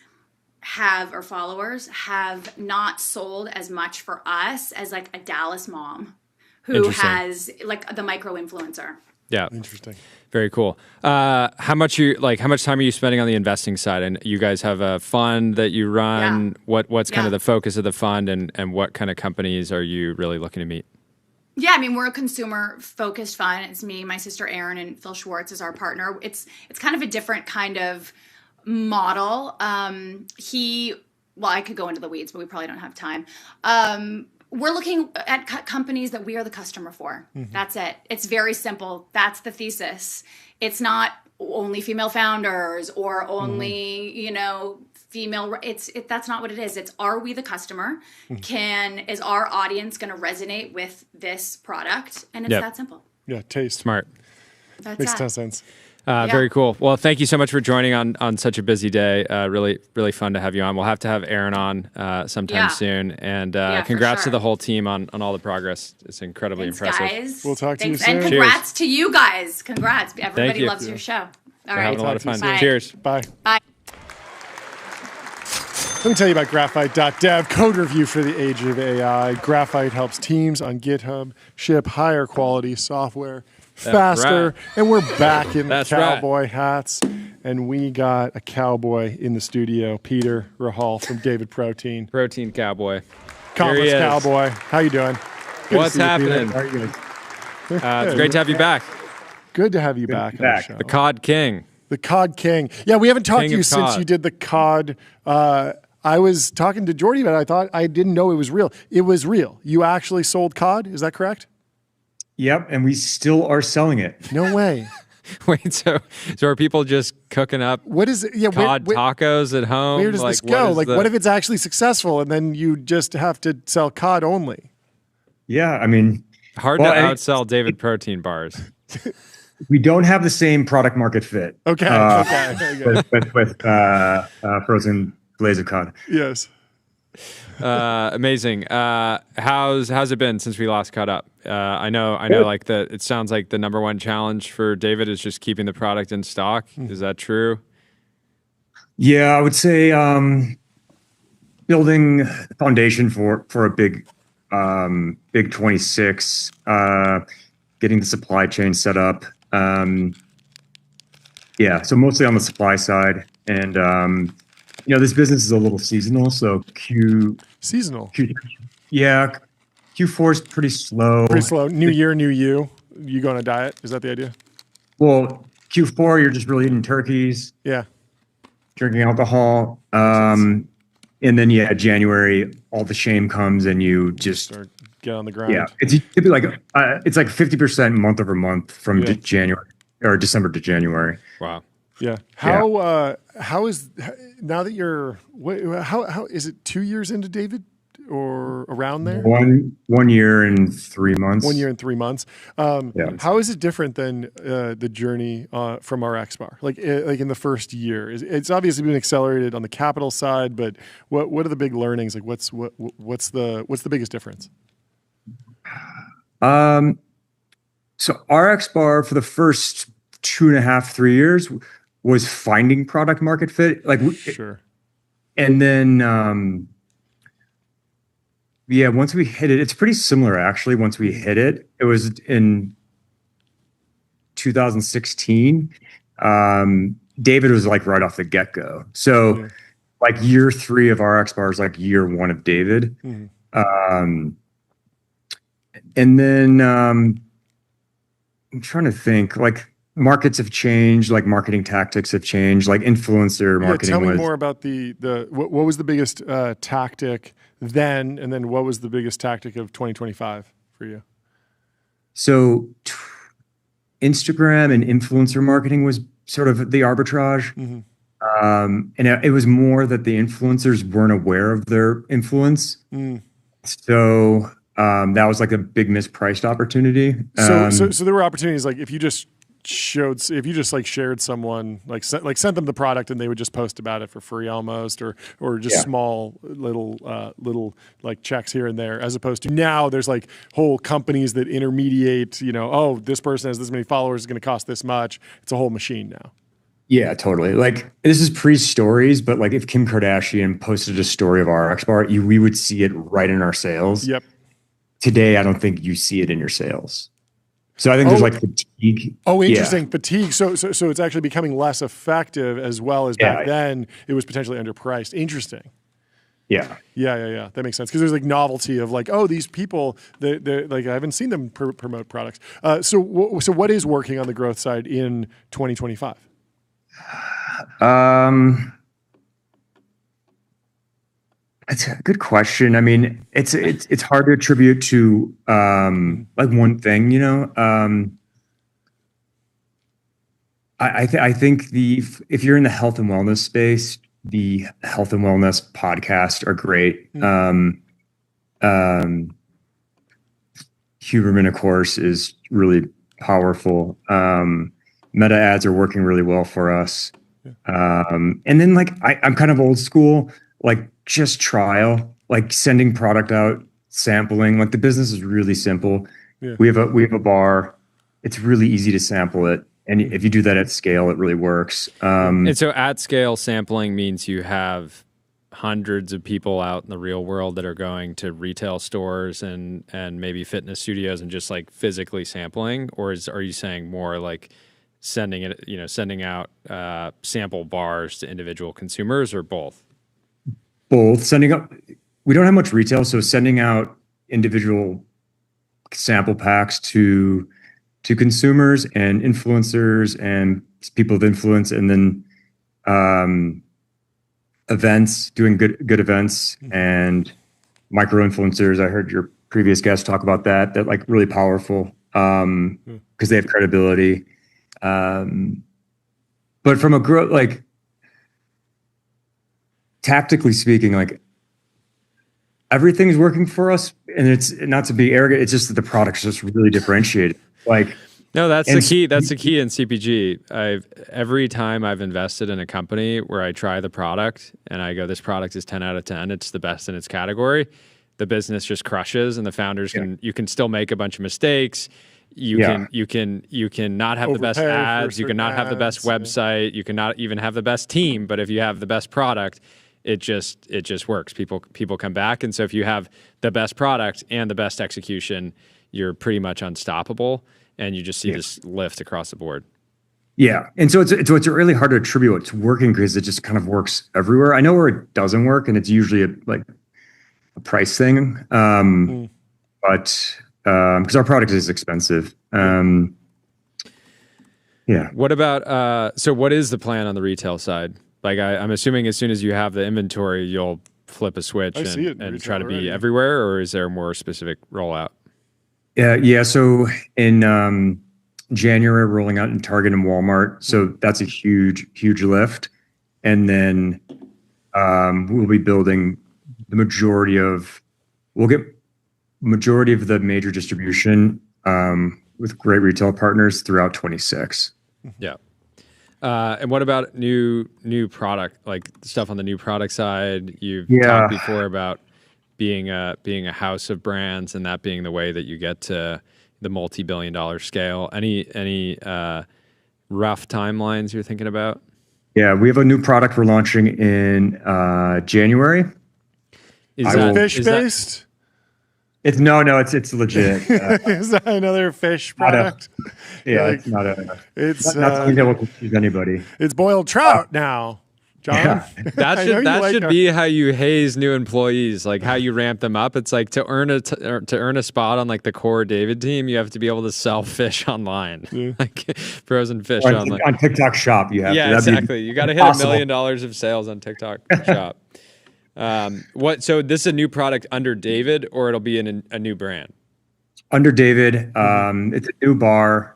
or followers have not sold as much for us as like a Dallas mom who has like the micro influencer. Yeah. Interesting. Very cool. How much time are you spending on the investing side? And you guys have a fund that you run. Yeah. What's kind of the focus of the fund, and what kind of companies are you really looking to meet? Yeah, I mean, we're a consumer-focused fund. It's me, my sister Erin, and Phil Schwartz is our partner. It's kind of a different kind of model. I could go into the weeds, but we probably don't have time. We're looking at companies that we are the customer for. That's it. It's very simple. That's the thesis. It's not only female founders or only, you know, female. That's not what it is. It's, are we the customer? Is our audience going to resonate with this product? And it's that simple. Yeah, taste. Smart. Makes a ton of sense. Very cool. Well, thank you so much for joining on such a busy day. Really, really fun to have you on. We'll have to have Erin on sometime soon. And congrats to the whole team on all the progress. It's incredibly impressive. Guys. We'll talk to you soon. And congrats to you guys. Congrats. Everybody loves your show. All right. Having a lot of fun. Bye. Cheers. Bye. Bye. Let me tell you about Graphite.dev, code review for the age of AI. Graphite helps teams on GitHub ship higher quality software faster. And we're back in cowboy hats. and we got a cowboy in the studio, Peter Rahal from David Protein. Protein Cowboy. Conference Cowboy. How you doing? What's happening? How are you guys? It's great to have you back. Good to have you back on the show. The Cod King. The Cod King. Yeah, we haven't talked King to you of since cod. you did the Cod. I was talking to Jordy about it. I didn't know it was real. It was real. You actually sold Cod. Is that correct? Yep, and we still are selling it. No way. Wait, so are people just cooking up What is it? Yeah, cod tacos at home? Where does this go? What if it's actually successful and then you just have to sell Cod only? Yeah, I mean, hard to outsell David Protein bars? we don't have the same product market fit. Okay. With frozen glaze of cod. Yes. Amazing. How's it been since we last caught up? I know. Like it sounds like the number one challenge for David is just keeping the product in stock. Is that true? Yeah, I would say building the foundation for a big 26, getting the supply chain set up. Yeah, so mostly on the supply side, and this business is a little seasonal. So Seasonal. Q4 is pretty slow. Pretty slow. New year, new you. You go on a diet? Is that the idea? Well, Q4, you're just really eating turkeys. Yeah. Drinking alcohol. And then, January, all the shame comes and you just start get on the ground. Yeah. It's typically like, it's like 50% month over month from January or December to January. Wow. Yeah. How is, now that you're, how is it 2 years into David or around there? 1 year and 3 months. 1 year and 3 months. How is it different than the journey from our X-Bar? Like in the first year, it's obviously been accelerated on the capital side, but what are the big learnings? Like what's the biggest difference? So our X-Bar for the first 2.5, 3 years was finding product market fit. Sure. And then, once we hit it, it's pretty similar actually. Once we hit it, it was in 2016. David was like right off the get-go. So like year 3 of our X-Bar is like year 1 of David. Mm-hmm. And then I'm trying to think, like markets have changed, like marketing tactics have changed, like influencer marketing. Tell me more about what was the biggest tactic then, and then what was the biggest tactic of 2025 for you? So Instagram and influencer marketing was sort of the arbitrage. Mm-hmm. And it was more that the influencers weren't aware of their influence. So that was like a big mispriced opportunity. So there were opportunities like if you just shared someone, sent them the product and they would just post about it for free almost, or just small little like checks here and there, as opposed to now there's like whole companies that intermediate, this person has this many followers, it's going to cost this much. It's a whole machine now. Yeah, totally. Like this is pre-stories, but like if Kim Kardashian posted a story of our X-Bar, we would see it right in our sales. Yep. Today, I don't think you see it in your sales. So I think there's like fatigue. Oh, interesting. Yeah. Fatigue. So it's actually becoming less effective as well as back then it was potentially underpriced. Interesting. Yeah. Yeah. That makes sense. Because there's like novelty of like, these people, they're like, I haven't seen them promote products. So what is working on the growth side in 2025? That's a good question. I mean, it's hard to attribute to like one thing, I think if you're in the health and wellness space, the health and wellness podcasts are great. Huberman, of course, is really powerful. Meta ads are working really well for us. And then like I'm kind of old school, like just trial, like sending product out, sampling. Like the business is really simple. Yeah. We have a bar. It's really easy to sample it. And if you do that at scale, it really works. And so at scale sampling means you have hundreds of people out in the real world that are going to retail stores and maybe fitness studios and just like physically sampling? Or are you saying more like sending out sample bars to individual consumers, or both? Both. Sending out. We don't have much retail, so sending out individual sample packs to consumers and influencers and people of influence, and then events, doing good events and micro influencers. I heard your previous guest talk about that. That like really powerful because they have credibility. But from a growth, like tactically speaking, like everything's working for us, and it's not to be arrogant. It's just that the product's just really differentiated. Like, no, that's the key. That's the key in CPG. Every time I've invested in a company where I try the product and I go, this product is 10 out of 10. It's the best in its category. The business just crushes, and the founders you can still make a bunch of mistakes. You can not have the best ads. You can not have the best website. You cannot even have the best team. But if you have the best product, it just works. People come back, and so if you have the best product and the best execution, you're pretty much unstoppable, and you just see this lift across the board. Yeah, and so it's really hard to attribute what's working because it just kind of works everywhere. I know where it doesn't work, and it's usually a price thing, but because our product is expensive. Yeah. What about so what is the plan on the retail side? Like I'm assuming as soon as you have the inventory, you'll flip a switch and try to be everywhere, or is there a more specific rollout? Yeah. So in January, rolling out in Target and Walmart. So that's a huge lift. And then we'll be building we'll get majority of the major distribution with great retail partners throughout 26. Yeah. And what about new product, like stuff on the new product side? You've talked before about being a house of brands, and that being the way that you get to the multi-billion-dollar scale. Any rough timelines you're thinking about? Yeah, we have a new product we're launching in January. Is it fish-based? It's legit. Is that another fish product? It's not something that will confuse anybody. It's boiled trout now, John. Yeah. That should be how you haze new employees, like how you ramp them up. It's like to earn a spot on like the core David team, you have to be able to sell fish online, like frozen fish online. On TikTok Shop, you have to. Exactly. You got to hit $1 million of sales on TikTok Shop. So this is a new product under David, or it'll be in a new brand? Under David. It's a new bar.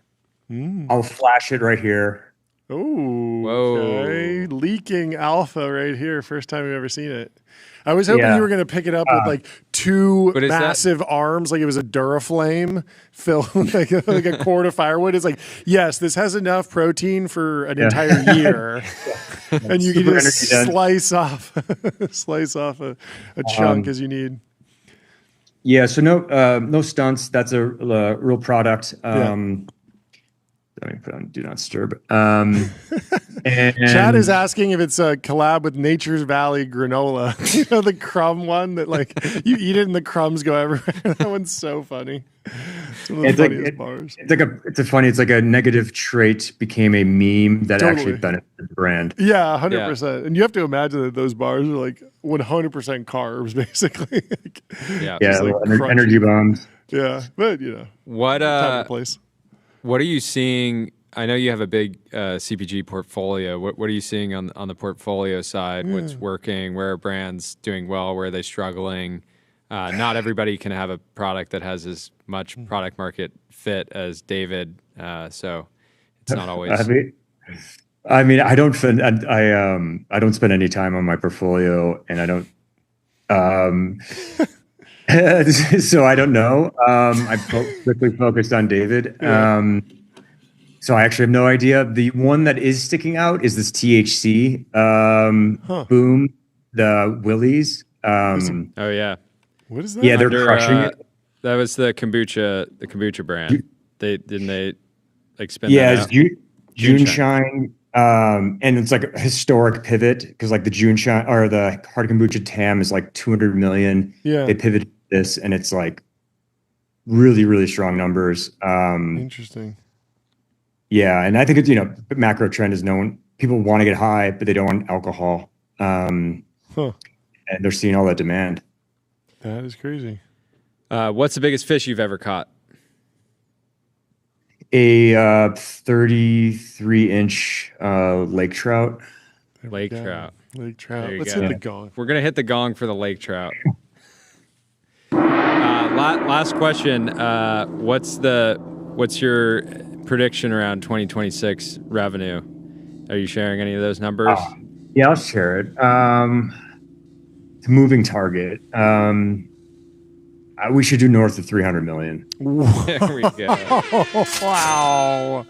I'll flash it right here. Oh, okay. Leaking alpha right here. First time we've ever seen it. I was hoping you were going to pick it up with like two massive arms, like it was a Duraflame filled like a quart of firewood. It's like, yes, this has enough protein for an entire year, and you can just slice off a chunk as you need. Yeah, so no stunts. That's a real product. Let me put on Do Not Disturb. And Chad is asking if it's a collab with Nature's Valley granola. You know, the crumb one that like you eat it and the crumbs go everywhere. That one's so funny. It's one of the funniest bars. It's like a negative trait became a meme that actually benefited the brand. Yeah, 100%. And you have to imagine that those bars are like 100% carbs, basically. Like energy bombs. Yeah, but you know, what are you seeing? I know you have a big CPG portfolio. What are you seeing on the portfolio side? What's working? Where are brands doing well? Where are they struggling? Not everybody can have a product that has as much product market fit as David, so it's not always. I mean, I don't spend any time on my portfolio, and I don't. So I don't know. I'm quickly focused on David. So I actually have no idea. The one that is sticking out is this THC boom, the Willies. Oh yeah. What is that? Yeah, they're crushing it. That was the kombucha brand. They like spin that out? June Shine. And it's like a historic pivot because like the June Shine or the hard kombucha TAM is like 200 million. Yeah. They pivoted this and it's like really, really strong numbers. Interesting. Yeah, and I think it's, macro trend is known. People want to get high, but they don't want alcohol. And they're seeing all that demand. That is crazy. What's the biggest fish you've ever caught? A 33-inch lake trout. Lake trout. Lake trout. There you Let's go. hit the gong. We're gonna hit the gong for the lake trout. Last question. What's your prediction around 2026 revenue? Are you sharing any of those numbers? Yeah, I'll share it. It's a moving target. We should do north of 300 million. There we go. Wow.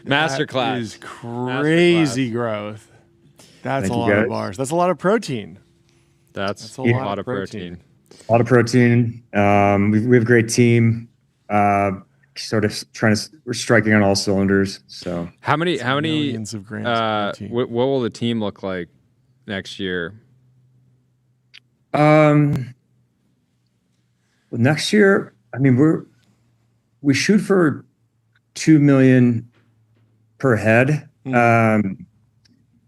Masterclass. That is crazy growth. That's Thank a you, lot of guys. bars. That's a lot of protein. That's a lot lot of of protein. A lot of protein. We have a great team. We're striking on all cylinders. So How many millions of grams of protein. what will the team look like next year? Well, next year, I mean, we shoot for 2 million per head.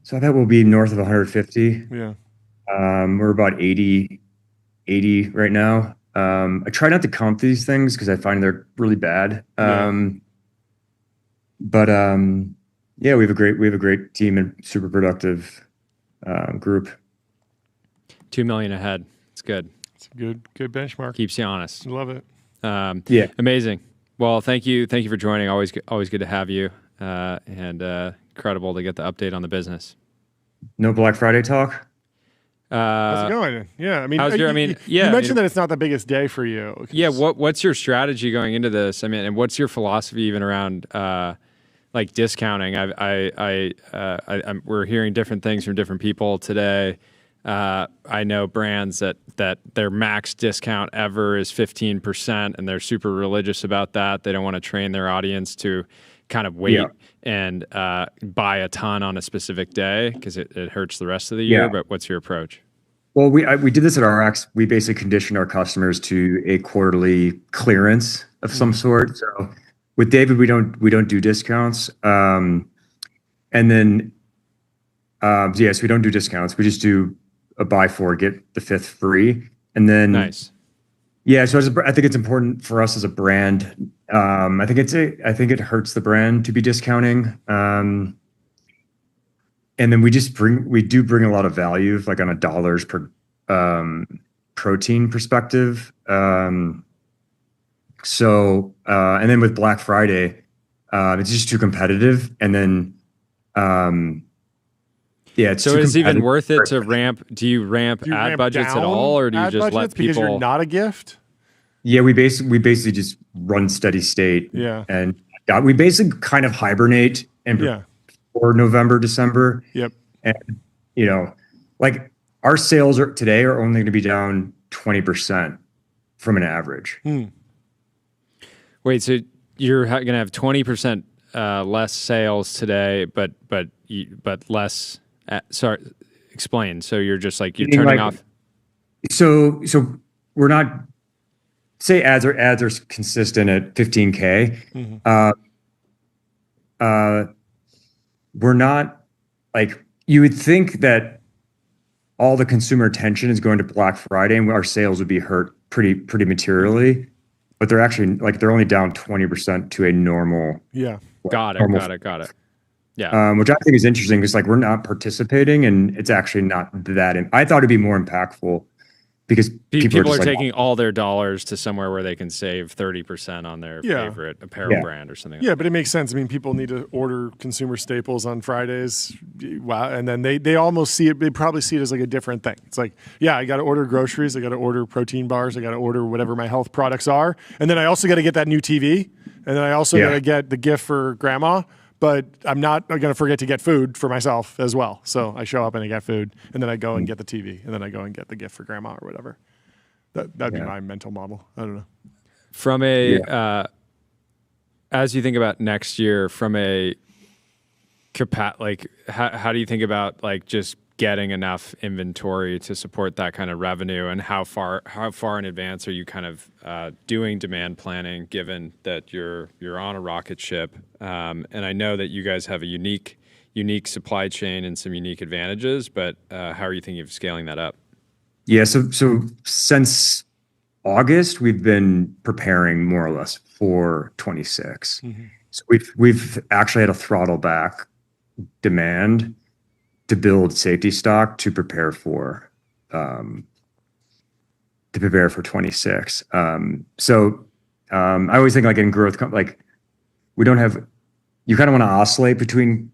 So I bet we'll be north of 150. Yeah. We're about 80 right now. I try not to count these things because I find they're really bad. But yeah, we have a great team and super productive group. 2 million ahead. It's good. It's a good benchmark. Keeps you honest. I love it. Yeah. Amazing. Well, thank you for joining. Always good to have you. And incredible to get the update on the business. No Black Friday talk. How's it going? Yeah, I mean, you mentioned that it's not the biggest day for you. Yeah, what's your strategy going into this? I mean, and what's your philosophy even around like discounting? We're hearing different things from different people today. I know brands that their max discount ever is 15%, and they're super religious about that. They don't want to train their audience to kind of wait and buy a ton on a specific day because it hurts the rest of the year. But what's your approach? Well, we did this at RX. We basically conditioned our customers to a quarterly clearance of some sort. So with David, we don't do discounts. And then so we don't do discounts. We just do a buy four, get the fifth free. And then nice. Yeah, so I think it's important for us as a brand. I think it hurts the brand to be discounting. And then we do bring a lot of value, like on a dollars per protein perspective. And then with Black Friday, it's just too competitive. And then so is it even worth it to ramp? Do you ramp ad budgets at all, or do you just let people? Because you're not a gift. Yeah, we basically just run steady state. Yeah, and we basically kind of hibernate for November, December. Yep. And like our sales today are only going to be down 20% from an average. Wait, so you're going to have 20% less sales today, but less. Sorry, explain. So you're just like you're turning off. So we're not. Say ads are consistent at 15K. We're not like you would think that all the consumer attention is going to Black Friday and our sales would be hurt pretty materially, but they're actually they're only down 20% to a normal. Yeah, got it. Yeah, which I think is interesting because we're not participating and it's actually not that. I thought it'd be more impactful because people are taking all their dollars to somewhere where they can save 30% on their favorite apparel brand or something. Yeah, but it makes sense. I mean, people need to order consumer staples on Fridays. Wow, and then they almost see it. They probably see it as like a different thing. It's like, I got to order groceries. I got to order protein bars. I got to order whatever my health products are, and then I also got to get that new TV, and then I also got to get the gift for grandma. But I'm not going to forget to get food for myself as well. So I show up and I get food, and then I go and get the TV, and then I go and get the gift for grandma or whatever. That'd be my mental model. I don't know. From as you think about next year, from a how do you think about just getting enough inventory to support that kind of revenue, and how far in advance are you kind of doing demand planning, given that you're on a rocket ship? And I know that you guys have a unique supply chain and some unique advantages, but how are you thinking of scaling that up? Yeah, so since August, we've been preparing more or less for 26. So we've actually had to throttle back demand to build safety stock to prepare for 26. So I always think like in growth, like we don't have, you kind of want to oscillate between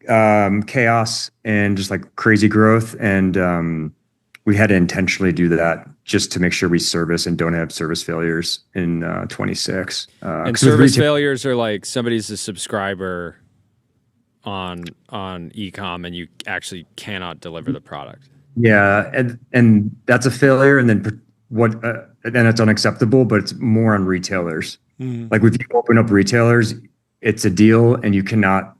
chaos and just like crazy growth, and we had to intentionally do that just to make sure we service and don't have service failures in 26. And service failures are like somebody's a subscriber on e-com and you actually cannot deliver the product. Yeah, and that's a failure, and then then it's unacceptable, but it's more on retailers. Like if you open up retailers, it's a deal, and you can't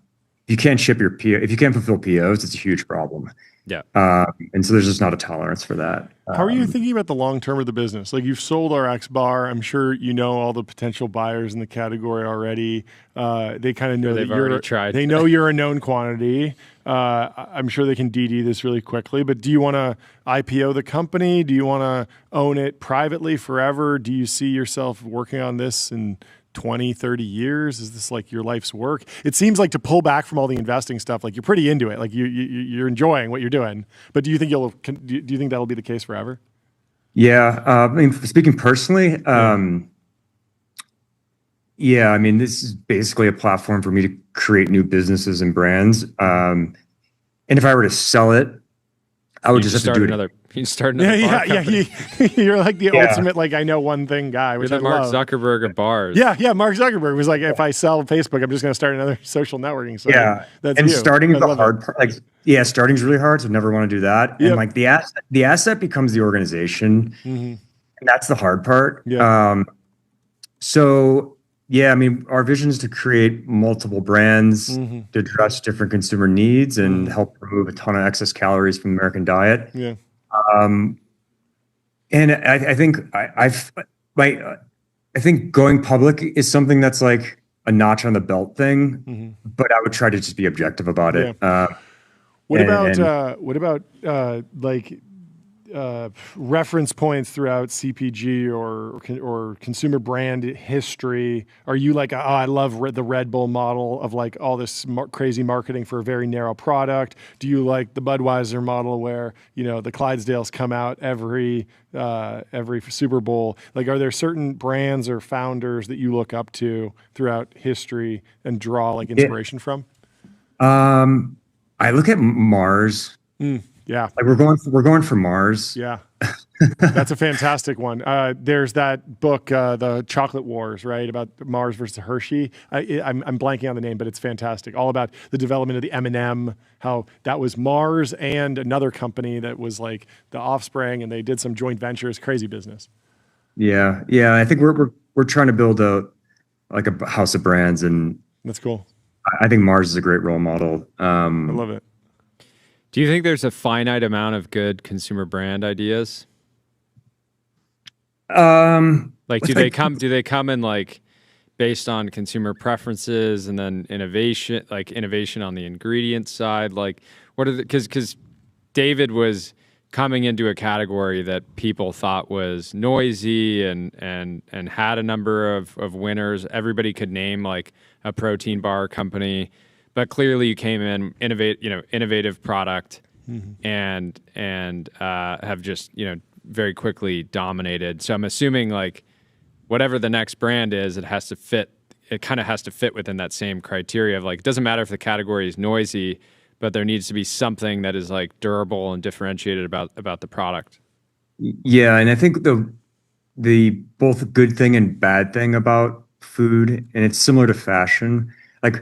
ship your PO. If you can't fulfill POs, it's a huge problem. Yeah. And so there's just not a tolerance for that. How are you thinking about the long term of the business? Like you've sold RX Bar. I'm sure you know all the potential buyers in the category already. They kind of know that already tried. They know you're a known quantity. I'm sure they can DD this really quickly, but do you want to IPO the company? Do you want to own it privately forever? Do you see yourself working on this in 20, 30 years? Is this like your life's work? It seems like to pull back from all the investing stuff, like you're pretty into it. Like you're enjoying what you're doing. But do you think do you think that'll be the case forever? Yeah. I mean, speaking personally, yeah, I mean, this is basically a platform for me to create new businesses and brands. And if I were to sell it, I would just have to do another. You start another bar company. You're like the ultimate, like I know one thing guy, which You're the Mark love. Zuckerberg of bars. Yeah. Mark Zuckerberg was like, if I sell Facebook, I'm just going to start another social networking site. Yeah, that's and you. starting is the hard part. Like, yeah, starting's really hard, so never want to do that. And like the asset becomes the organization, and that's the hard part. Yeah. So yeah, I mean, our vision is to create multiple brands to address different consumer needs and help remove a ton of excess calories from the American diet. Yeah. And I think I think going public is something that's like a notch on the belt thing, but I would try to just be objective about it. What about reference points throughout CPG or consumer brand history? Are you like, I love the Red Bull model of like all this crazy marketing for a very narrow product? Do you like the Budweiser model where, you know, the Clydesdales come out every Super Bowl? Like, are there certain brands or founders that you look up to throughout history and draw like inspiration from? I look at Mars. Yeah, like we're going for Mars. Yeah, that's a fantastic one. There's that book, The Chocolate Wars, right, about Mars versus Hershey. I'm blanking on the name, but it's fantastic. All about the development of the M&M, how that was Mars and another company that was like the offspring, and they did some joint ventures. Crazy business. Yeah. I think we're trying to build a house of brands, and that's cool. I think Mars is a great role model. I love it. Do you think there's a finite amount of good consumer brand ideas? Like, do they come in like based on consumer preferences and then innovation on the ingredient side? Like, what are because David was coming into a category that people thought was noisy and had a number of winners. Everybody could name like a protein bar company. But clearly, you came in innovative product, and have just very quickly dominated. So I'm assuming like whatever the next brand is, it has to fit. It kind of has to fit within that same criteria of like, it doesn't matter if the category is noisy, but there needs to be something that is like durable and differentiated about the product. Yeah, and I think the both good thing and bad thing about food, and it's similar to fashion, like.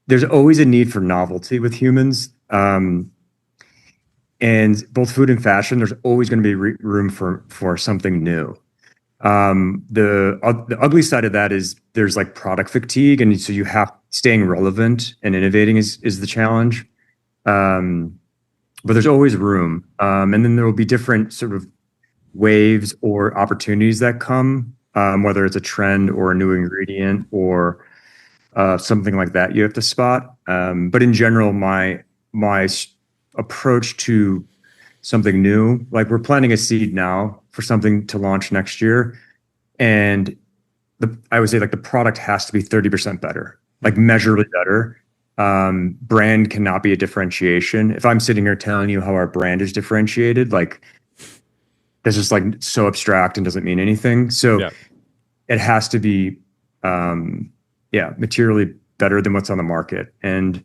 There's always a need for novelty with humans. And both food and fashion, there's always going to be room for something new. The ugly side of that is there's like product fatigue. And so staying relevant and innovating is the challenge. but there's always room. And then there will be different sort of waves or opportunities that come, whether it's a trend or a new ingredient or something like that you have to spot. But in general, my approach to something new, like we're planting a seed now for something to launch next year, and I would say like the product has to be 30% better, like measurably better. Brand cannot be a differentiation. If I'm sitting here telling you how our brand is differentiated, like that's just like so abstract and doesn't mean anything. So it has to be, materially better than what's on the market. And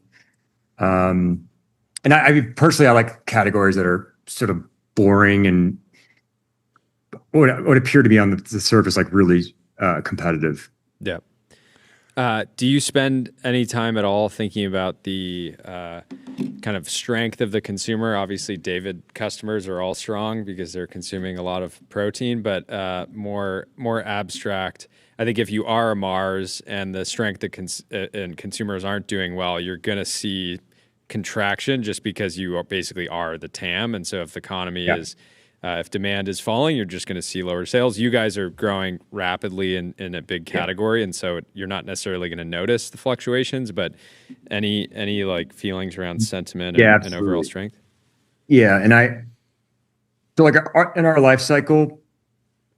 I personally, I like categories that are sort of boring and would appear to be on the surface like really competitive. Yeah. Do you spend any time at all thinking about the kind of strength of the consumer? Obviously, David customers are all strong because they're consuming a lot of protein, but more abstract. I think if you are a Mars and the strength of and consumers aren't doing well, you're going to see contraction just because you basically are the TAM. And so if the economy is if demand is falling, you're just going to see lower sales. You guys are growing rapidly in a big category, and so you're not necessarily going to notice the fluctuations. But any like feelings around sentiment and overall strength? Yeah, and so like in our life cycle,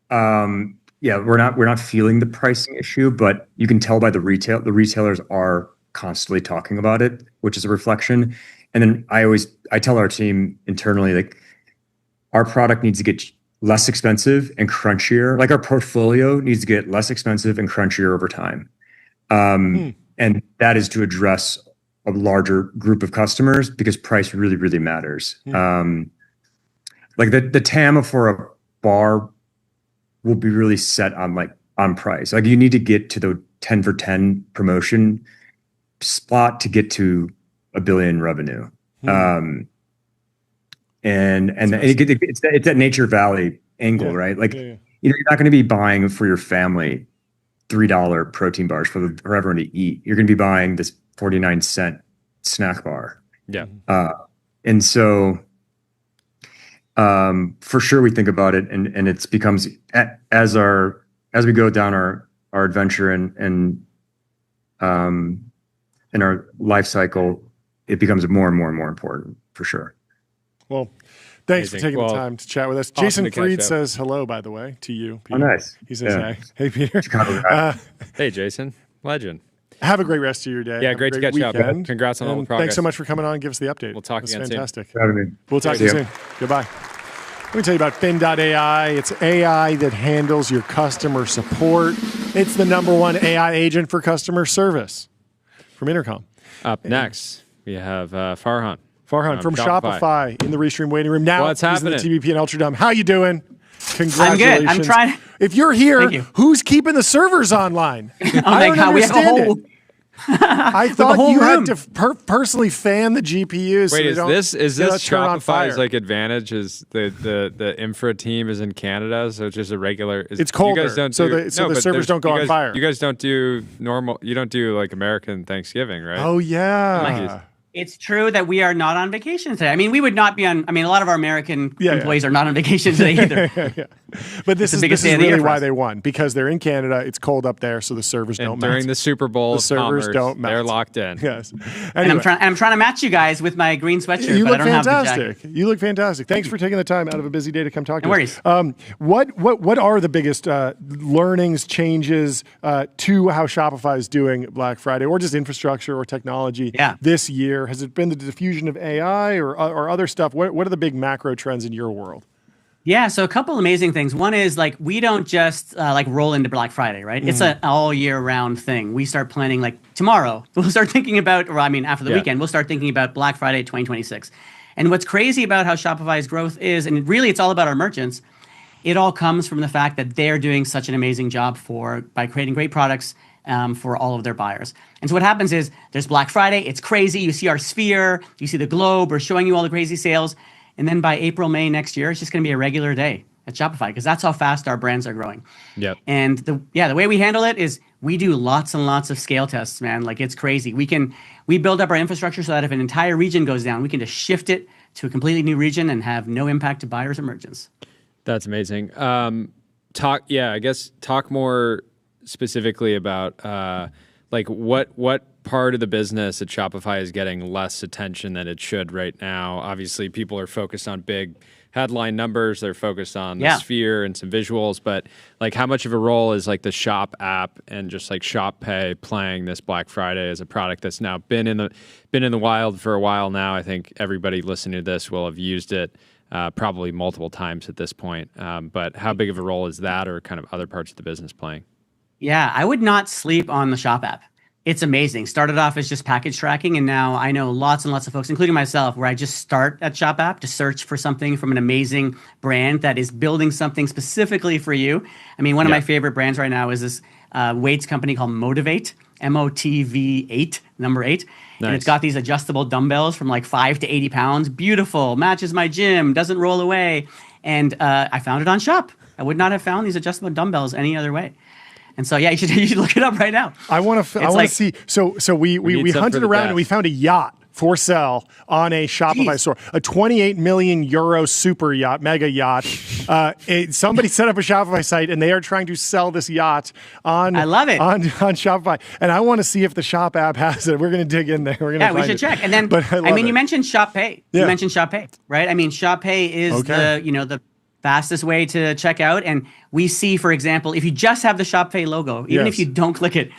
we're not feeling the pricing issue, but you can tell by the retailers are constantly talking about it, which is a reflection. And then I tell our team internally, like, our product needs to get less expensive and crunchier. Like our portfolio needs to get less expensive and crunchier over time. And that is to address a larger group of customers because price really, really matters. Like the TAM for a bar will be really set on price. Like you need to get to the 10 for 10 promotion spot to get to $1 billion revenue. It's that Nature Valley angle, right? Like, you're not going to be buying for your family $3 protein bars for everyone to eat. You're going to be buying this 49-cent snack bar. Yeah. And so, for sure, we think about it, and it becomes as we go down our adventure and in our life cycle, it becomes more and more and more important for sure. Well, thanks for taking the time to chat with us. Awesome. Jason Fried says hello, by the way, to you, Peter. Oh, nice. He says hey. Hey, Peter. Hey, Jason. Legend. Have a great rest of your day. Yeah, great to catch up. Congrats on all the progress. Thanks so much for coming on and give us the update. We'll talk again soon. Fantastic. Soon. We'll talk to you soon. Goodbye. Let me tell you about Fin.ai. It's AI that handles your customer support. It's the #1 AI agent for customer service from Intercom. Up next, we have Farhan. Farhan from Shopify in the Restream waiting room. Now what's happening? He's in the TBPN Ultra Dumb. How you doing? Congratulations. I'm good. I'm trying. If you're here, who's keeping the servers online? I don't understand it. I thought you had to personally fan the GPUs. Wait, so is this Shopify's like advantage? Is the infra team is in Canada, so it's just a regular? It's colder, you guys so the servers don't go on fire. You guys don't do normal. You don't do like American Thanksgiving, right? Oh yeah. It's true that we are not on vacation today. I mean, we would not be on. I mean, a lot of our American employees are not on vacation today either. But this is really why they won, because they're in Canada. It's cold up there, so the servers don't match. During the Super Bowl, the servers don't match. They're locked in. Yes. Anyway. And I'm trying to match you guys with my green sweatshirt. You but look I don't fantastic. Have the jacket. You look fantastic. Thanks for taking the time out of a busy day to come talk to us. No worries. What are the biggest learnings, changes to how Shopify is doing Black Friday, or just infrastructure or technology this year? Has it been the diffusion of AI or other stuff? What are the big macro trends in your world? Yeah, so a couple amazing things. One is like we don't just like roll into Black Friday, right? It's an all year round thing. We start planning like tomorrow. We'll start thinking about, or I mean after the weekend, we'll start thinking about Black Friday 2026. And what's crazy about how Shopify's growth is, and really it's all about our merchants, it all comes from the fact that they're doing such an amazing job by creating great products for all of their buyers. And so what happens is there's Black Friday, it's crazy. You see our sphere, you see the globe, we're showing you all the crazy sales. And then by April, May next year, it's just going to be a regular day. at Shopify because that's how fast our brands are growing. Yep. And the way we handle it is we do lots and lots of scale tests, man. Like it's crazy. We build up our infrastructure so that if an entire region goes down, we can just shift it to a completely new region and have no impact to buyers or merchants. That's amazing. Talk more specifically about like what part of the business at Shopify is getting less attention than it should right now. Obviously, people are focused on big headline numbers. They're focused on the sphere and some visuals, but like how much of a role is like the Shop app and just like Shop Pay playing this Black Friday as a product that's now been in the wild for a while now? I think everybody listening to this will have used it probably multiple times at this point. But how big of a role is that or kind of other parts of the business playing? Yeah, I would not sleep on the Shop app. It's amazing. Started off as just package tracking, and now I know lots and lots of folks, including myself, where I just start at Shop app to search for something from an amazing brand that is building something specifically for you. I mean, one of my favorite brands right now is this weights company called Motivate, MOTV8, number 8. Nice. And it's got these adjustable dumbbells from like 5 to 80 pounds. Beautiful, matches my gym, doesn't roll away. And I found it on Shop. I would not have found these adjustable dumbbells any other way. And so, yeah, you should look it up right now. I want to see. So we hunted around and we found a yacht for sale on a Shopify store, a 28 million euro super yacht, mega yacht. Somebody set up a Shopify site and they are trying to sell this yacht on. I love it on Shopify, and I want to see if the Shop app has it. We're going to dig in there. We should check. And then, you mentioned Shop Pay. You mentioned Shop Pay, right? I mean, Shop Pay is the fastest way to check out. And we see, for example, if you just have the Shop Pay logo, even if you don't click it,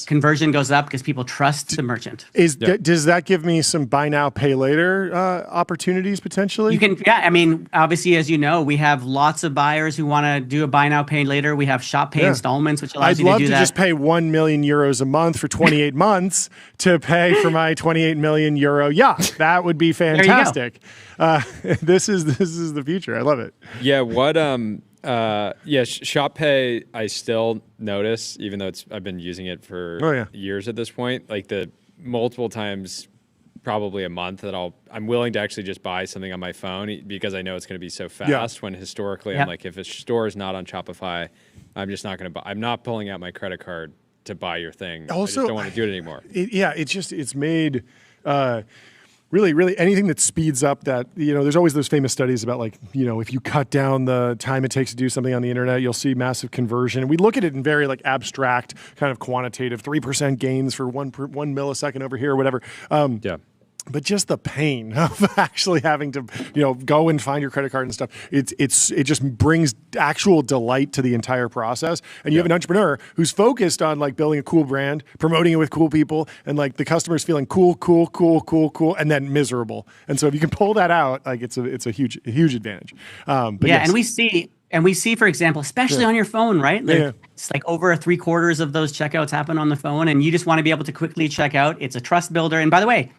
conversion goes up because people trust the merchant. Does that give me some buy now, pay later opportunities potentially? You can, I mean, obviously, as you know, we have lots of buyers who want to do a buy now, pay later. We have Shop Pay installments, which allows you to do that. I'd love to just pay 1 million euros a month for 28 months to pay for my 28 million euro yacht. That would be fantastic. This is the future. I love it. Yeah. Shop Pay, I still notice, even though I've been using it for years at this point, like the multiple times, probably a month that I'm willing to actually just buy something on my phone because I know it's going to be so fast. When historically I'm like, if a store is not on Shopify, I'm just not going to buy. I'm not pulling out my credit card to buy your thing. Also, I just don't want to do it anymore. It's made. Really, anything that speeds up that, there's always those famous studies about like, if you cut down the time it takes to do something on the internet, you'll see massive conversion. We look at it in very like abstract kind of quantitative, 3% gains for 1 millisecond over here or whatever. But just the pain of actually having to, go and find your credit card and stuff, it just brings actual delight to the entire process. And you have an entrepreneur who's focused on like building a cool brand, promoting it with cool people, and like the customers feeling cool, and then miserable. And so if you can pull that out, like it's a huge advantage. And we see, for example, especially on your phone, right? It's like over 3/4 of those checkouts happen on the phone, and you just want to be able to quickly check out. It's a trust builder. And by the way,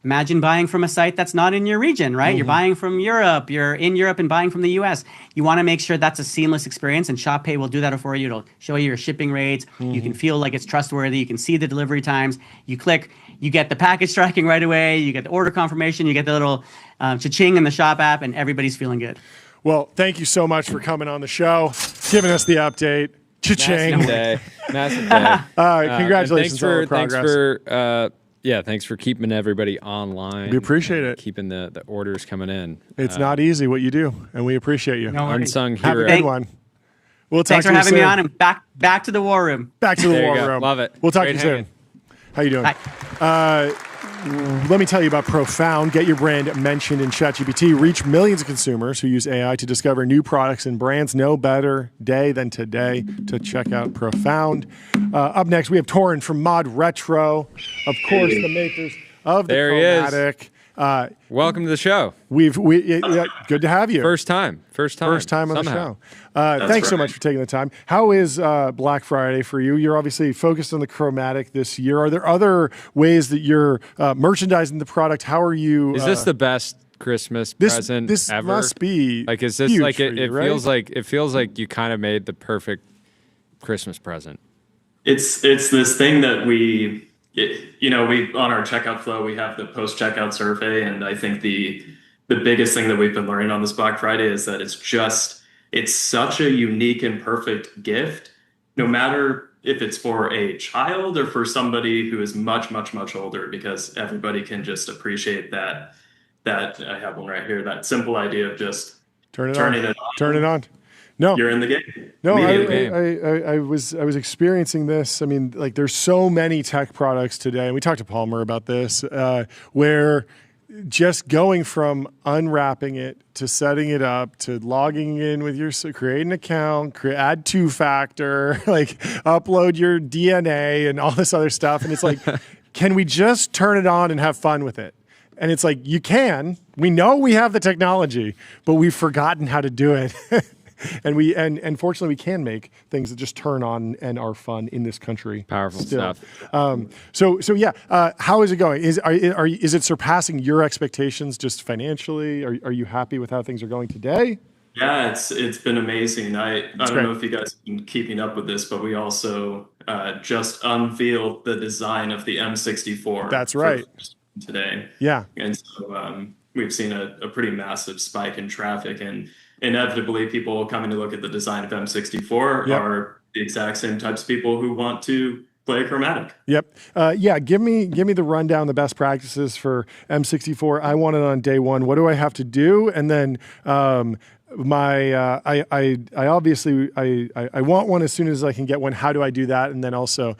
imagine buying from a site that's not in your region, right? You're buying from Europe, you're in Europe and buying from the US. You want to make sure that's a seamless experience, and Shop Pay will do that for you. It'll show you your shipping rates. You can feel like it's trustworthy. You can see the delivery times. You click, you get the package tracking right away. You get the order confirmation. You get the little cha-ching in the Shop app, and everybody's feeling good. Well, thank you so much for coming on the show, giving us the update. Cha-ching. Massive day. Congratulations on the progress. Thanks for keeping everybody online. We appreciate it. Keeping the orders coming in. It's not easy what you do, and we appreciate you. Unsung hero. Have a good one. We'll talk Thanks for having me on, and back to the war room. Back to the war room. Love it. We'll talk to you soon. How you doing? Hi. Let me tell you about Profound. Get your brand mentioned in ChatGPT. Reach millions of consumers who use AI to discover new products and brands. No better day than today to check out Profound. Up next, we have Torin from Mod Retro. Of course, the makers of the Chromatic. Welcome to the show. Good to have you. First time on the show. Thanks so much for taking the time. How is Black Friday for you? You're obviously focused on the Chromatic this year. Are there other ways that you're merchandising the product? How are you? Is this the best Christmas present this ever? Must be like. Is this like it? It feels like it feels like you kind of made the perfect Christmas present. It's this thing that we on our checkout flow, we have the post-checkout survey. And I think the biggest thing that we've been learning on this Black Friday is that it's just it's such a unique and perfect gift, no matter if it's for a child or for somebody who is much, much, much older, because everybody can just appreciate that. I have one right here, that simple idea of just turning it on. Turn it on. No, you're in the game. No, I was experiencing this. I mean, like, there's so many tech products today, and we talked to Palmer about this, where just going from unwrapping it to setting it up to logging in with create an account, add two-factor, like upload your DNA and all this other stuff, and it's like, can we just turn it on and have fun with it? And it's like, you can. We know we have the technology, but we've forgotten how to do it. And fortunately, we can make things that just turn on and are fun in this country. Powerful stuff. So yeah, how is it going? Is it surpassing your expectations just financially? Are you happy with how things are going today? Yeah, it's been amazing. I don't know if you guys have been keeping up with this, but we also just unveiled the design of the M64. That's right. Today. Yeah. And so we've seen a pretty massive spike in traffic, and inevitably people coming to look at the design of M64 are the exact same types of people who want to play chromatic. Yep. Give me the rundown, the best practices for M64. I want it on day one. What do I have to do? And then I obviously want one as soon as I can get one. How do I do that? And then also,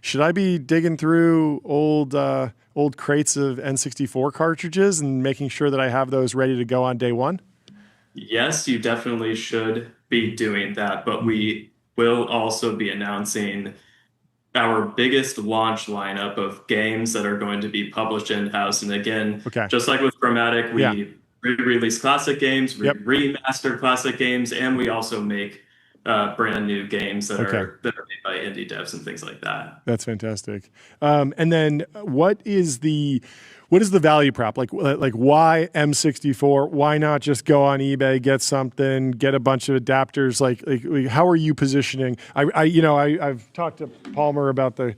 should I be digging through old crates of N64 cartridges and making sure that I have those ready to go on day one? Yes, you definitely should be doing that, but we will also be announcing our biggest launch lineup of games that are going to be published in-house. And again, just like with Chromatic, we re-release classic games, remaster classic games, and we also make brand new games that are made by indie devs and things like that. That's fantastic. And then what is the value prop? Like why M64? Why not just go on eBay, get something, get a bunch of adapters? Like how are you positioning? I've talked to Palmer about the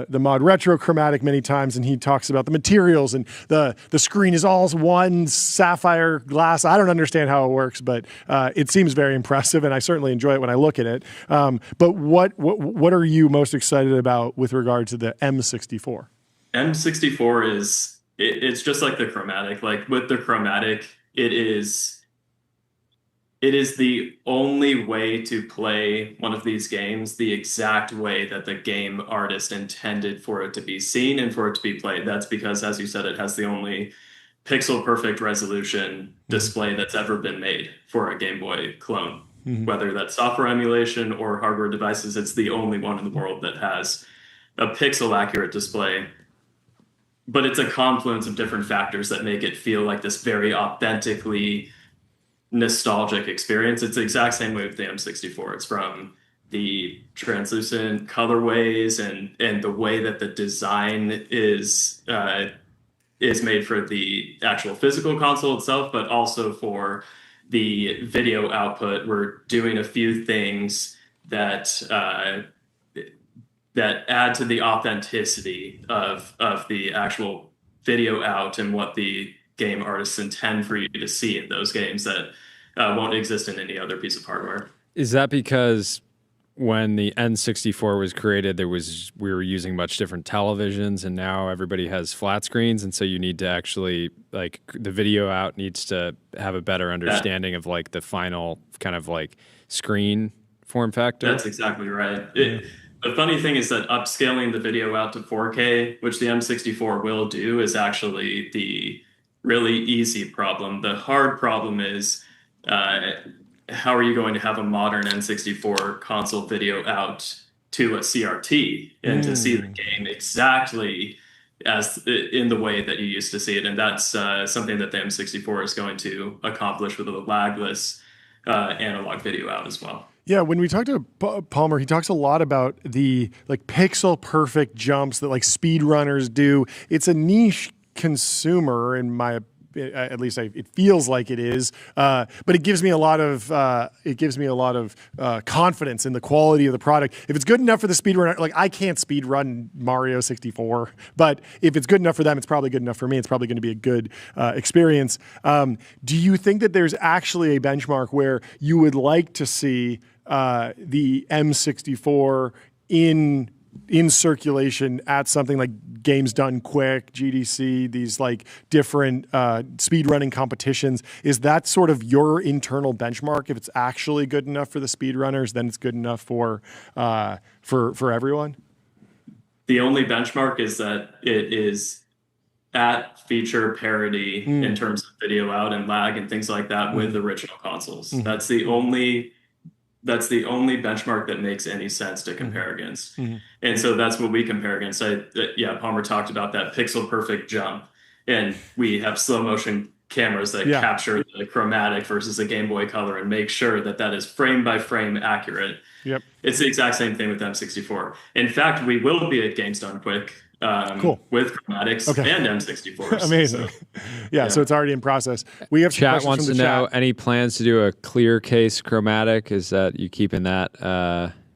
Mod Retro Chromatic many times, and he talks about the materials, and the screen is all one sapphire glass. I don't understand how it works, but it seems very impressive, and I certainly enjoy it when I look at it. But what are you most excited about with regard to the M64? M64 is it's just like the Chromatic. Like with the Chromatic, it is the only way to play one of these games the exact way that the game artist intended for it to be seen and for it to be played. That's because, as you said, it has the only pixel perfect resolution display that's ever been made for a Game Boy clone. Whether that's software emulation or hardware devices, it's the only one in the world that has a pixel accurate display. But it's a confluence of different factors that make it feel like this very authentically nostalgic experience. It's the exact same way with the M64. It's from the translucent colorways and the way that the design is made for the actual physical console itself, but also for the video output. We're doing a few things that add to the authenticity of the actual video out and what the game artists intend for you to see in those games that won't exist in any other piece of hardware. Is that because when the N64 was created, we were using much different televisions, and now everybody has flat screens, and so you need to actually, like, the video out needs to have a better understanding of like the final kind of like screen form factor? That's exactly right. The funny thing is that upscaling the video out to 4K, which the M64 will do, is actually the really easy problem. The hard problem is how are you going to have a modern N64 console video out to a CRT and to see the game exactly as in the way that you used to see it? And that's something that the M64 is going to accomplish with a lagless analog video out as well. Yeah, when we talk to Palmer, he talks a lot about the like pixel perfect jumps that like speedrunners do. It's a niche consumer, in my At least it feels like it is. But it gives me a lot of confidence in the quality of the product. If it's good enough for the speedrunner, like I can't speedrun Mario 64, but if it's good enough for them, it's probably good enough for me. It's probably going to be a good experience. Do you think that there's actually a benchmark where you would like to see the M64 in circulation at something like Games Done Quick, GDC, these like different speedrunning competitions? Is that sort of your internal benchmark? If it's actually good enough for the speedrunners, then it's good enough for everyone? The only benchmark is that it is at feature parity in terms of video out and lag and things like that with original consoles. That's the only benchmark that makes any sense to compare against. And so that's what we compare against. Palmer talked about that pixel perfect jump, and we have slow motion cameras that capture the chromatic versus a Game Boy Color and make sure that that is frame by frame accurate. Yep. It's the exact same thing with M64. In fact, we will be at Games Done Quick with chromatics and M64s. Amazing. So, so it's already in process. We have chat wants to know any plans to do a clear case chromatic. Is that you keeping that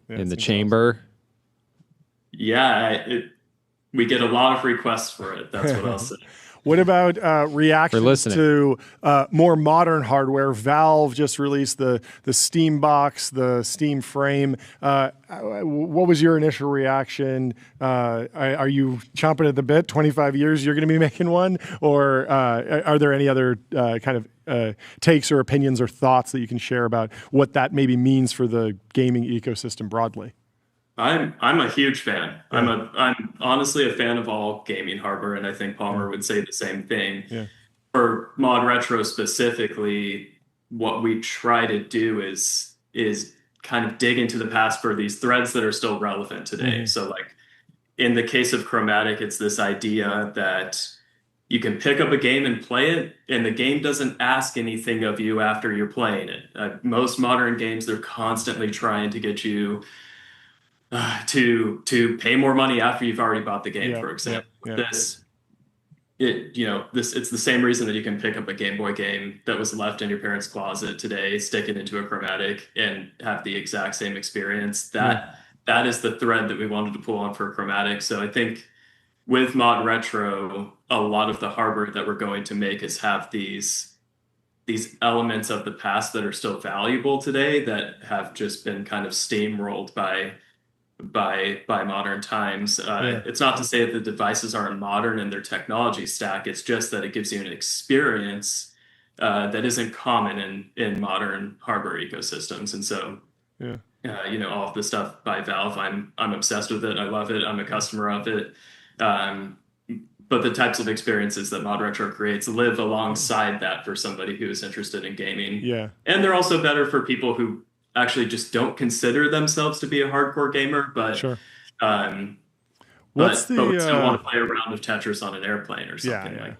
in the chamber? Awesome. Yeah, we get a lot of requests for it. That's what I'll say. What about reactions to more modern hardware? Valve just released the Steam Box, the Steam Frame. What was your initial reaction? Are you chomping at the bit? 25 years, you're going to be making one? Or are there any other kind of takes or opinions or thoughts that you can share about what that maybe means for the gaming ecosystem broadly? I'm a huge fan. Yeah. I'm honestly a fan of all gaming hardware, and I think Palmer would say the same thing. Yeah. For Mod Retro specifically, what we try to do is kind of dig into the past for these threads that are still relevant today. So like in the case of Chromatic, it's this idea that you can pick up a game and play it, and the game doesn't ask anything of you after you're playing it. Most modern games, they're constantly trying to get you to pay more money after you've already bought the game, for example. It's the same reason that you can pick up a Game Boy game that was left in your parents' closet today, stick it into a chromatic, and have the exact same experience. That is the thread that we wanted to pull on for chromatic. So I think with Mod Retro, a lot of the hardware that we're going to make is have these elements of the past that are still valuable today that have just been kind of steamrolled by modern times. It's not to say that the devices aren't modern in their technology stack. It's just that it gives you an experience that isn't common in modern hardware ecosystems. And so, all of the stuff by Valve, I'm obsessed with it. I love it. I'm a customer of it. But the types of experiences that Mod Retro creates live alongside that for somebody who is interested in gaming. Yeah, and they're also better for people who actually just don't consider themselves to be a hardcore gamer, but but still want to play a round of Tetris on an airplane or something like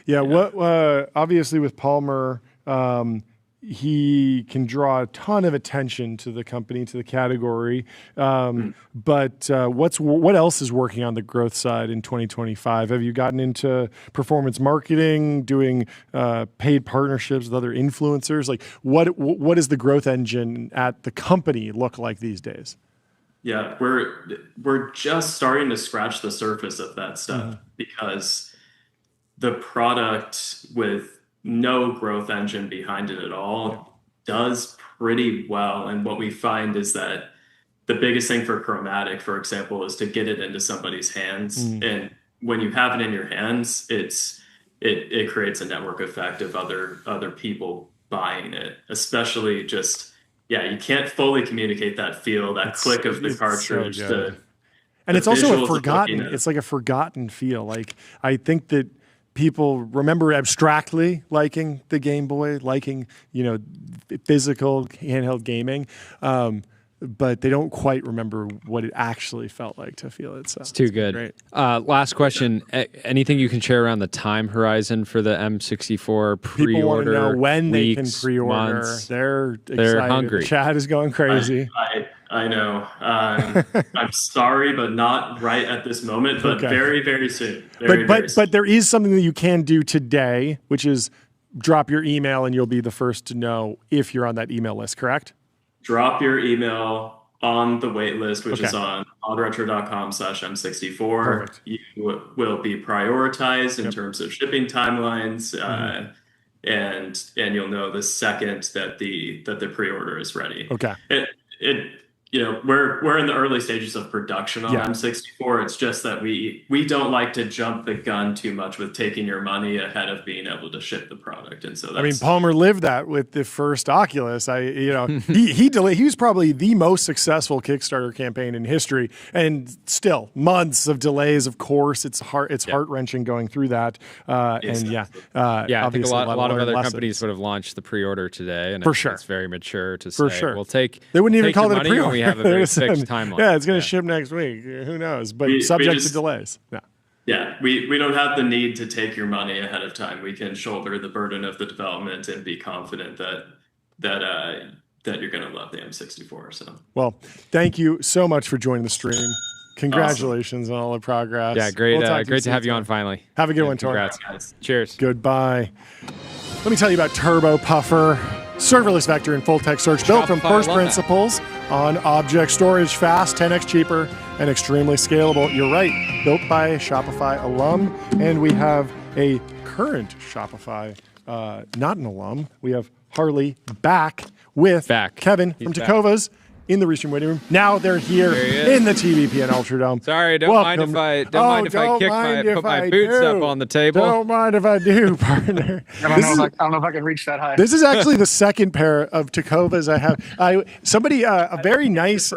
that. What obviously with Palmer, he can draw a ton of attention to the company, to the category. But what else is working on the growth side in 2025? Have you gotten into performance marketing, doing paid partnerships with other influencers? Like, what does the growth engine at the company look like these days? Yeah, we're just starting to scratch the surface of that stuff because the product with no growth engine behind it at all does pretty well. And what we find is that the biggest thing for Chromatic, for example, is to get it into somebody's hands. And when you have it in your hands, it creates a network effect of other people buying it, especially just, you can't fully communicate that feel, that click of the cartridge. And it's also it's like a forgotten feel. Like, I think that people remember abstractly liking the Game Boy, liking, physical handheld gaming, but they don't quite remember what it actually felt like to feel it. So it's too good. Great. Last question. Anything you can share around the time horizon for the M64 pre-order? People want to know when they can pre-order. Months. They're excited. Hungry. The chat is going crazy. I know. I'm sorry, but not right at this moment, but very, very soon. But there is something that you can do today, which is drop your email and you'll be the first to know if you're on that email list, correct? Drop your email on the wait list, which is on oddretro.com/M64. Perfect. You will be prioritized in terms of shipping timelines, and you'll know the second that the pre-order is ready. Okay. We're in the early stages of production on M64. It's just that we don't like to jump the gun too much with taking your money ahead of being able to ship the product. And so Palmer lived that with the first Oculus. He was probably the most successful Kickstarter campaign in history, and still months of delays. Of course, it's heart-wrenching going through that. I think a lot of other companies would have launched the pre-order today, and it's very mature to say we'll take. They wouldn't even call it a pre-order. We have a very fixed timeline. Yeah, it's going to ship next week. Who knows? But subject to delays. Yeah, we don't have the need to take your money ahead of time. We can shoulder the burden of the development and be confident that you're going to love the M64. So, well, thank you so much for joining the stream. Congratulations on all the progress. Yeah, great. Great to have you on finally. Have a good one, Tor. Congrats, guys. Cheers. Goodbye. Let me tell you about Turbo Puffer. Serverless vector and full text search built from first principles on object storage, fast, 10x cheaper, and extremely scalable. You're right, built by a Shopify alum. And we have a current Shopify, not an alum. We have Harley back with Kevin from Tecovas in the Restream waiting room. Now they're here in the TBPN Ultradome. Sorry, don't mind if I put my boots up on the table. Don't mind if I do, partner. I don't know if I can reach that high. This is actually the second pair of Tecovas I have. A very nice,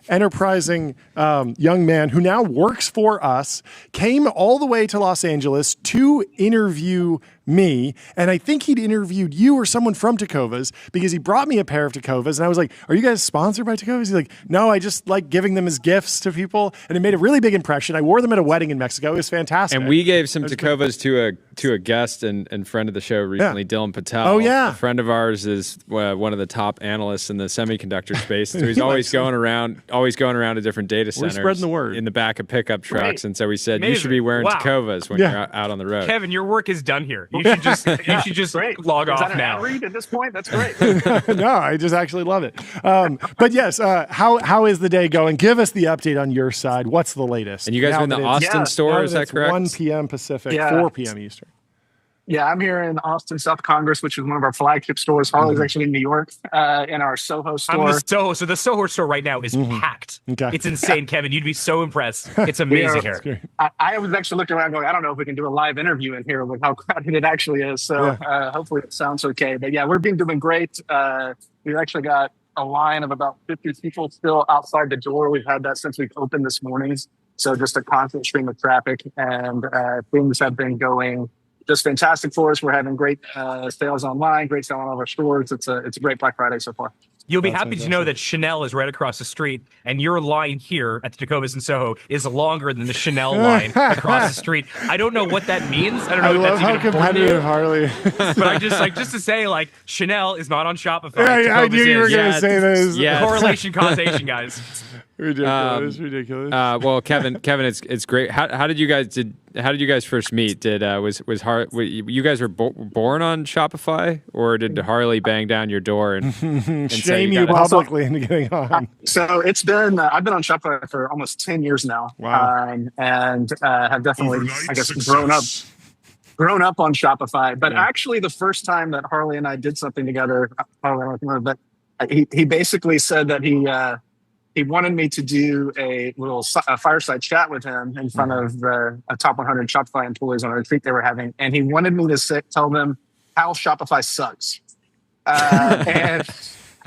enterprising young man who now works for us, came all the way to Los Angeles to interview me, and I think he'd interviewed you or someone from Tecovas because he brought me a pair of Tecovas, and I was like, "Are you guys sponsored by Tecovas?" He's like, "No, I just like giving them as gifts to people," and it made a really big impression. I wore them at a wedding in Mexico. It was fantastic. And we gave some Tecovas to a guest and friend of the show recently, Dylan Patel. Oh yeah, a friend of ours is one of the top analysts in the semiconductor space. So he's always going around to different data centers. We're spreading the word in the back of pickup trucks, and so we said you should be wearing Tecovas when you're out on the road. Kevin, your work is done here. You should just log off now. Read at this point. That's great. No, I just actually love it. But yes, how is the day going? Give us the update on your side. What's the latest? And you guys are in the Austin store, is that correct? 1 p.m. Pacific, 4 p.m. Eastern. Yeah, I'm here in Austin, South Congress, which is one of our flagship stores. Harley's actually in New York, in our Soho store. So the Soho store right now is packed. Okay. It's insane, Kevin. You'd be so impressed. It's amazing here. I was actually looking around going, I don't know if we can do a live interview in here with how crowded it actually is. So hopefully it sounds okay. But yeah, we're doing great. We've actually got a line of about 50 people still outside the door. We've had that since we've opened this morning. So just a constant stream of traffic, and things have been going just fantastic for us. We're having great sales online, great sales on all of our stores. It's a great Black Friday so far. You'll be happy to know that Chanel is right across the street, and your line here at the Tecovas in Soho is longer than the Chanel line across the street. I don't know what that means. I don't know if that's even competitive, Harley. But I just to say, like, Chanel is not on Shopify. Yeah, I knew you were going to say this. Yeah, correlation, causation, guys. Ridiculous. Well, Kevin, it's great. How did you guys first meet? You guys were born on Shopify, or did Harley bang down your door and shame you publicly into getting on? So it's been I've been on Shopify for almost 10 years now. Wow. And have definitely, I guess, grown up on Shopify. But actually, the first time that Harley and I did something together, he basically said that he wanted me to do a little fireside chat with him in front of a top 100 Shopify employees on a retreat they were having. And he wanted me to tell them how Shopify sucks. And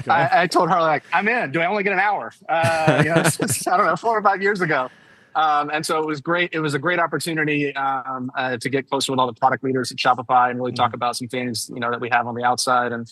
I told Harley, like, I'm in. Do I only get an hour? I don't know, 4 or 5 years ago. And so it was great. It was a great opportunity to get closer with all the product leaders at Shopify and really talk about some things, that we have on the outside. And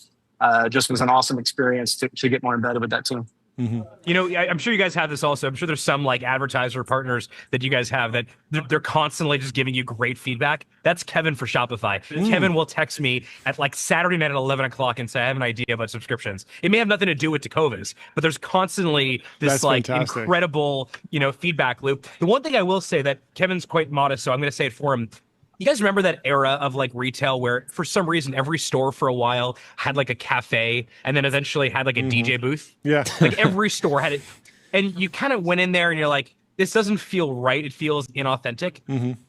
just was an awesome experience to get more embedded with that team. You know, I'm sure you guys have this also. I'm sure there's some like advertiser partners that you guys have that they're constantly just giving you great feedback. That's Kevin for Shopify. Kevin will text me at like Saturday night at 11 o'clock and say, I have an idea about subscriptions. It may have nothing to do with Tecovas, but there's constantly this incredible, feedback loop. The one thing I will say that Kevin's quite modest, so I'm going to say it for him. You guys remember that era of like retail where for some reason every store for a while had like a cafe and then eventually had like a DJ booth? Yeah. Like every store had it. And you kind of went in there and you're like, this doesn't feel right. It feels inauthentic.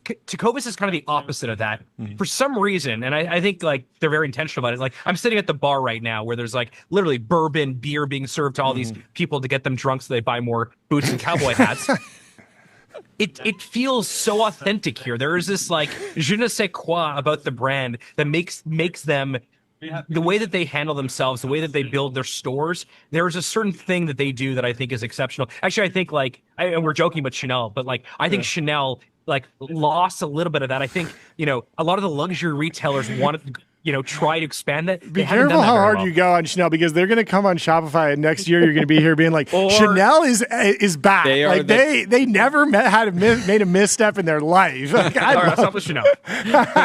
Tecovas is kind of the opposite of that. For some reason, and I think like they're very intentional about it. Like I'm sitting at the bar right now where there's like literally bourbon, beer being served to all these people to get them drunk so they buy more boots and cowboy hats. It feels so authentic here. There is this like je ne sais quoi about the brand that makes them, the way that they handle themselves, the way that they build their stores. There is a certain thing that they do that I think is exceptional. Actually, I think and we're joking about Chanel, but like I think Chanel like lost a little bit of that. I think a lot of the luxury retailers wanted to try to expand that. Be careful how hard you go on Chanel, because they're going to come on Shopify and next year you're going to be here being like, Chanel is back. They never made a misstep in their life. Like, stop with Chanel.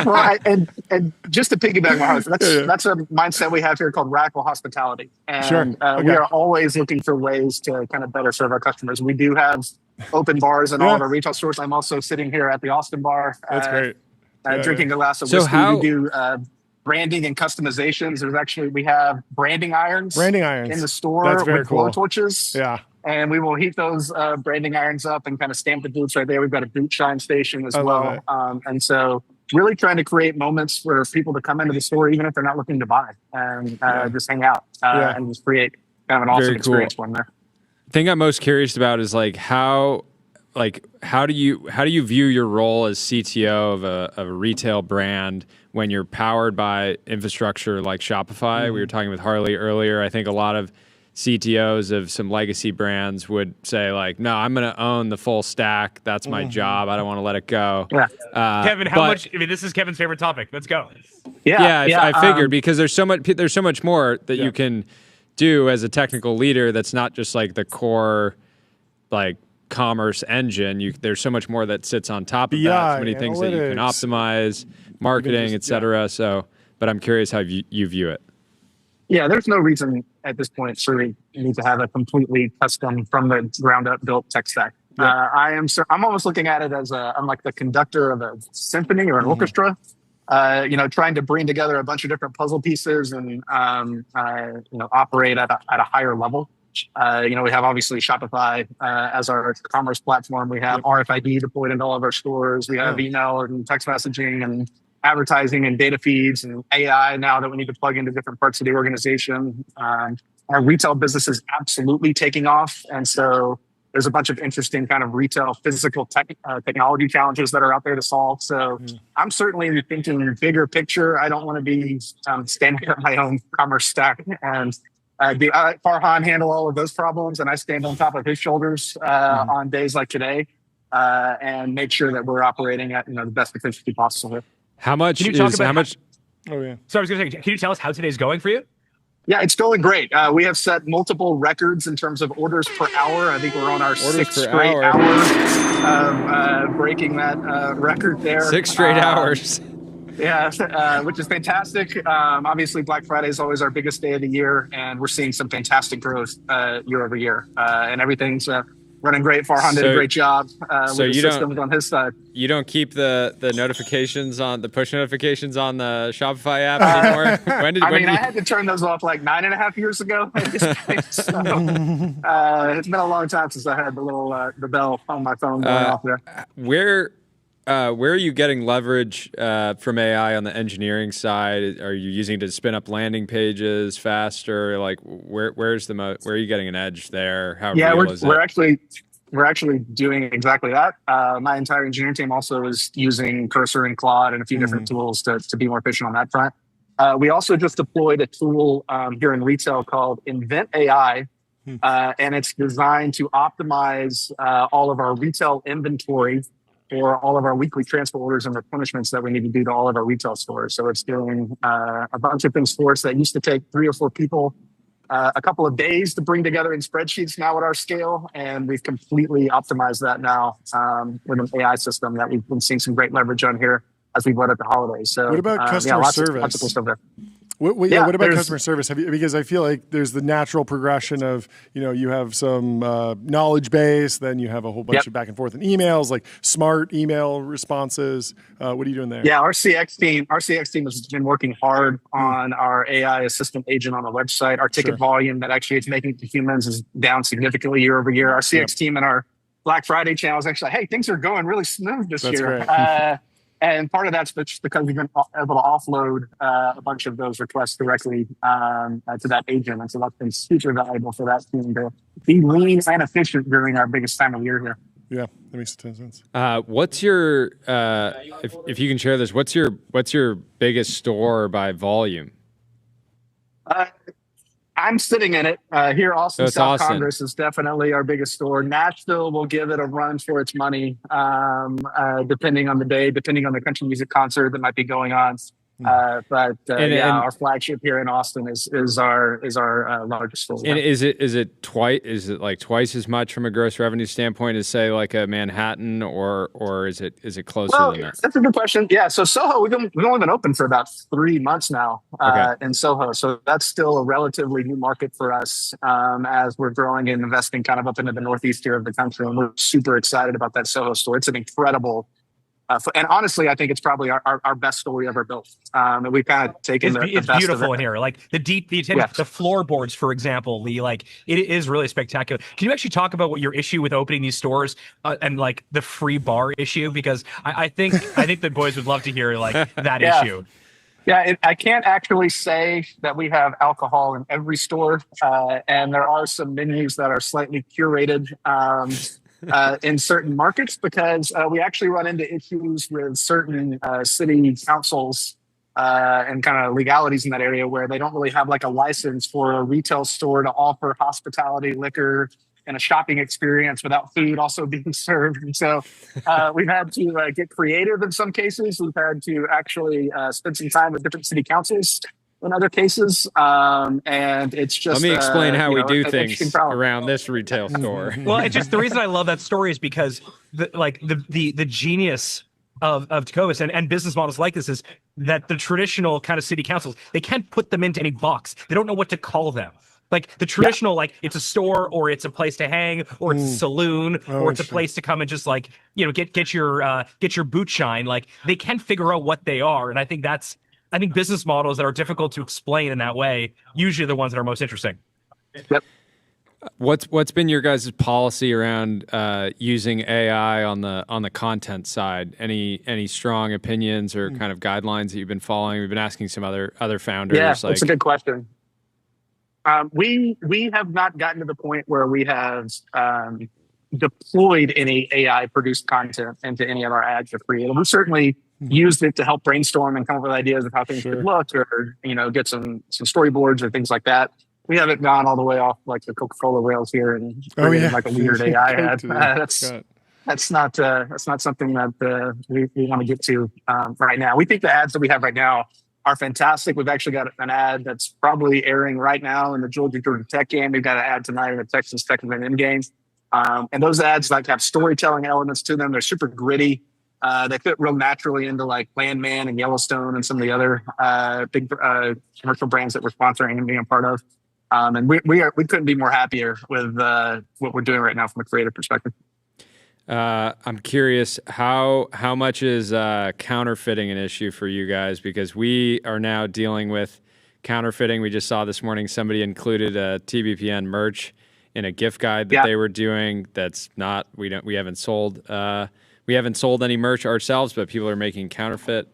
Right, and just to piggyback on that's a mindset we have here called radical hospitality, and we are always looking for ways to kind of better serve our customers. We do have open bars in all of our retail stores. I'm also sitting here at the Austin bar. That's great. Drinking a glass of whiskey. We do branding and customizations. We have branding irons in the store with blow torches. Yeah. And we will heat those branding irons up and kind of stamp the boots right there. We've got a boot shine station as well. And so really trying to create moments for people to come into the store, even if they're not looking to buy, and just hang out and just create kind of an awesome experience for them there. The thing I'm most curious about is how do you view your role as CTO of a retail brand when you're powered by infrastructure like Shopify? We were talking with Harley earlier. I think a lot of CTOs of some legacy brands would say like, no, I'm going to own the full stack. That's my job. I don't want to let it go. Yeah. Kevin, how much? I mean, this is Kevin's favorite topic. Let's go. I figured because there's so much more that you can do as a technical leader. That's not just like the core, like, commerce engine. There's so much more that sits on top of that. So many things that you can optimize, marketing, etc. So, but I'm curious how you view it. Yeah, there's no reason at this point to need to have a completely custom from the ground up built tech stack. I'm almost looking at it as I'm like the conductor of a symphony or an orchestra. Trying to bring together a bunch of different puzzle pieces and operate at a higher level. We have obviously Shopify as our commerce platform. We have RFID deployed into all of our stores. We have email and text messaging and advertising and data feeds and AI now that we need to plug into different parts of the organization. Our retail business is absolutely taking off. And so there's a bunch of interesting kind of retail physical technology challenges that are out there to solve. So I'm certainly thinking bigger picture. I don't want to be standing at my own commerce stack and Farhan handle all of those problems, and I stand on top of his shoulders on days like today, and make sure that we're operating at the best efficiency possible. How much? Can you talk about how much? Oh yeah. So I was going to say, can you tell us how today's going for you? Yeah, it's going great. We have set multiple records in terms of orders per hour. I think we're on our sixth straight hour of breaking that record there. 6 straight hours. Yeah, which is fantastic. Obviously, Black Friday is always our biggest day of the year, and we're seeing some fantastic growth year over year. And everything's running great. Farhan did a great job with the systems on his side. You don't keep the notifications on the push notifications on the Shopify app anymore? I had to turn those off like 9.5 years ago. It's been a long time since I had the bell on my phone going off there. Where are you getting leverage from AI on the engineering side? Are you using it to spin up landing pages faster? Like, where are you getting an edge there? How real is it? We're actually doing exactly that. My entire engineering team also is using Cursor and Claude and a few different tools to be more efficient on that front. We also just deployed a tool here in retail called Invent AI, and it's designed to optimize all of our retail inventory for all of our weekly transfer orders and replenishments that we need to do to all of our retail stores. So it's doing a bunch of things for us that used to take 3 or 4 people a couple of days to bring together in spreadsheets now at our scale, and we've completely optimized that now with an AI system that we've been seeing some great leverage on here as we've led at the holidays. So what about customer service? Lots of cool stuff there. What about customer service? Because I feel like there's the natural progression of, you have some knowledge base, then you have a whole bunch of back and forth in emails, like smart email responses. What are you doing there? Yeah, our CX team has been working hard on our AI assistant agent on the website. Our ticket volume that actually it's making to humans is down significantly year over year. Our CX team and our Black Friday channel is actually, hey, things are going really smooth this year. Great. And part of that's because we've been able to offload a bunch of those requests directly to that agent. And so that's been super valuable for that team to be lean and efficient during our biggest time of year here. Yeah, that makes a ton of sense. What's your, if you can share this, what's your biggest store by volume? I'm sitting in it. Here, Austin South Austin. Congress is definitely our biggest store. Nashville will give it a run for its money, depending on the day, depending on the country music concert that might be going on. But our flagship here in Austin is our largest store. And is it like twice as much from a gross revenue standpoint as, say, like a Manhattan, or is it closer than that? That's a good question. Yeah, so Soho, we've only been open for about 3 months now in Soho, so that's still a relatively new market for us as we're growing and investing kind of up into the northeast here of the country, and we're super excited about that Soho store. It's an incredible. And honestly, I think it's probably our best store we ever built. And we've kind of taken it's best beautiful of it. in here. Like the floorboards, for example, it is really spectacular. Can you actually talk about what your issue with opening these stores and like the free bar issue? Because I think the boys would love to hear like that issue. Yeah, I can't actually say that we have alcohol in every store, and there are some menus that are slightly curated. In certain markets, because we actually run into issues with certain city councils and kind of legalities in that area where they don't really have like a license for a retail store to offer hospitality, liquor, and a shopping experience without food also being served. And so we've had to get creative in some cases. We've had to actually spend some time with different city councils in other cases, and it's just. Let me explain how we do things around this retail store. Well, it's just the reason I love that story is because the genius of Tecovas and business models like this is that the traditional kind of city councils, they can't put them into any box. They don't know what to call them. Like the traditional, like it's a store or it's a place to hang or it's a saloon or it's a place to come and just like get your boot shine. Like they can't figure out what they are, and I think business models that are difficult to explain in that way usually are the ones that are most interesting. Yep. What's been your guys' policy around using AI on the content side? Any strong opinions or kind of guidelines that you've been following? We've been asking some other founders. Yeah, that's a good question. We have not gotten to the point where we have deployed any AI produced content into any of our ads or creative. We certainly used it to help brainstorm and come up with ideas of how things could look, or get some storyboards or things like that. We haven't gone all the way off like the Coca-Cola rails here and created like a weird AI ad. That's not something that we want to get to right now. We think the ads that we have right now are fantastic. We've actually got an ad that's probably airing right now in the Georgia Tech game. We've got an ad tonight in the Texas Tech end game. And those ads like have storytelling elements to them. They're super gritty. They fit real naturally into like Landman and Yellowstone and some of the other big commercial brands that we're sponsoring and being a part of. And we couldn't be more happier with what we're doing right now from a creative perspective. I'm curious, how much is counterfeiting an issue for you guys? Because we are now dealing with counterfeiting. We just saw this morning somebody included a TBPN merch in a gift guide that they were doing. That's not we haven't sold any merch ourselves, but people are making counterfeit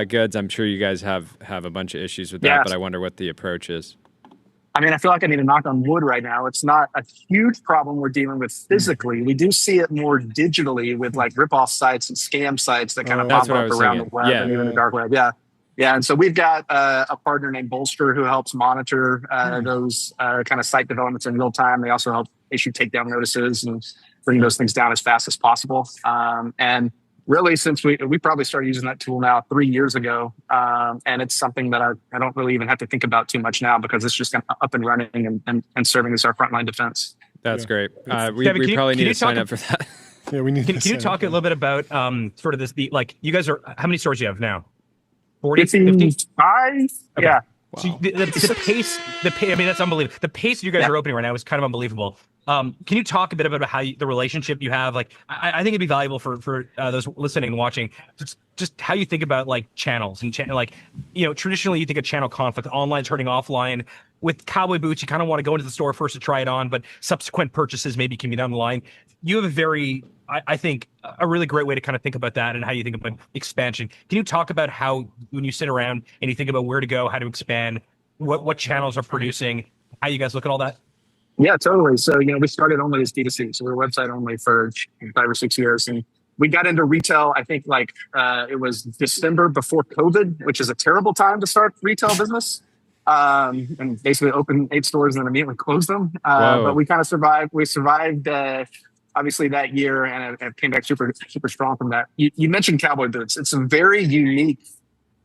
goods. I'm sure you guys have a bunch of issues with that, but I wonder what the approach is. I mean, I feel like I need to knock on wood right now. It's not a huge problem we're dealing with physically. We do see it more digitally with like rip-off sites and scam sites that kind of pop up around the web and even the dark web. Yeah. And so we've got a partner named Bolster who helps monitor those kind of site developments in real time. They also help issue takedown notices and bring those things down as fast as possible. And really since we probably started using that tool now 3 years ago. And it's something that I don't really even have to think about too much now because it's just kind of up and running and serving as our frontline defense. That's great. We Kevin, probably need to sign up for that. Yeah, we need. Can you talk a little bit about sort of this? You guys are, how many stores do you have now? 40, 50? 55? Okay. Yeah. Wow. So the pace, I mean, that's unbelievable. The pace you guys are opening right now is kind of unbelievable. Can you talk a bit about how the relationship you have? Like, I think it'd be valuable for those listening and watching, just how you think about like channels and traditionally you think of channel conflict, online turning offline. With cowboy boots, you kind of want to go into the store first to try it on, but subsequent purchases maybe can be down the line. You have a very, I think, a really great way to kind of think about that and how you think about expansion. Can you talk about how, when you sit around and you think about where to go, how to expand, what channels are producing, how you guys look at all that? Yeah, totally. So, we started only as D2C. So we were website only for 5 or 6 years. And we got into retail, I think it was December before COVID, which is a terrible time to start retail business. And basically opened 8 stores and then immediately closed them. But we kind of survived. We survived, obviously that year and came back super, super strong from that. You mentioned cowboy boots. It's a very unique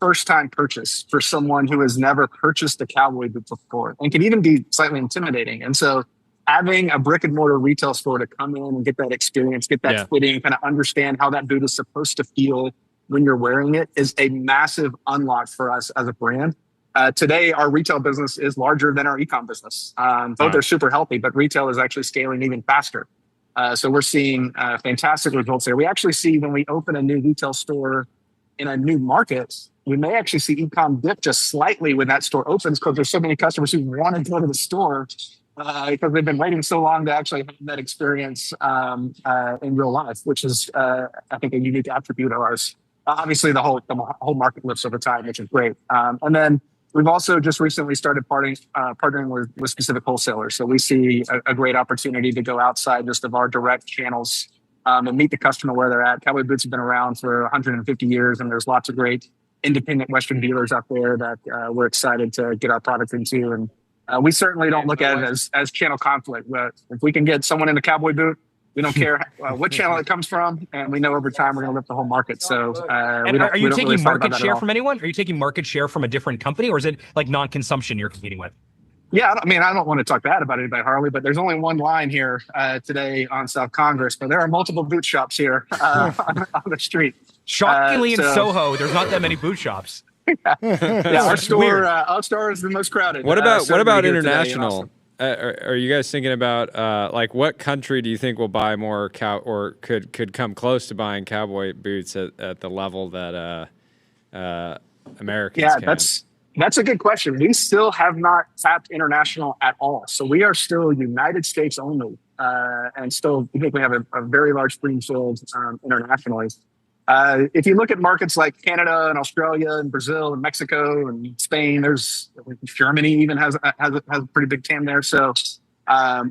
first-time purchase for someone who has never purchased a cowboy boot before and can even be slightly intimidating. And so having a brick and mortar retail store to come in and get that experience, get that fitting, kind of understand how that boot is supposed to feel when you're wearing it is a massive unlock for us as a brand. Today, our retail business is larger than our e-com business. Both are super healthy, but retail is actually scaling even faster. So we're seeing fantastic results there. We actually see when we open a new retail store in a new market, we may actually see e-com dip just slightly when that store opens because there's so many customers who want to go to the store because they've been waiting so long to actually have that experience in real life, which is, I think, a unique attribute of ours. Obviously, the whole market lifts over time, which is great. And then we've also just recently started partnering with specific wholesalers. So we see a great opportunity to go outside just of our direct channels and meet the customer where they're at. Cowboy boots have been around for 150 years, and there's lots of great independent Western dealers out there that we're excited to get our product into. And we certainly don't look at it as channel conflict. But if we can get someone in a cowboy boot, we don't care what channel it comes from, and we know over time we're going to lift the whole market. So, are you taking market share from anyone? Are you taking market share from a different company, or is it like non-consumption you're competing with? Yeah, I mean, I don't want to talk bad about anybody, Harley, but there's only one line here today on South Congress, but there are multiple boot shops here on the street. Shockingly, in Soho, there's not that many boot shops. Yeah, our store is the most crowded. What about international? Are you guys thinking about like what country do you think will buy more or could come close to buying cowboy boots at the level that Americans can? That's a good question. We still have not tapped international at all. So we are still United States only, and still we think we have a very large greenfield internationally. If you look at markets like Canada and Australia and Brazil and Mexico and Spain, there's Germany even has a pretty big TAM there. So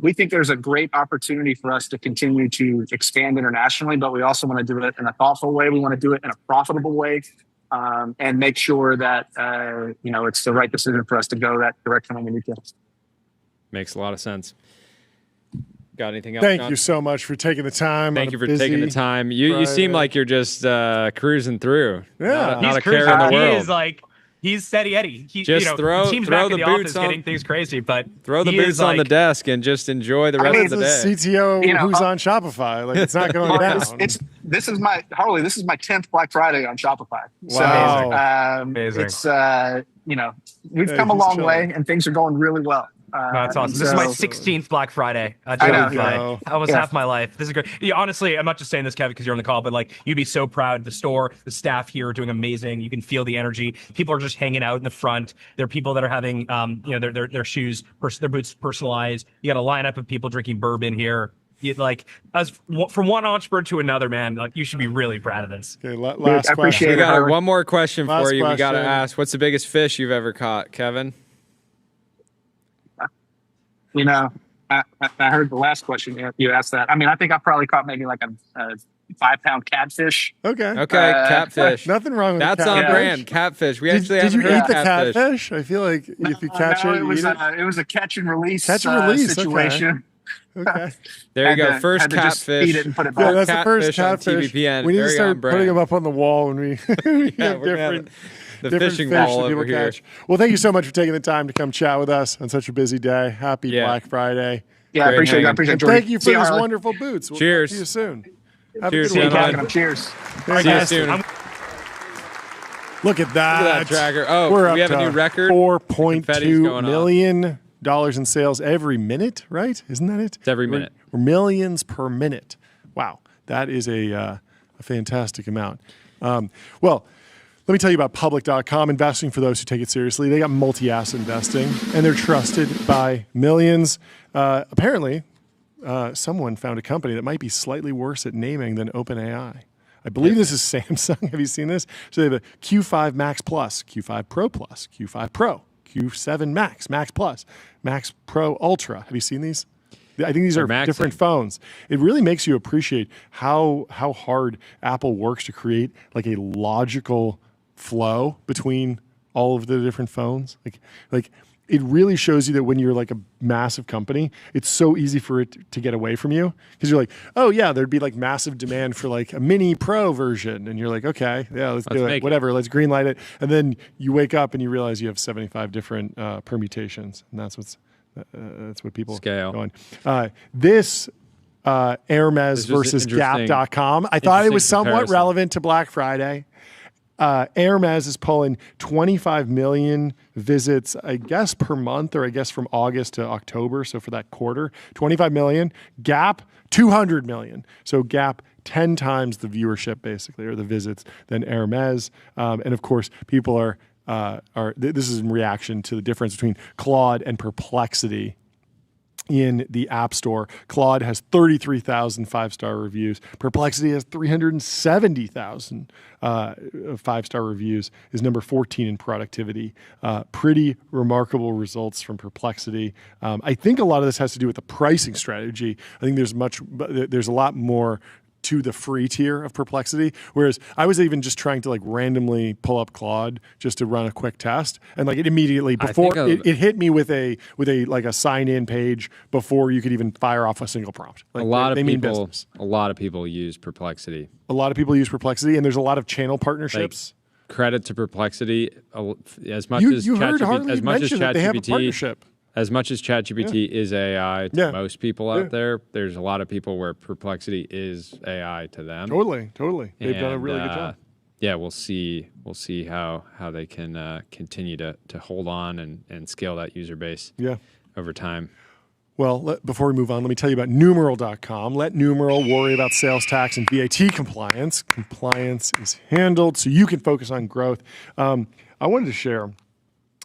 we think there's a great opportunity for us to continue to expand internationally, but we also want to do it in a thoughtful way. We want to do it in a profitable way, and make sure that it's the right decision for us to go that direction when we need to. Makes a lot of sense. Got anything else? Thank you so much for taking the time. Thank you for taking the time. You seem like you're just cruising through. Yeah, not a care in the world. He is like he's steady Eddie. Throw the boots on, getting things crazy, but throw the boots on the desk and just enjoy the rest of the day. CTO who's on Shopify, like it's not going down. This is my 10th Black Friday on Shopify. Wow, so, amazing. It's we've come a long way and things are going really well. That's awesome. This is my 16th Black Friday. Almost half my life. This is great. Yeah, honestly, I'm not just saying this, Kevin, because you're on the call, but like you'd be so proud. The store, the staff here are doing amazing. You can feel the energy. People are just hanging out in the front. There are people that are having, their shoes, their boots personalized. You got a lineup of people drinking bourbon here. From one entrepreneur to another, man, like you should be really proud of this. Okay, last question. We got one more question for you. We got to ask, what's the biggest fish you've ever caught, Kevin? I heard the last question you asked that. I mean, I think I probably caught maybe like a 5-pound catfish. Okay, catfish. Nothing wrong with that's on brand. Catfish. We actually did you eat the catfish? I feel like if you catch it, it was a catch and release situation. Okay. There you go. to- First had to just catfish. eat it and put it Yeah, back. that's the first Catfish on catfish. TBPN. We need to Very start on brand. putting them up on the wall when we, we Yeah, have we're gonna have different, the different fishing fish wall that people over here. catch. Well, thank you so much for taking the time to come chat with us on such a busy day. Happy Yeah. Black Friday. Yeah, I Great appreciate it. I hanging. appreciate it, And Jordy. thank you for See these Harley. wonderful boots. We'll Cheers. talk to you soon. Have Cheers, a See you, good one. gentlemen. Captain. Cheers. See you soon. Look at that. Look at that tracker. Oh, We're we up have a to new record. Confetti's $4.2 going off. million in sales every minute, right? Isn't that it? It's every minute. We're millions per minute. Wow. That is a fantastic amount. Well, let me tell you about public.com, investing for those who take it seriously. They got multi-asset investing, and they're trusted by millions. Apparently, someone found a company that might be slightly worse at naming than OpenAI. I believe this is Samsung. Have you seen this? So they have a Q5 Max Plus, Q5 Pro Plus, Q5 Pro, Q7 Max, Max Plus, Max Pro Ultra. Have you seen these? I think these are different phones. It really makes you appreciate how hard Apple works to create like a logical flow between all of the different phones. Like it really shows you that when you're like a massive company, it's so easy for it to get away from you because you're like, oh yeah, there'd be like massive demand for like a mini pro version. And you're like, okay, yeah, let's do it. Whatever, let's green light it. And then you wake up and you realize you have 75 different permutations. And that's what people Scale. go on. This Hermes versus Gap.com. I thought it was somewhat relevant to Black Friday. Hermes is pulling 25 million visits, I guess, per month, or I guess from August to October. So for that quarter, 25 million. Gap, 200 million. So Gap, 10 times the viewership, basically, or the visits than Hermes. And of course, people are this is in reaction to the difference between Claude and Perplexity in the App Store. Claude has 33,000 five-star reviews. Perplexity has 370,000 five-star reviews, is number 14 in productivity. Pretty remarkable results from Perplexity. I think a lot of this has to do with the pricing strategy. I think there's a lot more to the free tier of Perplexity. Whereas I was even just trying to like randomly pull up Claude just to run a quick test. And like it immediately before it hit me with a like a sign in page before you could even fire off a single prompt. Like a lot of people use Perplexity. A lot of people use Perplexity, and there's a lot of channel partnerships. Like, credit to Perplexity as much you as heard Harley as much as mention that they have a partnership. As much as ChatGPT is AI to most people out there, there's a lot of people where Perplexity is AI to them. Totally. They've done a really good job. Yeah, we'll see how they can continue to hold on and scale that user base over time. Well, before we move on, let me tell you about numeral.com. Let Numeral worry about sales tax and VAT compliance. Compliance is handled so you can focus on growth. I wanted to share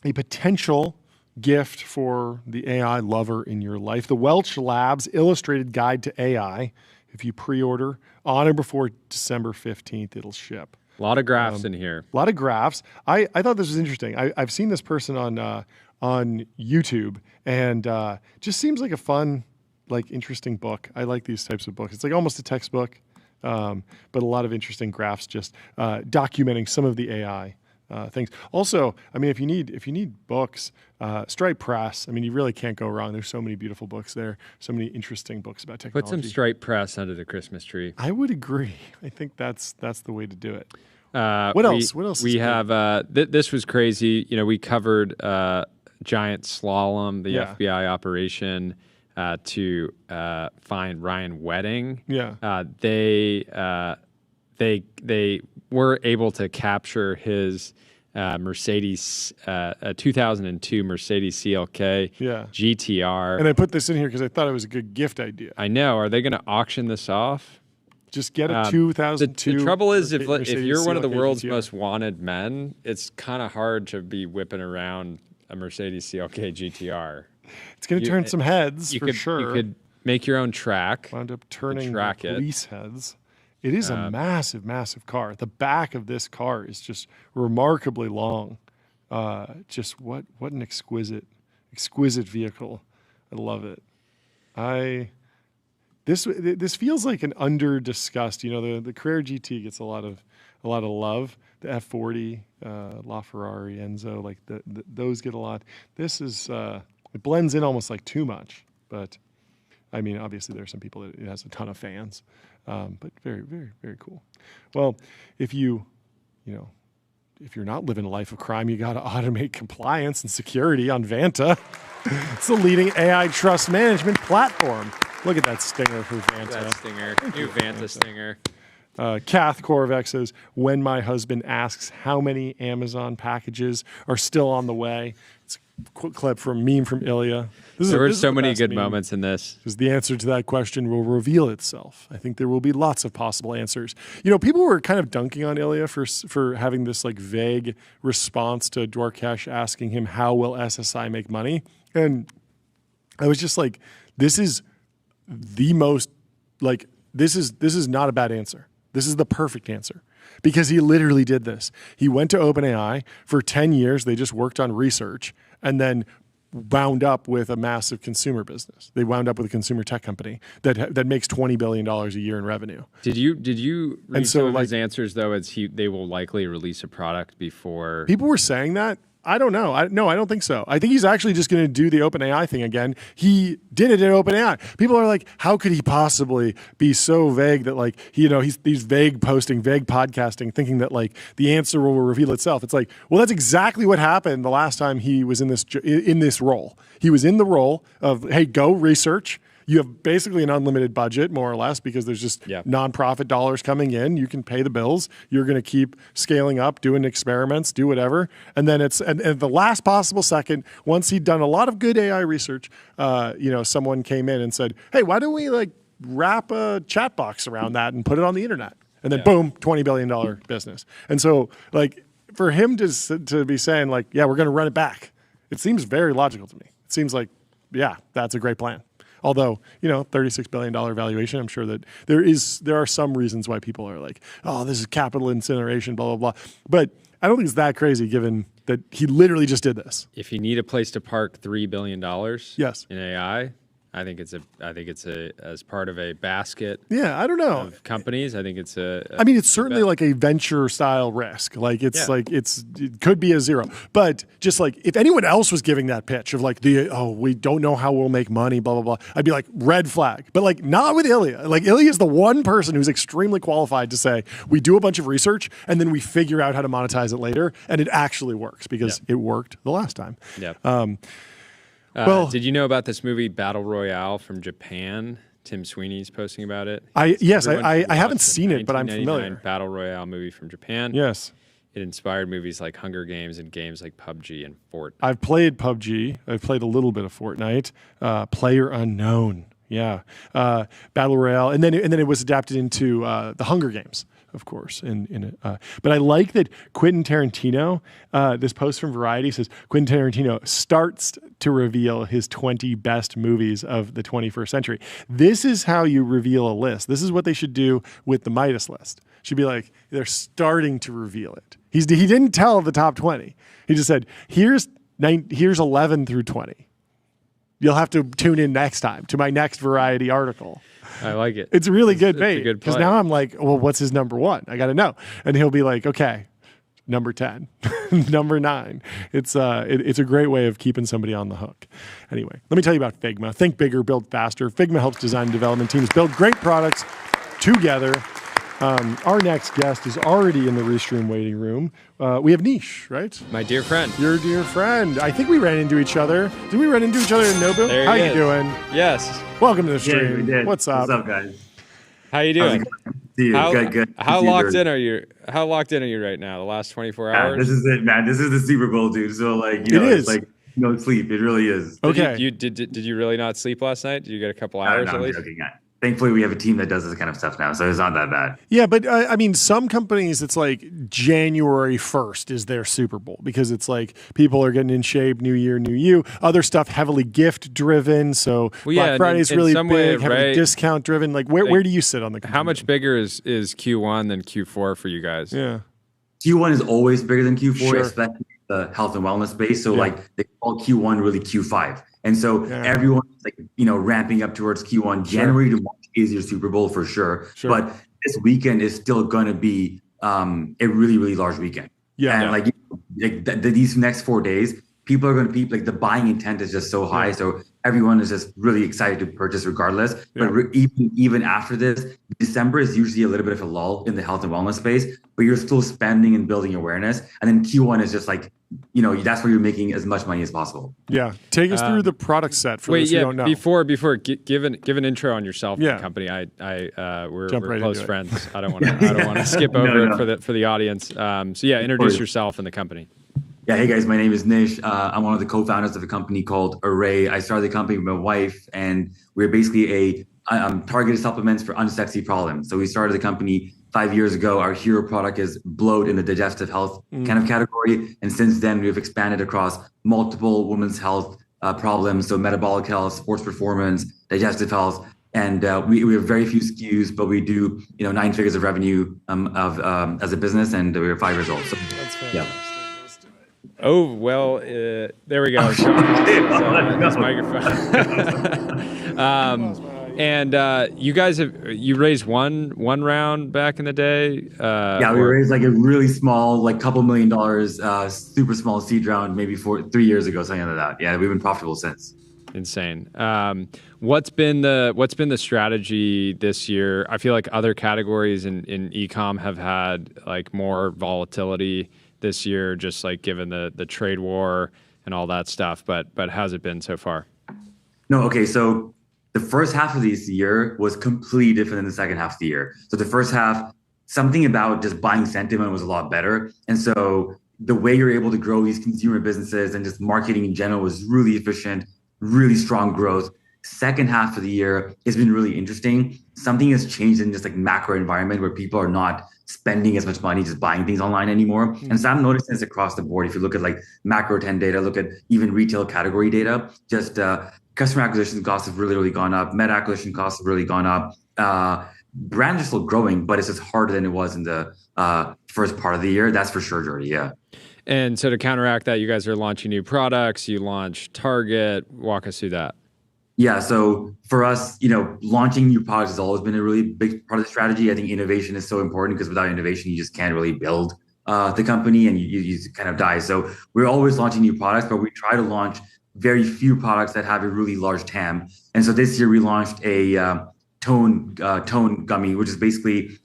a potential gift for the AI lover in your life. The Welch Labs Illustrated Guide to AI. If you pre-order on or before December 15th, it'll ship. A lot of graphs in here. A lot of graphs. I thought this was interesting. I've seen this person on YouTube, and just seems like a fun, like interesting book. I like these types of books. It's like almost a textbook, but a lot of interesting graphs just documenting some of the AI things. Also, I mean, if you need books, Stripe Press. I mean, you really can't go wrong. There's so many beautiful books there. So many interesting books about technology. Put some Stripe Press under the Christmas tree. I would agree. I think that's the way to do it. What else? What else? We have. This was crazy. You know, we covered Giant Slalom, the FBI operation to find Ryan Wedding. Yeah. They were able to capture his Mercedes, 2002 Mercedes CLK GTR. And I put this in here because I thought it was a good gift idea. I know. Are they going to auction this off? Just get a 2002. The trouble is, if you're one of the CLK world's GTR. most wanted men, it's kind of hard to be whipping around a Mercedes CLK GTR. It's going to turn some heads for sure. You could make your own track. Wound up turning track it. police heads. It is a massive, massive car. The back of this car is just remarkably long. Just what an exquisite vehicle. I love it. This feels like an under-discussed. You know, the Carrera GT gets a lot of love. The F40, LaFerrari, Enzo, like those get a lot. This is it blends in almost like too much, but I mean, obviously there are some people that it has a ton of fans, but very, very, very cool. Well, if you're not living a life of crime, you got to automate compliance and security on Vanta. It's the leading AI trust management platform. Look at that stinger for Vanta. That stinger. New Vanta stinger. Kath Korvek says, when my husband asks how many Amazon packages are still on the way. It's a quick clip from meme from Ilya. There were so many good moments in this. Because the answer to that question will reveal itself. I think there will be lots of possible answers. People were kind of dunking on Ilya for having this like vague response to Dwarkesh asking him, how will SSI make money? And I was just like, this is the most, like, this is not a bad answer. This is the perfect answer because he literally did this. He went to OpenAI for 10 years. They just worked on research and then wound up with a massive consumer business. They wound up with a consumer tech company that makes $20 billion a year in revenue. Did you read some of his answers though? As they will likely release a product before people were saying that. I don't know. I don't think so. I think he's actually just going to do the OpenAI thing again. He did it at OpenAI. People are like, how could he possibly be so vague that like, he's vague posting, vague podcasting, thinking that like the answer will reveal itself. It's like, well, that's exactly what happened the last time he was in this role. He was in the role of, hey, go research. You have basically an unlimited budget, more or less, because there's just nonprofit dollars coming in. You can pay the bills. You're going to keep scaling up, doing experiments, do whatever. And then at the last possible second, once he'd done a lot of good AI research, someone came in and said, hey, why don't we like wrap a chat box around that and put it on the internet? And then boom, $20 billion business. And so like for him to be saying like, yeah, we're going to run it back. It seems very logical to me. It seems like, yeah, that's a great plan. Although, $36 billion valuation, I'm sure that there are some reasons why people are like, oh, this is capital incineration, blah, blah, blah. But I don't think it's that crazy given that he literally just did this. If you need a place to park $3 billion yes. in AI, I think it's as part of a basket. Yeah, I don't know. Of companies, I think it's it's certainly like a venture style risk. Like it could be a zero. But just like if anyone else was giving that pitch of like we don't know how we'll make money, blah blah blah, I'd be like red flag. But like not with Ilya. Like Ilya is the one person who's extremely qualified to say we do a bunch of research and then we figure out how to monetize it later, and it actually works because it worked the last time. Yeah. Well, did you know about this movie Battle Royale from Japan? Tim Sweeney's posting about it. I haven't seen it, but I'm familiar. Battle Royale movie from Japan. Yes. It inspired movies like Hunger Games and games like PUBG and Fortnite. I've played PUBG. I've played a little bit of Fortnite. Player Unknown. Yeah. Battle Royale. And then it was adapted into the Hunger Games, of course. But I like that Quentin Tarantino, this post from Variety says, Quentin Tarantino starts to reveal his 20 best movies of the 21st century. This is how you reveal a list. This is what they should do with the Midas list. Should be like, they're starting to reveal it. He didn't tell the top 20. He just said, here's 11 through 20. You'll have to tune in next time to my next Variety article. I like it. It's really good bait because now I'm like, well, what's his number one? I got to know. And he'll be like, okay, number 10, number 9. It's a great way of keeping somebody on the hook. Anyway, let me tell you about Figma. Think bigger, build faster. Figma helps design and development teams build great products together. Our next guest is already in the Restream waiting room. We have Nish, right? My dear friend. Your dear friend. I think we ran into each other. Did we run into each other in Nobu? How you doing? Yes. Welcome to the stream. Yeah, we did. What's up? What's up, guys? How you doing? Good. How locked in are you? How locked in are you right now? The last 24 hours? This is it, man. This is the Super Bowl, dude. So it's like no sleep. It really is. Okay. Did you really not sleep last night? Did you get a couple hours at least? I'm joking. Thankfully, we have a team that does this kind of stuff now, so it's not that bad. Yeah, but some companies, it's like January 1st is their Super Bowl because it's like people are getting in shape, New Year, New You. Other stuff heavily gift driven, so Black Friday's really big, heavily discount driven. Like where do you sit on the continuum? How much bigger is Q1 than Q4 for you guys? Yeah, Q1 is always bigger than Q4, especially the health and wellness space. So they call Q1 really Q5. And so everyone's ramping up towards Q1. January to March is your Super Bowl for sure. But this weekend is still going to be a really, really large weekend. Yeah. And these next 4 days, people are going to be like the buying intent is just so high. So everyone is just really excited to purchase regardless. Yeah. But even after this, December is usually a little bit of a lull in the health and wellness space, but you're still spending and building awareness. And then Q1 is just like, that's where you're making as much money as possible. Yeah. Take us through the product set for those who don't know. Before give an intro on yourself and the company. We're close friends. I don't want to skip over it for the audience. Introduce yourself and the company. Yeah, hey guys, my name is Nish. I'm one of the co-founders of a company called Array. I started the company with my wife, and we're basically targeted supplements for unsexy problems. So we started the company 5 years ago. Our hero product is bloat in the digestive health kind of category. And since then, we've expanded across multiple women's health problems. So metabolic health, sports performance, digestive health. And we have very few SKUs, but we do 9 figures of revenue as a business, and we're 5 years old. So that's fantastic. Yeah. Oh, well, there we go. This microphone. And you guys you raised one round back in the day? We raised like a really small, like couple $1 million, super small seed round, maybe 3 years ago, something like that. Yeah, we've been profitable since. Insane. What's been the strategy this year? I feel like other categories in e-com have had like more volatility this year, just like given the trade war and all that stuff. But how's it been so far? No, okay. So the first half of this year was completely different than the second half of the year. So the first half, something about just buying sentiment was a lot better. And so the way you're able to grow these consumer businesses and just marketing in general was really efficient, really strong growth. Second half of the year has been really interesting. Something has changed in just like macro environment where people are not spending as much money just buying things online anymore. And so I'm noticing this across the board. If you look at like macro 10 data, look at even retail category data, just customer acquisition costs have really, really gone up. Meta acquisition costs have really gone up. Brands are still growing, but it's just harder than it was in the first part of the year. That's for sure, Jordy. Yeah. And so to counteract that, you guys are launching new products. You launched Target. Walk us through that. Yeah. So for us, launching new products has always been a really big part of the strategy. I think innovation is so important because without innovation, you just can't really build the company and you kind of die. So we're always launching new products, but we try to launch very few products that have a really large TAM. And so this year we launched a tone gummy, which is basically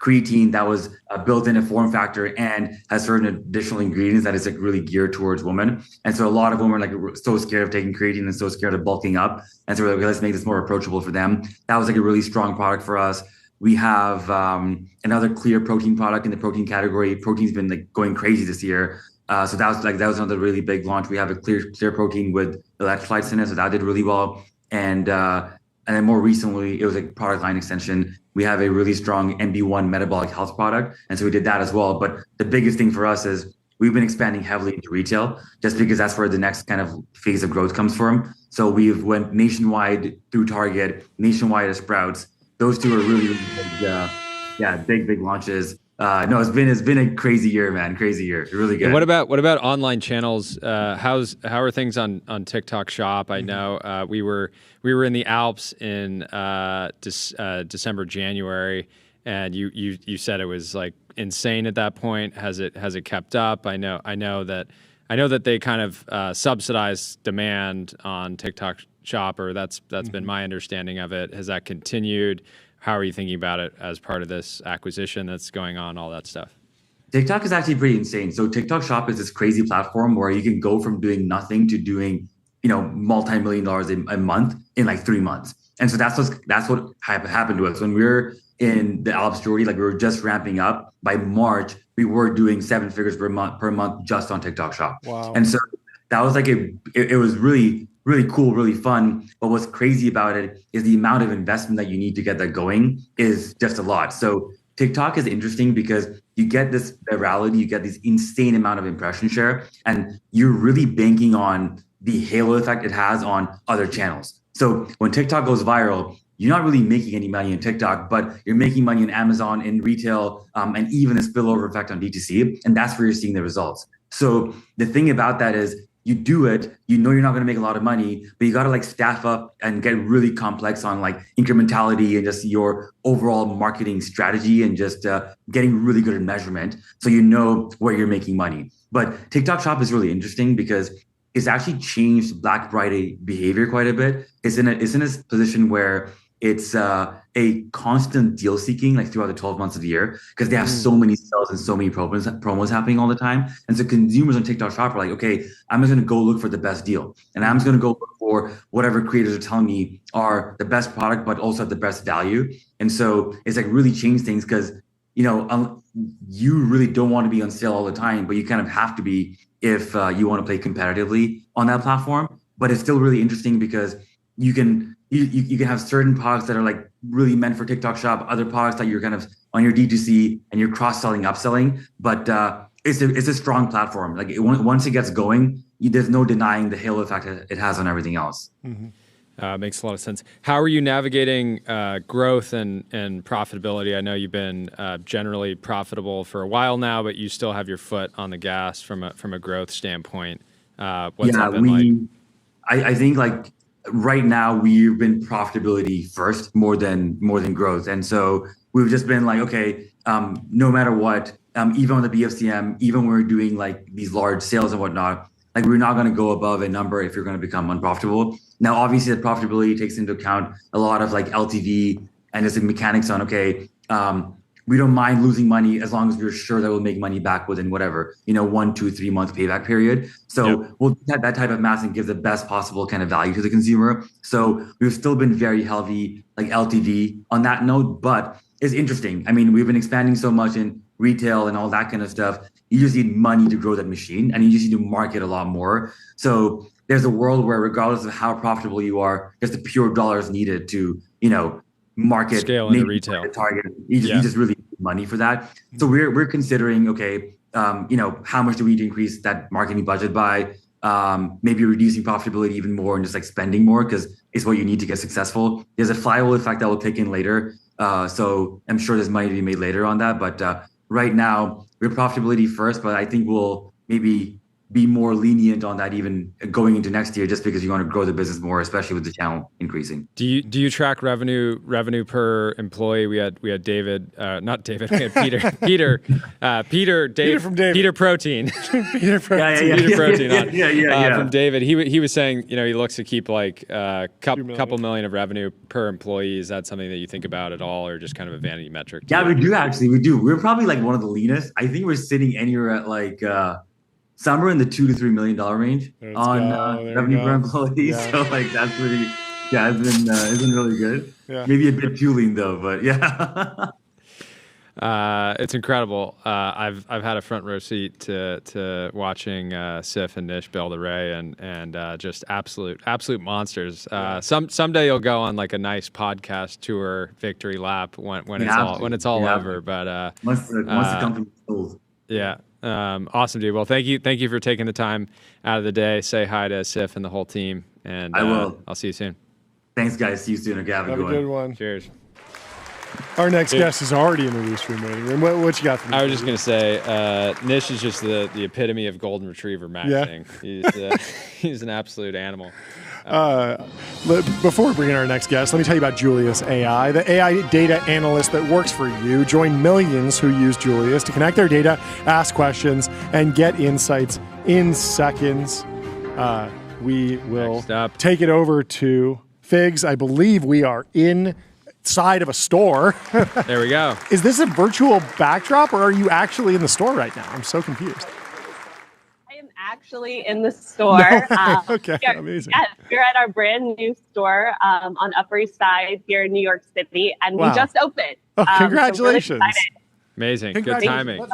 creatine that was built in a form factor and has certain additional ingredients that is like really geared towards women. And so a lot of women are like so scared of taking creatine and so scared of bulking up. And so we're like, okay, let's make this more approachable for them. That was like a really strong product for us. We have another clear protein product in the protein category. Protein's been like going crazy this year. So that was another really big launch. We have a clear protein with electrolytes in it, so that did really well. And then more recently, it was a product line extension. We have a really strong MB1 metabolic health product, and so we did that as well. But the biggest thing for us is we've been expanding heavily into retail, just because that's where the next kind of phase of growth comes from. So we've went nationwide through Target, nationwide at Sprouts. Those two are really big launches. No, it's been a crazy year, man. Crazy year. Really good. And what about online channels? How are things on TikTok Shop? I know we were in the Alps in December, January, and you said it was like insane at that point. Has it kept up? I know that they kind of subsidize demand on TikTok Shop, or that's been my understanding of it. Has that continued? How are you thinking about it as part of this acquisition that's going on, all that stuff? TikTok is actually pretty insane. So TikTok Shop is this crazy platform where you can go from doing nothing to doing, multi-million dollars a month in like 3 months. And so that's what happened to us when we were in the Alps, Jordy. Like we were just ramping up. By March, we were doing 7 figures per month just on TikTok Shop. Wow. And so that was like it was really, really cool, really fun. But what's crazy about it is the amount of investment that you need to get that going is just a lot. So TikTok is interesting because you get this virality, you get this insane amount of impression share, and you're really banking on the halo effect it has on other channels. So when TikTok goes viral, you're not really making any money in TikTok, but you're making money in Amazon, in retail, and even a spillover effect on D2C. And that's where you're seeing the results. So the thing about that is you do it, you're not going to make a lot of money, but you got to like staff up and get really complex on like incrementality and just your overall marketing strategy and just getting really good at measurement. So you know where you're making money. But TikTok Shop is really interesting because it's actually changed Black Friday behavior quite a bit. It's in a position where it's a constant deal seeking like throughout the 12 months of the year because they have so many sales and so many promos happening all the time. And so consumers on TikTok Shop are like, okay, I'm just going to go look for the best deal. And I'm just going to go look for whatever creators are telling me are the best product, but also at the best value. And so it's like really changed things because, you really don't want to be on sale all the time, but you kind of have to be if you want to play competitively on that platform. But it's still really interesting because you can have certain products that are like really meant for TikTok Shop, other products that you're kind of on your D2C and you're cross-selling, upselling. But it's a strong platform. Like once it gets going, there's no denying the halo effect it has on everything else. Mm-hmm. Makes a lot of sense. How are you navigating growth and profitability? I know you've been generally profitable for a while now, but you still have your foot on the gas from a growth standpoint. What's that been like? I think like right now we've been profitability first more than growth, and so we've just been like, okay, no matter what, even on the BFCM, even when we're doing like these large sales and whatnot, like we're not going to go above a number if you're going to become unprofitable. Now, obviously, the profitability takes into account a lot of like LTV and just the mechanics on, okay, we don't mind losing money as long as we're sure that we'll make money back within whatever, 1, 2, 3 month payback period. So we'll have that type of math and give the best possible kind of value to the consumer. So we've still been very healthy, like LTV on that note, but it's interesting. I mean, we've been expanding so much in retail and all that kind of stuff. You just need money to grow that machine and you just need to market a lot more. So there's a world where regardless of how profitable you are, just the pure dollars needed to, market, scale into retail, target. You just really need money for that. So we're considering, okay, how much do we need to increase that marketing budget by? Maybe reducing profitability even more and just like spending more because it's what you need to get successful. There's a flywheel effect that will kick in later. So I'm sure there's money to be made later on that. But right now we're profitability first, but I think we'll maybe be more lenient on that even going into next year, just because you want to grow the business more, especially with the channel increasing. Do you track revenue per employee? We had David, not David, we had Peter from David. Peter Protein. Peter Protein. Peter Protein from David. He was saying, he looks to keep like a couple million of revenue per employee. Is that something that you think about at all, or just kind of a vanity metric? Yeah, we do actually. We do. We're probably like one of the leanest. I think we're sitting anywhere at like somewhere in the $2 to $3 million range on revenue per employee. Yeah. So like that's pretty. Yeah, it's been really good. Yeah. Maybe a bit too lean though, but yeah. It's incredible. I've had a front row seat to watching Sif and Nish build array and just absolute monsters. Someday you'll go on like a nice podcast tour victory lap when it's all over. But once the company's sold. Yeah. Awesome, dude. Well, thank you for taking the time out of the day. Say hi to Sif and the whole team, and I will. I'll see you soon. Thanks, guys. See you soon. Okay, have a good one. Cheers. Our next guest is already in the Restream waiting room. What you got for me? I was just gonna say, Nish is just the epitome of golden retriever matching. Yeah. He's an absolute animal. Before we bring in our next guest, let me tell you about Julius AI, the AI data analyst that works for you. Join millions who use Julius to connect their data, ask questions, and get insights in seconds. We will take it over to Figs. I believe we are inside of a store. There we go. Is this a virtual backdrop, or are you actually in the store right now? I'm so confused. Actually in the store. Okay, amazing. Yes, we're at our brand new store on Upper East Side here in New York City, and we just opened. Oh, congratulations. So really amazing. Good timing.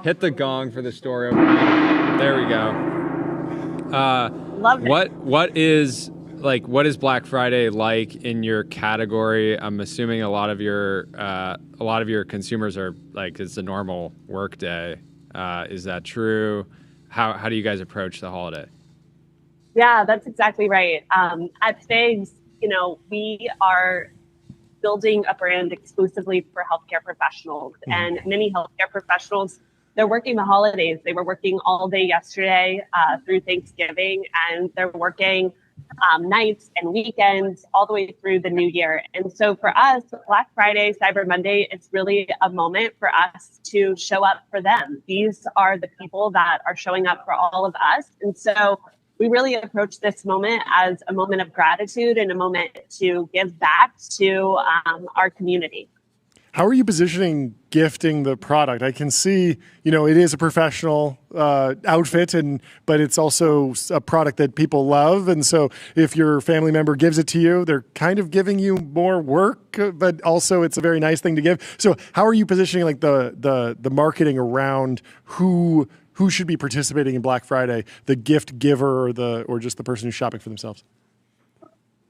Hit the gong for the store opening. There we go. Love it. What is Black Friday like in your category? I'm assuming a lot of your consumers are like, it's a normal work day. Is that true? How do you guys approach the holiday? Yeah, that's exactly right. At Figs, we are building a brand exclusively for healthcare professionals, and many healthcare professionals, they're working the holidays. They were working all day yesterday through Thanksgiving, and they're working nights and weekends all the way through the new year. And so for us, Black Friday, Cyber Monday, it's really a moment for us to show up for them. These are the people that are showing up for all of us. And so we really approach this moment as a moment of gratitude and a moment to give back to our community. How are you positioning gifting the product? I can see, it is a professional outfit, but it's also a product that people love. And so if your family member gives it to you, they're kind of giving you more work, but also it's a very nice thing to give. So how are you positioning like the marketing around who should be participating in Black Friday, the gift giver or just the person who's shopping for themselves?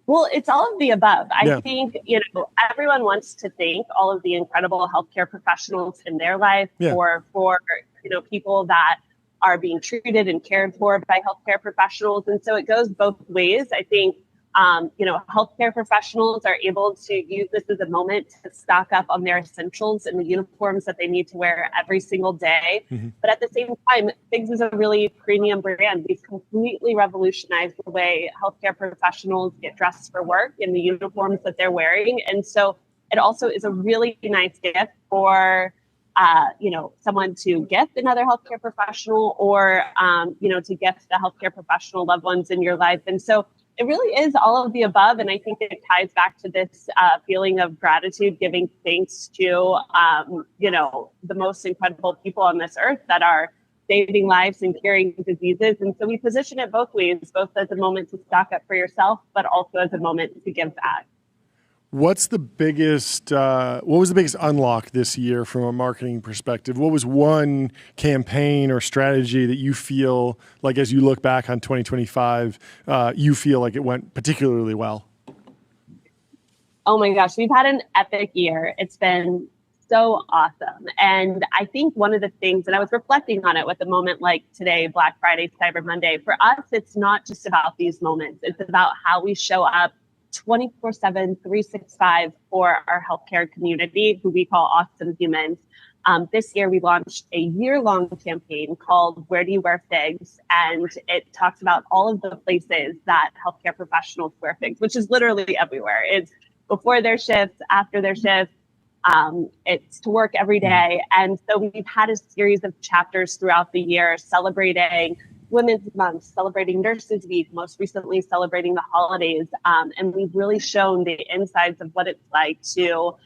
Well, it's all of the above. I think, everyone wants to thank all of the incredible healthcare professionals in their life for people that are being treated and cared for by healthcare professionals. And so it goes both ways. I think, healthcare professionals are able to use this as a moment to stock up on their essentials and the uniforms that they need to wear every single day. Mm-hmm. But at the same time, FIGS is a really premium brand. We've completely revolutionized the way healthcare professionals get dressed for work and the uniforms that they're wearing. And so it also is a really nice gift for someone to gift another healthcare professional or, to gift the healthcare professional loved ones in your life. And so it really is all of the above. And I think it ties back to this feeling of gratitude, giving thanks to, the most incredible people on this earth that are saving lives and curing diseases. And so we position it both ways, both as a moment to stock up for yourself, but also as a moment to give back. What was the biggest unlock this year from a marketing perspective? What was one campaign or strategy that you feel like, as you look back on 2025, you feel like it went particularly well? Oh my gosh, we've had an epic year. It's been so awesome. And I think one of the things, and I was reflecting on it with a moment like today, Black Friday, Cyber Monday, for us, it's not just about these moments. It's about how we show up 24/7, 365 for our healthcare community, who we call awesome humans. This year, we launched a year-long campaign called Where Do You Wear FIGS? And it talks about all of the places that healthcare professionals wear FIGS, which is literally everywhere. It's before their shifts, after their shifts. It's to work every day. And so we've had a series of chapters throughout the year celebrating Women's Month, celebrating Nurses Week, most recently celebrating the holidays. And we've really shown the insides of what it's like to,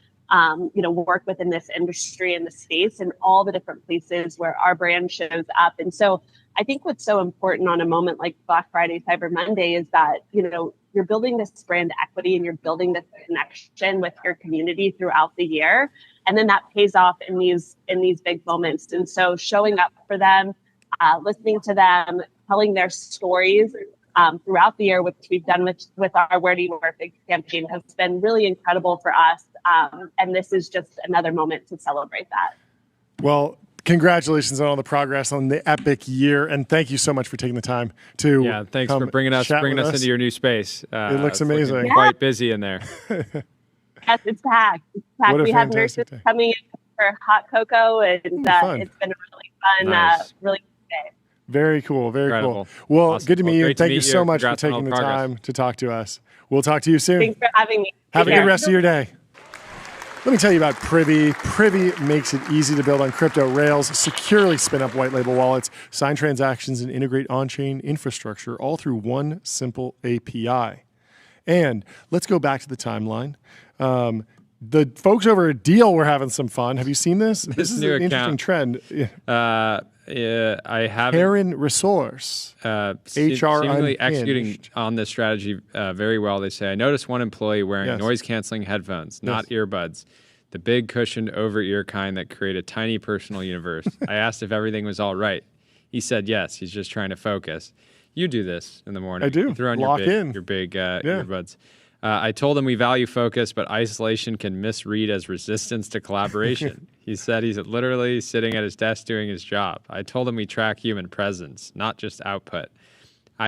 work within this industry and the space and all the different places where our brand shows up. And so I think what's so important on a moment like Black Friday, Cyber Monday is that, you're building this brand equity and you're building this connection with your community throughout the year. And then that pays off in these big moments. And so showing up for them, listening to them, telling their stories throughout the year, which we've done with our Where Do You Wear FIGS campaign, has been really incredible for us. And this is just another moment to celebrate that. Well, congratulations on all the progress on the epic year. And thank you so much for taking the time to thanks for bringing us into your new space. It looks amazing. Quite busy in there. Yes, it's packed. We have nurses coming in for hot cocoa, and it's been a really fun, really good day. Very cool. Very Incredible. Cool. Well, awesome. Good to meet you. Thank you so much Congrats for taking the time to talk to us. We'll talk to you soon. Thanks for having me. Have a good rest of your day. Let me tell you about Privy. Privy makes it easy to build on crypto rails, securely spin up white label wallets, sign transactions, and integrate on-chain infrastructure all through one simple API. And let's go back to the timeline. The folks over at Deal were having some fun. Have you seen this? This is an interesting trend. I have Karen Resource, HR seemingly Unhinged. executing on this strategy very well. They say, I noticed one employee wearing noise-canceling headphones, not earbuds, the big cushioned over-ear kind that create a tiny personal universe. I asked if everything was all right. He said yes. He's just trying to focus. You do this in the morning. I do. You throw on Lock your big earbuds. I told him we value focus, but isolation can misread as resistance to collaboration. He said he's literally sitting at his desk doing his job. I told him we track human presence, not just output.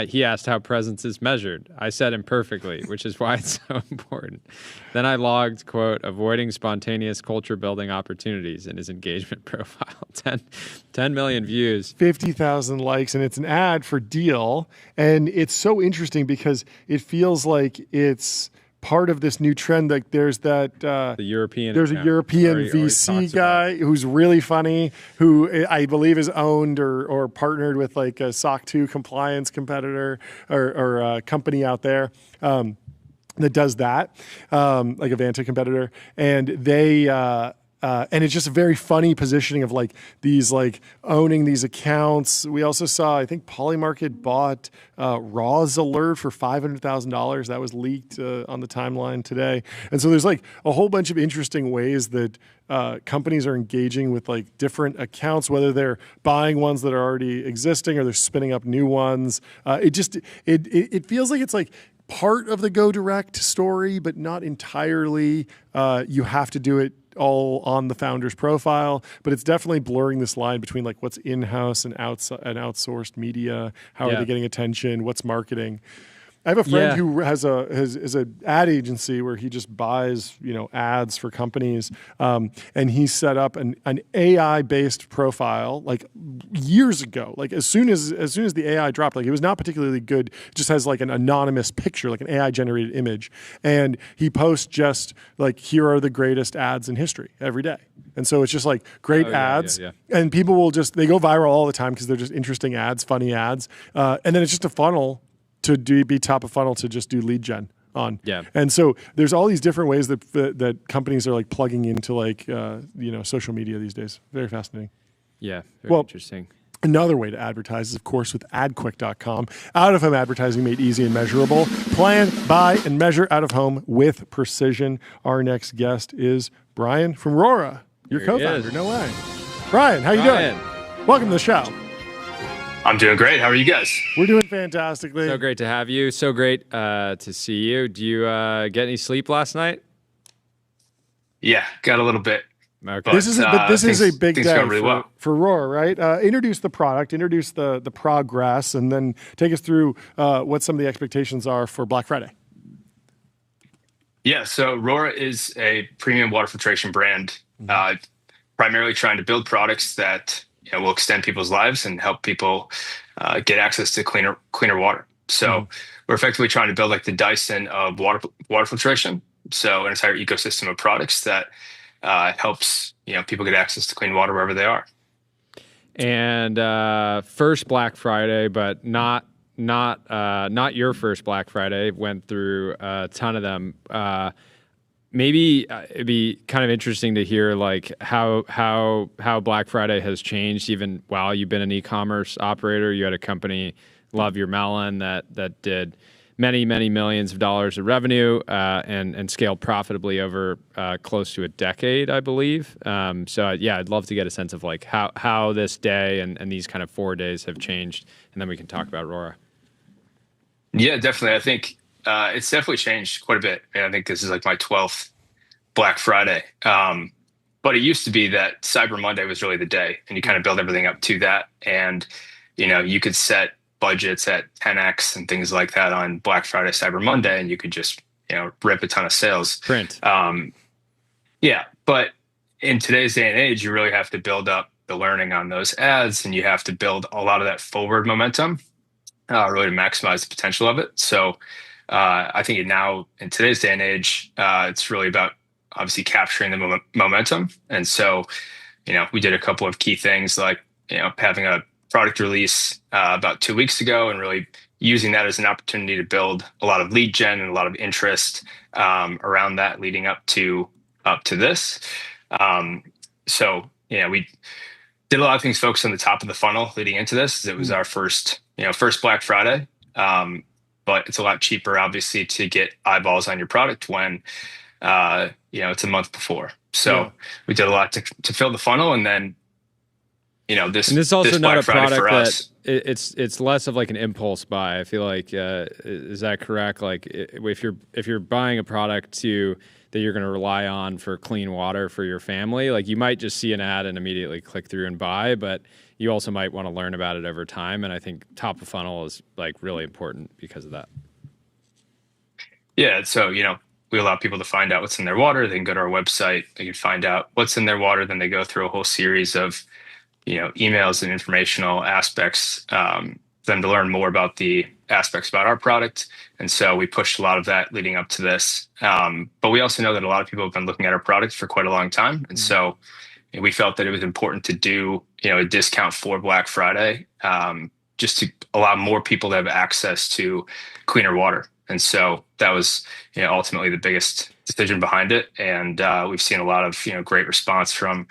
He asked how presence is measured. I said imperfectly, which is why it's so important. Then I logged, quote, avoiding spontaneous culture building opportunities in his engagement profile. 10 million views. 50,000 likes, and it's an ad for Deal. And it's so interesting because it feels like it's part of this new trend. Like there's that the European. There's a European VC guy who's really funny, who I believe is owned or partnered with like a SOC 2 compliance competitor or a company out there. That does that, like a Vanta competitor, and they and it's just a very funny positioning of like these like owning these accounts. We also saw, I think Polymarket bought Raw's Alert for $500,000. That was leaked on the timeline today, and so there's like a whole bunch of interesting ways that companies are engaging with like different accounts, whether they're buying ones that are already existing or they're spinning up new ones. It feels like it's like part of the Go Direct story, but not entirely. You have to do it all on the founder's profile, but it's definitely blurring this line between like what's in-house and outsourced media. How are they getting attention? What's marketing? I have a friend who has an ad agency where he just buys, ads for companies, and he set up an AI-based profile like years ago. Like as soon as the AI dropped, like it was not particularly good. It just has like an anonymous picture, like an AI-generated image, and he posts just like, here are the greatest ads in history every day. And so it's just like great ads, and people will they go viral all the time because they're just interesting ads, funny ads, and then it's just a funnel to be top of funnel to just do lead gen on. Yeah. And so there's all these different ways that companies are like plugging into like, social media these days. Very fascinating. Yeah. Very interesting. Another way to advertise is, of course, with adquick.com. Out-of-home advertising made easy and measurable. Plan, buy, and measure out-of-home with precision. Our next guest is Brian from Rora, your co-founder. No way. Brian, how you doing? Welcome to the show. I'm doing great. How are you guys? We're doing fantastically. So great to have you. So great to see you. Do you get any sleep last night? Yeah, got a little bit. Okay. But this is a big day really for Roar, right? Introduce the product, introduce the progress, and then take us through what some of the expectations are for Black Friday. Yeah, so Roar is a premium water filtration brand, primarily trying to build products that will extend people's lives and help people get access to cleaner water. So we're effectively trying to build like the Dyson of water filtration. So an entire ecosystem of products that helps people get access to clean water wherever they are. And first Black Friday, but not your first Black Friday. Went through a ton of them. Maybe it'd be kind of interesting to hear like how Black Friday has changed even while you've been an e-commerce operator. You had a company, Love Your Melon, that did many millions of dollars of revenue and scaled profitably over close to a decade, I believe. I'd love to get a sense of like how this day and these kind of 4 days have changed, and then we can talk about Rora. Yeah, definitely. I think it's definitely changed quite a bit. And I think this is like my 12th Black Friday. But it used to be that Cyber Monday was really the day, and you kind of build everything up to that. And, you could set budgets at 10x and things like that on Black Friday, Cyber Monday, and you could just, rip a ton of sales. Print. But in today's day and age, you really have to build up the learning on those ads, and you have to build a lot of that forward momentum really to maximize the potential of it. So I think now in today's day and age, it's really about obviously capturing the momentum. And so, we did a couple of key things like, having a product release about 2 weeks ago and really using that as an opportunity to build a lot of lead gen and a lot of interest around that leading up to this. We did a lot of things focused on the top of the funnel leading into this. It was our first Black Friday. But it's a lot cheaper, obviously, to get eyeballs on your product when, it's a month before. So we did a lot to fill the funnel, and then, this. And this is also this not Black a Friday product for us, that it's less of like an impulse buy. I feel like is that correct? Like if you're buying a product that you're going to rely on for clean water for your family, like you might just see an ad and immediately click through and buy, but you also might want to learn about it over time. And I think top of funnel is like really important because of that. Yeah. So, we allow people to find out what's in their water. They can go to our website. They can find out what's in their water. Then they go through a whole series of, emails and informational aspects them to learn more about the aspects about our product. And so we pushed a lot of that leading up to this. But we also know that a lot of people have been looking at our product for quite a long time. And so we felt that it was important to do, a discount for Black Friday, just to allow more people to have access to cleaner water. And so that was, ultimately the biggest decision behind it. And we've seen a lot of, great response from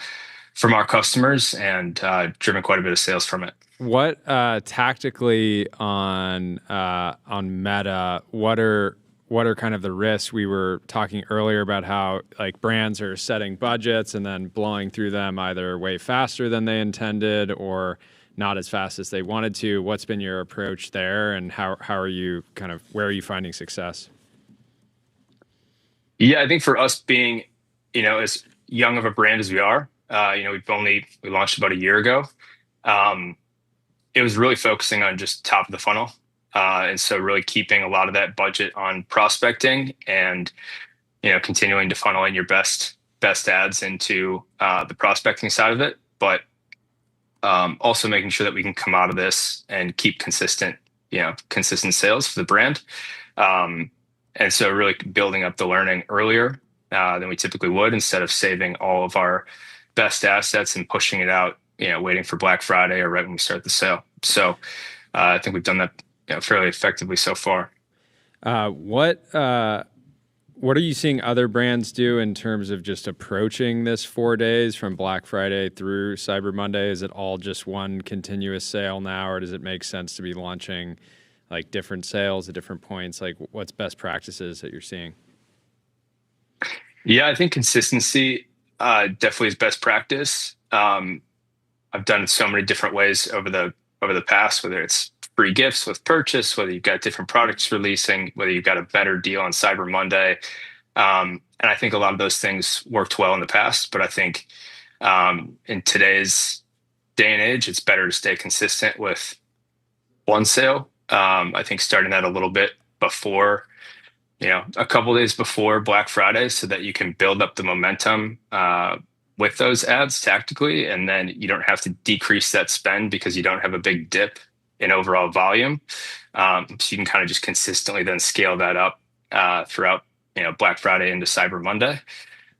our customers and driven quite a bit of sales from it. What tactically on Meta? What are kind of the risks? We were talking earlier about how like brands are setting budgets and then blowing through them either way faster than they intended or not as fast as they wanted to. What's been your approach there, and how are you where are you finding success? Yeah, I think for us being, as young of a brand as we are, we launched about a year ago. It was really focusing on just top of the funnel. And so really keeping a lot of that budget on prospecting and, continuing to funnel in your best ads into the prospecting side of it. But also making sure that we can come out of this and keep consistent sales for the brand. And so really building up the learning earlier than we typically would, instead of saving all of our best assets and pushing it out, waiting for Black Friday or right when we start the sale. So I think we've done that fairly effectively so far. What are you seeing other brands do in terms of just approaching this 4 days from Black Friday through Cyber Monday? Is it all just one continuous sale now, or does it make sense to be launching like different sales at different points? Like, what's best practices that you're seeing? Yeah, I think consistency definitely is best practice. I've done it so many different ways over the past, whether it's free gifts with purchase, whether you've got different products releasing, whether you've got a better deal on Cyber Monday. And I think a lot of those things worked well in the past, but I think in today's day and age, it's better to stay consistent with one sale. I think starting that a little bit before, a couple of days before Black Friday, so that you can build up the momentum with those ads tactically, and then you don't have to decrease that spend because you don't have a big dip in overall volume. So you can kind of just consistently then scale that up throughout, Black Friday into Cyber Monday.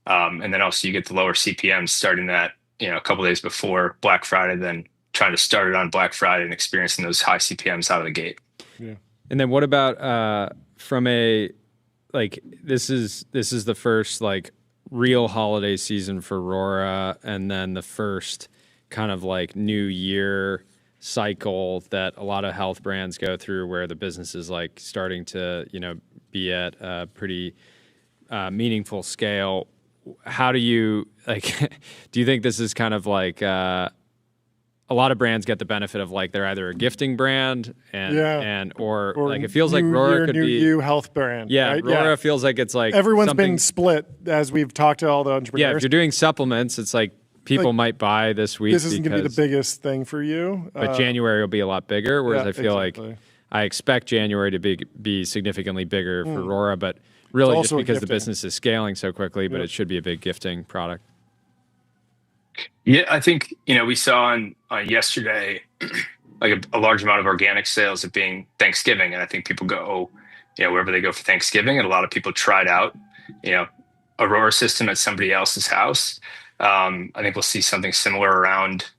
And then also you get the lower CPMs starting that, a couple of days before Black Friday, then trying to start it on Black Friday and experiencing those high CPMs out of the gate. Yeah. And then what about from a, like, this is the first like real holiday season for Aurora, and then the first kind of like new year cycle that a lot of health brands go through, where the business is like starting to, be at a pretty meaningful scale. How do you do you think this is kind of like a lot of brands get the benefit of like they're either a gifting brand or like it feels like Aurora could be new health brand. Yeah, right? Aurora feels like it's like everyone's been split as we've talked to all the entrepreneurs. Yeah, if you're doing supplements, it's like people might buy this week. This isn't going to be the biggest thing for you. But January will be a lot bigger, whereas I feel like I expect January to be significantly bigger for Aurora, but really just because the business is scaling so quickly, but it should be a big gifting product. Yeah, I think, we saw on yesterday, like a large amount of organic sales of being Thanksgiving. And I think people go, wherever they go for Thanksgiving. And a lot of people tried out, Aurora system at somebody else's house. I think we'll see something similar around,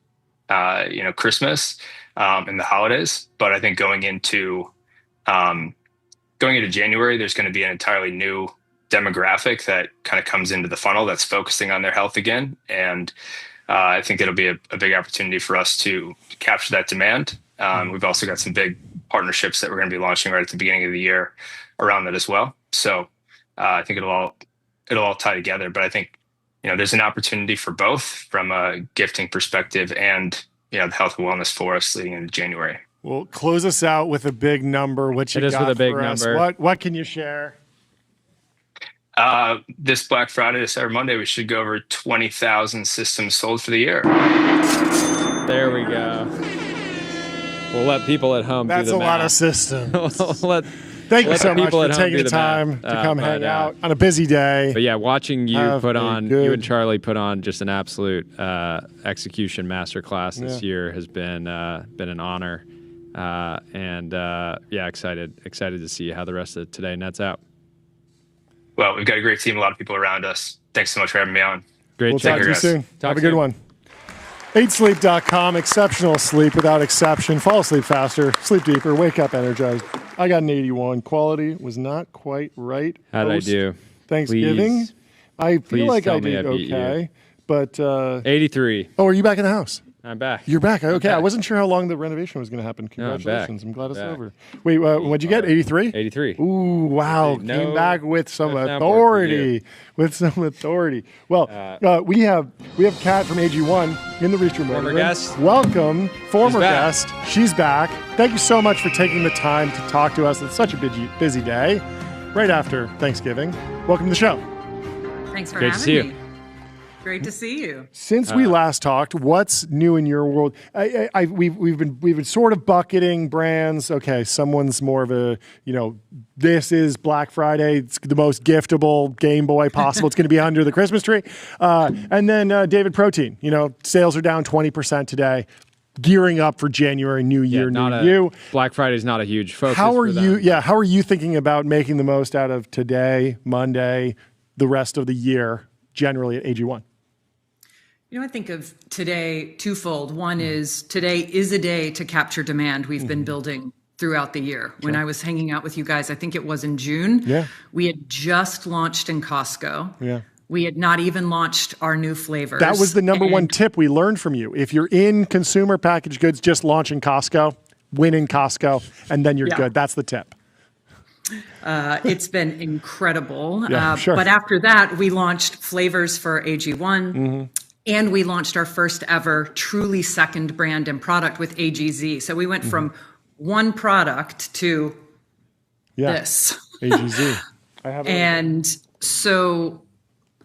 Christmas and the holidays. But I think going into January, there's going to be an entirely new demographic that kind of comes into the funnel that's focusing on their health again. And I think it'll be a big opportunity for us to capture that demand. We've also got some big partnerships that we're going to be launching right at the beginning of the year around that as well. So I think it'll all tie together. But I think, there's an opportunity for both from a gifting perspective and, the health and wellness for us leading into January. Well, close us out with a big number. What you got with a big number? What can you share? This Black Friday to Cyber Monday, we should go over 20,000 systems sold for the year. There we go. We'll let people at home do the math. That's a lot of systems. Thank you so much for taking the time to come hang out on a busy day. But yeah, watching you you and Charlie put on just an absolute execution masterclass this year has been an honor. Excited to see how the rest of today nets out. Well, we've got a great team, a lot of people around us. Thanks so much for having me on. Great. We'll talk to you soon. Have a good one. 8sleep.com, exceptional sleep without exception. Fall asleep faster, sleep deeper, wake up energized. I got an 81. Quality was not quite right. How did I do? Thanksgiving. Please, I feel like I did okay. But 83. Oh, are you back in the house? I'm back. You're back. Okay. Back. I wasn't sure how long the renovation was going to happen. Congratulations. No, I'm glad it's over. Wait, what'd you get? 83? 83. Ooh, wow. Came back with some authority. Well, we have Kat from AG1 in the Restream Former guest. Welcome. Former guest. She's back. Thank you so much for taking the time to talk to us. It's such a busy day right after Thanksgiving. Welcome to the show. Thanks for having me. Great to see you. Since we last talked, what's new in your world? We've been sort of bucketing brands. Okay, someone's more of a, this is Black Friday. It's the most giftable Game Boy possible. It's going to be under the Christmas tree. And then David Protein. Sales are down 20% today. Gearing up for January, New Year, new you. Black Friday is not a huge focus. How are you thinking about making the most out of today, Monday, the rest of the year, generally at AG1? I think of today twofold. One is today is a day to capture demand we've been building throughout the year. When I was hanging out with you guys, I think it was in June. Yeah. We had just launched in Costco. Yeah. We had not even launched our new flavors. That was the number one tip we learned from you. If you're in consumer packaged goods, just launch in Costco, win in Costco, and then you're good. That's the tip. It's been incredible. Sure. But after that, we launched flavors for AG1. And we launched our first ever truly second brand and product with AGZ. So we went from one product to this. AGZ. And so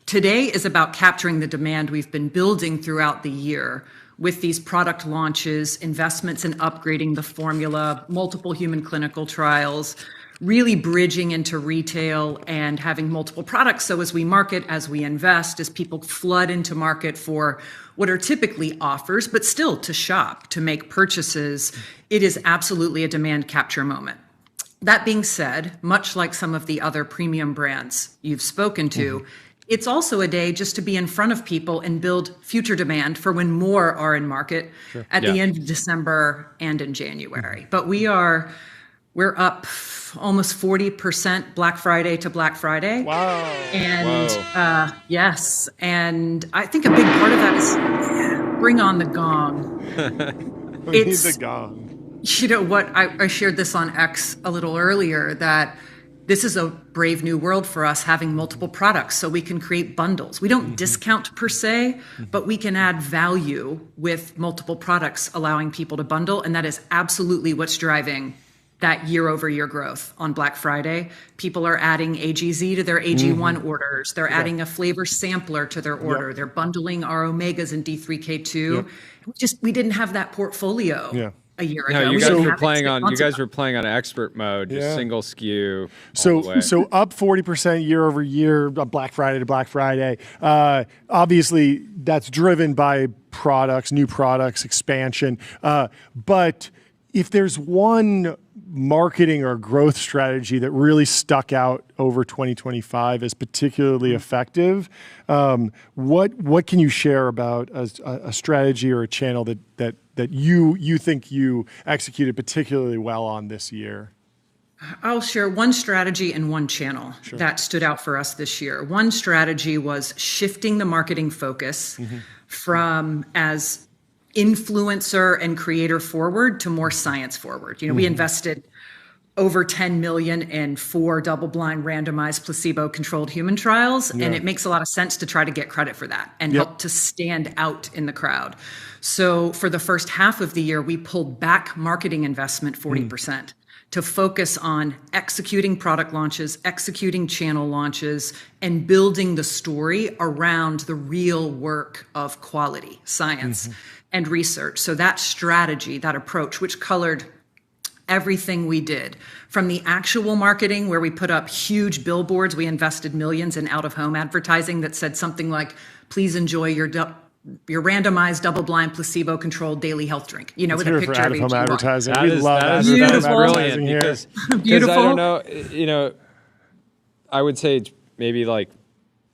today is about capturing the demand we've been building throughout the year with these product launches, investments in upgrading the formula, multiple human clinical trials, really bridging into retail and having multiple products. So as we market, as we invest, as people flood into market for what are typically offers, but still to shop, to make purchases, it is absolutely a demand capture moment. That being said, much like some of the other premium brands you've spoken to, it's also a day just to be in front of people and build future demand for when more are in market at the end of December and in January. But we're up almost 40% Black Friday to Black Friday. Wow. And yes. And I think a big part of that is bring on the gong. It's the gong. I shared this on X a little earlier, that this is a brave new world for us, having multiple products so we can create bundles. We don't discount per se, but we can add value with multiple products, allowing people to bundle. And that is absolutely what's driving that year-over-year growth on Black Friday. People are adding AGZ to their AG1 orders. They're adding a flavor sampler to their order. They're bundling our Omegas and D3K2. We didn't have that portfolio a year ago. You guys were playing on expert mode, just single SKU. So up 40% year over year, Black Friday to Black Friday. Obviously, that's driven by products, new products, expansion. But if there's one marketing or growth strategy that really stuck out over 2025 as particularly effective, what can you share about a strategy or a channel that you think you executed particularly well on this year? I'll share one strategy and one channel that stood out for us this year. One strategy was shifting the marketing focus from as influencer and creator forward to more science forward. We invested over 10 million in 4 double-blind randomized placebo-controlled human trials, and it makes a lot of sense to try to get credit for that and help to stand out in the crowd. So for the first half of the year, we pulled back marketing investment 40% to focus on executing product launches, executing channel launches, and building the story around the real work of quality, science, and research. So that strategy, that approach, which colored everything we did, from the actual marketing where we put up huge billboards, we invested millions in out-of-home advertising that said something like, please enjoy your your randomized, double-blind, placebo-controlled daily health drink. You know, Let's with a hear it for picture of out-of-home AG1. advertising. That We is- love that is- out-of-home that is advertising here. because Beautiful. I don't know, you know, I would say it's maybe like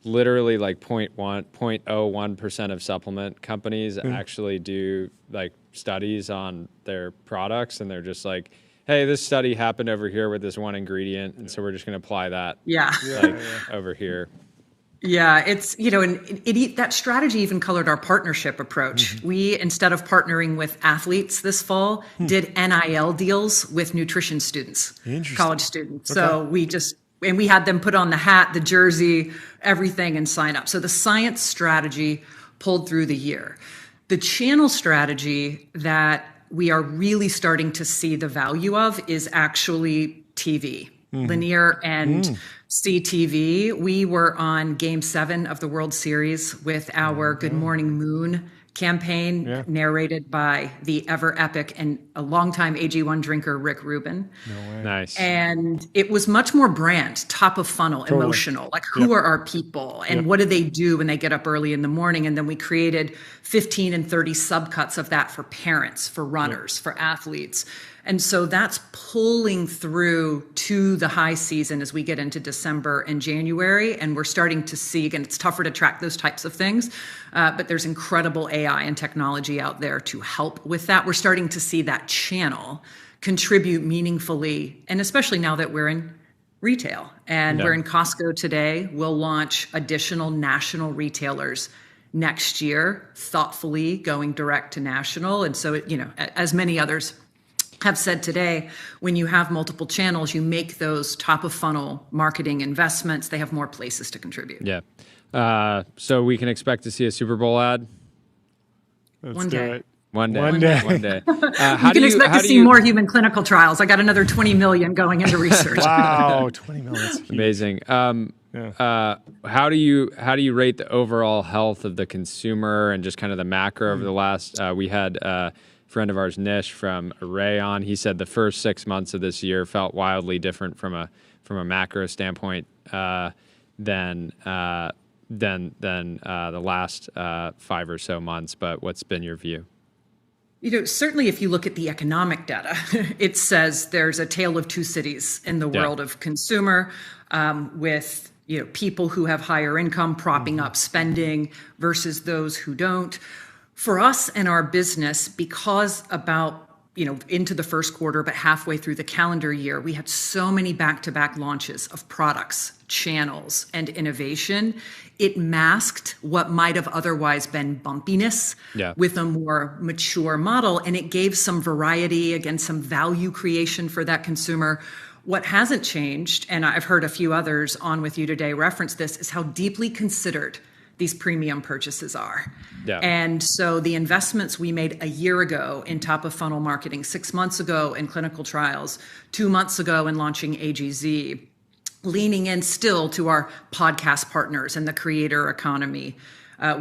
literally like 0.01% of supplement companies actually do like studies on their products, and they're just like, hey, this study happened over here with this one ingredient, and so we're just going to apply that over here. Yeah, it's, you know, and that strategy even colored our partnership approach. We, instead of partnering with athletes this fall, did NIL deals with nutrition students, college students. So we had them put on the hat, the jersey, everything, and sign up. So the science strategy pulled through the year. The channel strategy that we are really starting to see the value of is actually TV, linear and CTV. We were on Game 7 of the World Series with our Good Morning Moon campaign, narrated by the ever epic and a longtime AG1 drinker, Rick Rubin. Nice. And it was much more brand, top of funnel, emotional. Like, who are our people and what do they do when they get up early in the morning? And then we created 15 and 30 subcuts of that for parents, for runners, for athletes. And so that's pulling through to the high season as we get into December and January. And we're starting to see, again, it's tougher to track those types of things, but there's incredible AI and technology out there to help with that. We're starting to see that channel contribute meaningfully, and especially now that we're in retail and we're in Costco today. We'll launch additional national retailers next year, thoughtfully going direct to national. And so, you know, as many others have said today, when you have multiple channels, you make those top of funnel marketing investments, they have more places to contribute. Yeah. So we can expect to see a Super Bowl ad? One day. One day. You can expect to see more human clinical trials. I got another 20 million going into research. Wow, 20 million. Amazing. How do you rate the overall health of the consumer and just kind of the macro over the last? We had a friend of ours, Nish from Array, on. He said the first 6 months of this year felt wildly different from a macro standpoint than the last 5 or so months. But what's been your view? You know, certainly if you look at the economic data, it says there's a tale of two cities in the world of consumer, with, you know, people who have higher income propping up spending versus those who don't. For us and our business, because about, you know, into the first quarter, but halfway through the calendar year, we had so many back-to-back launches of products, channels, and innovation. It masked what might have otherwise been bumpiness with a more mature model, and it gave some variety, again, some value creation for that consumer. What hasn't changed, and I've heard a few others on with you today reference this, is how deeply considered these premium purchases are. And so the investments we made a year ago in top of funnel marketing, 6 months ago in clinical trials, 2 months ago in launching AGZ, leaning in still to our podcast partners and the creator economy,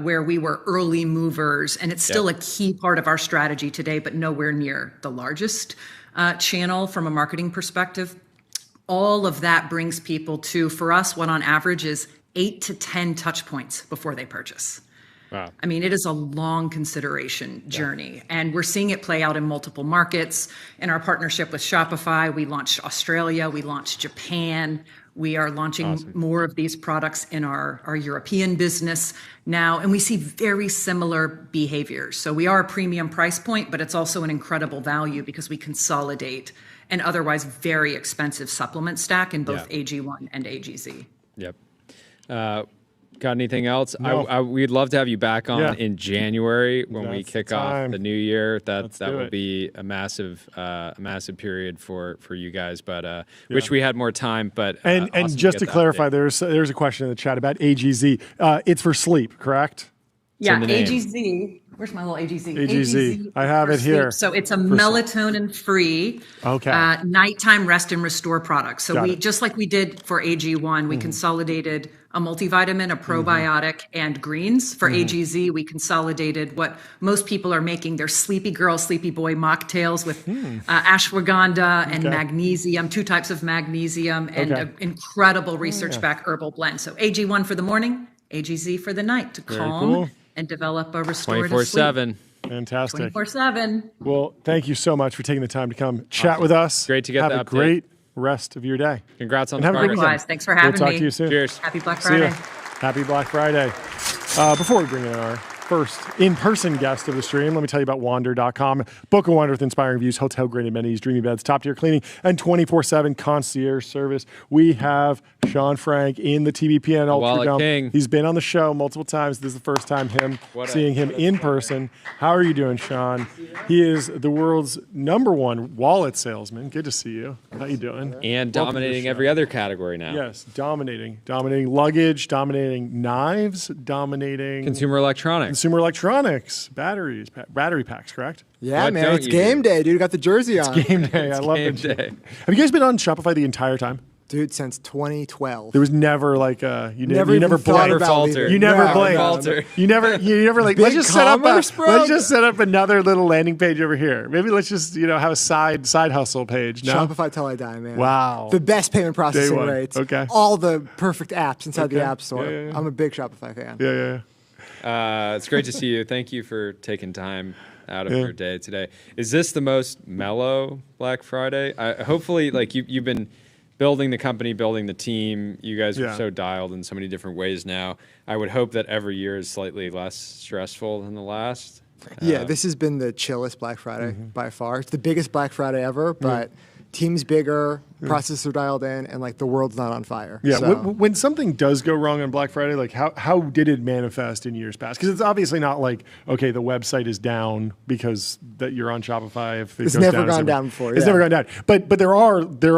where we were early movers. And it's still a key part of our strategy today, but nowhere near the largest channel from a marketing perspective. All of that brings people to, for us, what on average is 8 to 10 touch points before they purchase. Wow. I mean, it is a long consideration journey, and we're seeing it play out in multiple markets. In our partnership with Shopify, we launched Australia, we launched Japan. We are launching more of these products in our European business now, and we see very similar behaviors. So we are a premium price point, but it's also an incredible value because we consolidate an otherwise very expensive supplement stack in both AG1 and AGZ. Yep. Got anything else? No. We'd love to have you back on in January when we kick off the new year. That will be a massive period for you guys. But wish we had more time. But and awesome just to get clarify, there's a question in the chat about AGZ. It's for sleep, correct? Yeah, AGZ. Where's my little AGZ? AGZ. I have it here. So it's a melatonin-free nighttime rest and restore product. So just like we did for AG1, we consolidated a multivitamin, a probiotic, and greens. For AGZ, we consolidated what most people are making their sleepy girl, sleepy boy mocktails with ashwagandha and magnesium, 2 types of magnesium, and an incredible research-backed herbal blend. So AG1 for the morning, AGZ for the night to calm and develop a restorative 24/7. Fantastic. 24/7. Well, thank you so much for taking the time to come chat with us. Great to get Have the a update. great rest of your day. Congrats on And the have a great progress. weekend. Likewise. Thanks for having We'll talk me. to you soon. Cheers. Happy Black See ya. Friday. Happy Black Friday. Before we bring in our first in-person guest of the stream, let me tell you about Wander.com. Book a Wander with inspiring views, hotel-grade amenities, dreamy beds, top-tier cleaning, and 24/7 concierge service. We have Sean Frank in the TBPN Ultra Wallet Dome. King. He's been on the show multiple times. This is the first time seeing him in person. How are you doing, Sean? He is the world's #1 wallet salesman. Good to see you. How you doing? And Welcome to the dominating show. every other category now. Yes, dominating luggage, dominating knives, dominating Consumer electronics, batteries, battery packs, correct? Yeah, What man, don't it's you game day, dude. Got the jersey on. Game day. I love game it. day. Have you guys been on Shopify the entire time? Dude, since 2012. There was never like you Never never even thought blinked. about falter. leaving. You never No, blinked. falter. You never like Big let's just commerce, bro. let's just set up another little landing page over here. Maybe let's just have a side hustle page. No? Shopify till I die, man. Wow. The best payment processing one. rates. Okay. All the perfect apps inside the Okay. App Store. Yeah. I'm a big Shopify fan. Yeah. It's great to see you. Thank you for taking time out of your day today. Is this the most mellow Black Friday? Hopefully, like you've been building the company, building the team. You guys are so dialed in so many different ways now. I would hope that every year is slightly less stressful than the last. Yeah, this has been the chillest Black Friday by far. It's the biggest Black Friday ever, but team's bigger, processes are dialed in, and like the world's not on fire. Yeah. So, When something does go wrong on Black Friday, like how did it manifest in years past? Because it's obviously not like, okay, the website is down because that you're on Shopify. If It's goes never down, gone down before, It's yeah. never gone down. But there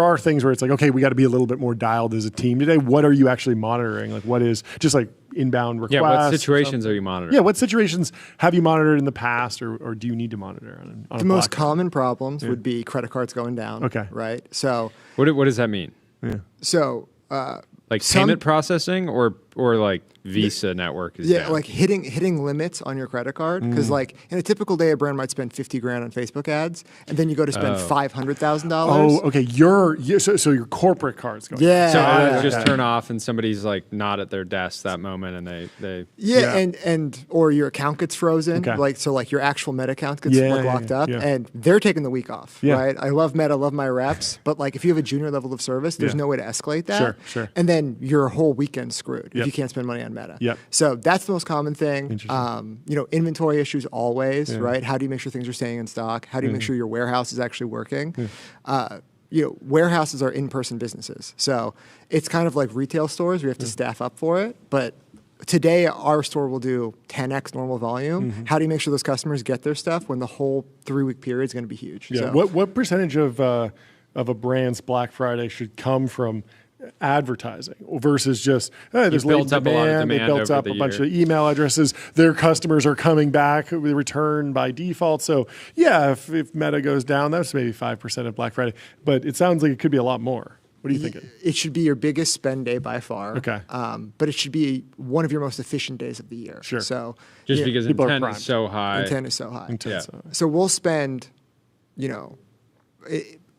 are things where it's like, okay, we got to be a little bit more dialed as a team today. What are you actually monitoring? Like what is just like inbound requests? Yeah, what situations are you monitoring? Yeah, what situations have you monitored in the past, or do you need to monitor on the most common problems would be credit cards going down. Okay. Right. So What does that mean? so Like some- payment processing or like Visa network is yeah, down? like hitting limits on your credit card because like in a typical day, a brand might spend 50 grand on Facebook ads, and then you go to spend $500,000. Oh, okay. So your corporate cards going. Yeah. So I yeah. just turn off and somebody's like not at their desk that moment and they Yeah, Yeah. and or your account gets frozen, Okay. like your actual Meta account gets Yeah, like locked up, yeah. and they're taking the week off, Yeah. right? I love Meta, love my reps, but like if you have a junior level of service, there's Yeah. no way to escalate that. Sure. And then your whole weekend's screwed Yep. if you can't spend money on Meta. Yep. So that's the most common thing. Interesting. Inventory issues always, right? How do you make sure things are staying in stock? How do you make sure your warehouse is actually working? Warehouses are in-person businesses, so it's kind of like retail stores. We have to staff up for it, but today our store will do 10x normal volume. How do you make sure those customers get their stuff when the whole 3-week period is going to be huge? Yeah. So, What percentage of a brand's Black Friday should come from advertising versus just there's built latent up a lot of demand, they demand built over up the a bunch year. of email addresses, their customers are coming back, they return by default. So yeah, if Meta goes down, that's maybe 5% of Black Friday, but it sounds like it could be a lot more. What are you thinking? it should be your biggest spend day by far. Okay. But it should be one of your most efficient days of the year. Sure. So just because people are intent primed. is so high. intent is so high. Intense. So we'll spend,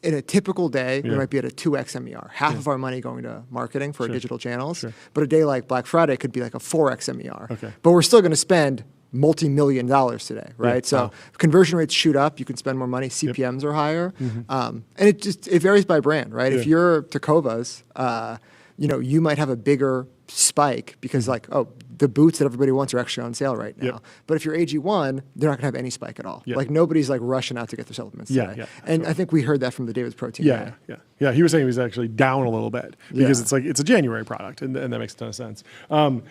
in a typical day, we might be at a 2x MER, half of our money going to marketing for our digital channels. But a day like Black Friday could be like a 4x MER. Okay. But we're still going to spend multi-million dollars today, right? So conversion rates shoot up, you can spend more money, CPMs are higher. And it varies by brand, right? If you're Tecovas, you might have a bigger spike because the boots that everybody wants are actually on sale right now. Yep. But if you're AG1, they're not gonna have any spike at all. Yeah. Like nobody's like rushing out to get their supplements today. And I think we heard that from the David's Protein guy. Yeah. He was saying he was actually down a little bit because it's a January product, and that makes a ton of sense. On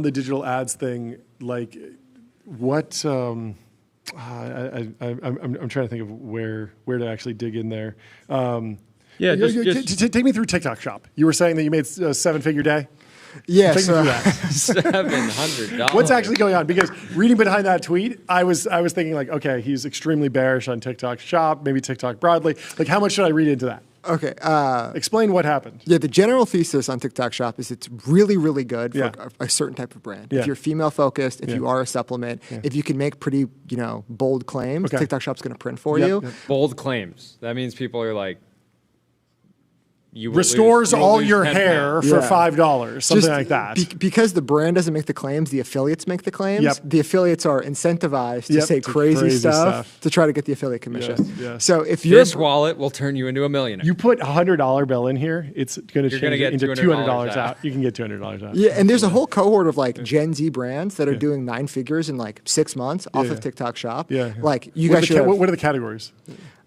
the digital ads thing, like what? I'm trying to think of where to actually dig in there. Yeah, just take me through TikTok Shop. You were saying that you made a 7-figure day. Yeah, Take me through that. $700. What's actually going on? Because reading behind that tweet, I was thinking like, okay, he's extremely bearish on TikTok Shop, maybe TikTok broadly. Like, how much should I read into that? Okay. Explain what happened. Yeah, the general thesis on TikTok Shop is it's really, really good for a certain type of brand. Yeah. If you're female focused, if you are a supplement, if you can make pretty, bold claims, TikTok Shop's going to print for you. Bold claims. That means people are like you will restores you'll all lose your 10 hair pounds. for $5, something like that. Because the brand doesn't make the claims, the affiliates make the claims. Yep. The affiliates are incentivized to say crazy stuff to try to get the affiliate commission. Yes. So if your This wallet will turn you into a millionaire. you put a $100 bill in here, it's going to You're change gonna it get into $200 $200 out. You can get $200 out. Yeah, and there's a whole cohort of like Gen Z brands that are doing 9 figures in like 6 months off of TikTok Shop. Yeah. Like you What guys should. what are the categories?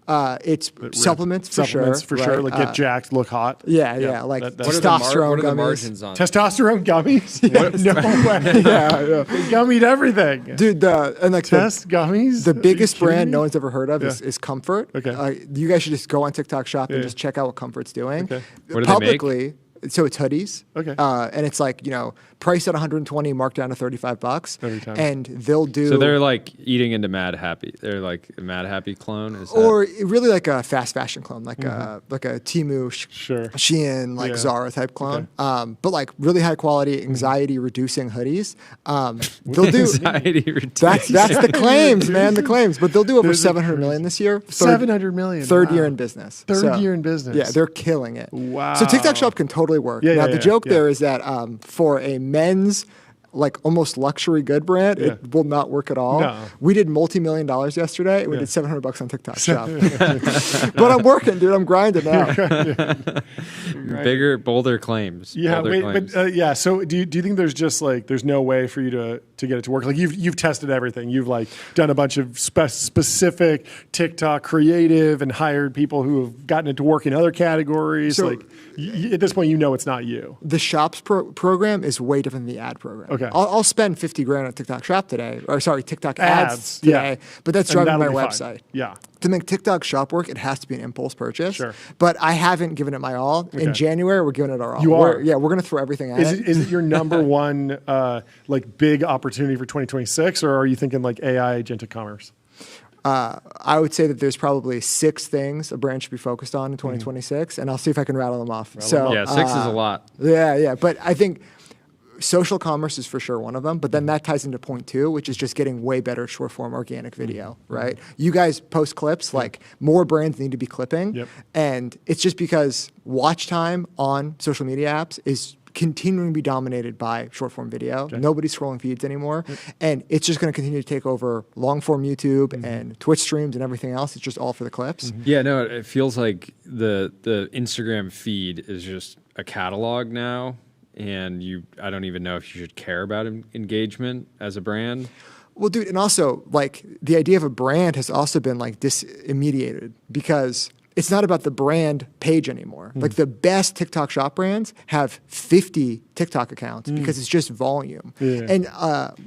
It's supplements for sure. Right? Like get jacked, look hot. Yeah. Like that's testosterone what are the gummies. margins on? Testosterone gummies? No way. Yeah. They gummied everything. Dude, and like Test gummies? the Are you biggest kidding brand me? no one's ever heard of is Comfort. Okay. You guys should just go on TikTok Shop and just check out what Comfort's doing. Okay. What do they make? Publicly, so it's hoodies. Okay. And it's like, priced at 120, marked down to $35. Every time. And they'll do. So they're like eating into Mad Happy. They're like a Mad Happy clone. Is that? Or really like a fast fashion clone, like a Temu, Shein, like Yeah. Zara type clone. But like really high quality, anxiety reducing hoodies. They'll do Anxiety reducing. That's the claims, man. The claims. But they'll do over 700 million this year. 700 million. Third year in business. Third year in business. Yeah, they're killing it. Wow. So TikTok Shop can totally work. Now the joke there is that for a men's like almost luxury good brand, it will not work at all. No. We did multi-million dollars yesterday, and we did $700 on TikTok Shop. But I'm working, dude. I'm grinding now. Bigger, bolder claims. Yeah, bolder claims. but so do you think there's just like there's no way for you to get it to work? Like you've tested everything. You've like done a bunch of specific TikTok creative and hired people who have gotten it to work in other categories. So- Like at this point, it's not you. The Shops program is way different than the ad program. Okay. I'll spend 50 grand on TikTok Shop today, or sorry, TikTok ads today, but that's And driving my that'll be website. fine. Yeah. To make TikTok Shop work, it has to be an impulse purchase. Sure. But I haven't given it my all. In January, we're giving it our all. You are? We're going to throw everything at it. Is it your number one like big opportunity for 2026, or are you thinking like AI agentic commerce? I would say that there's probably 6 things a brand should be focused on in 2026, and I'll see if I can rattle them off. 6 is a lot. Yeah. But I think social commerce is for sure one of them, but then that ties into point 2, which is just getting way better short form organic video, right? You guys post clips, like more brands need to be clipping. And it's just because watch time on social media apps is continuing to be dominated by short form video. Nobody's scrolling feeds anymore. And it's just going to continue to take over long form YouTube and Twitch streams and everything else. It's just all for the clips. Yeah, no, it feels like the Instagram feed is just a catalog now. And I don't even know if you should care about engagement as a brand. Well, dude, and also like the idea of a brand has also been like disintermediated because it's not about the brand page anymore. Like the best TikTok Shop brands have 50 TikTok accounts because it's just volume. And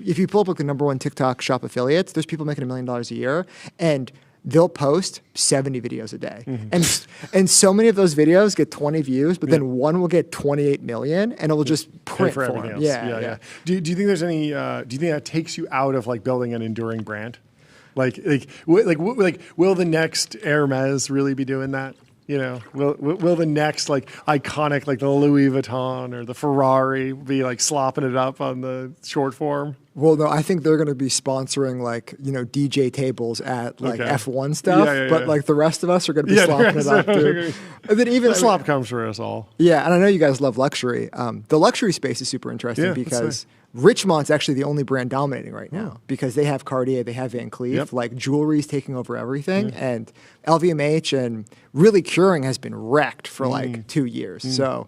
if you pull up like the number 1 TikTok Shop affiliates, there's people making $1 million a year, and they'll post 70 videos a day. And so many of those videos get 20 views, but then one will get 28 million and it will just print for everything them. else. Yeah. Do you think there's any, do you think that takes you out of like building an enduring brand? Like, will the next Hermes really be doing that? Will the next like iconic like the Louis Vuitton or the Ferrari be like slopping it up on the short form? Well, no, I think they're going to be sponsoring like DJ tables at like F1 stuff, but like the rest of us are going to be slopping it up too. And then even the slop comes for us all. Yeah, and I know you guys love luxury. The luxury space is super interesting because Richmont's actually the only brand dominating right now because they have Cartier, they have Van Cleef, like jewelry's taking over everything, and LVMH and really Keurig has been wrecked for like 2 years. So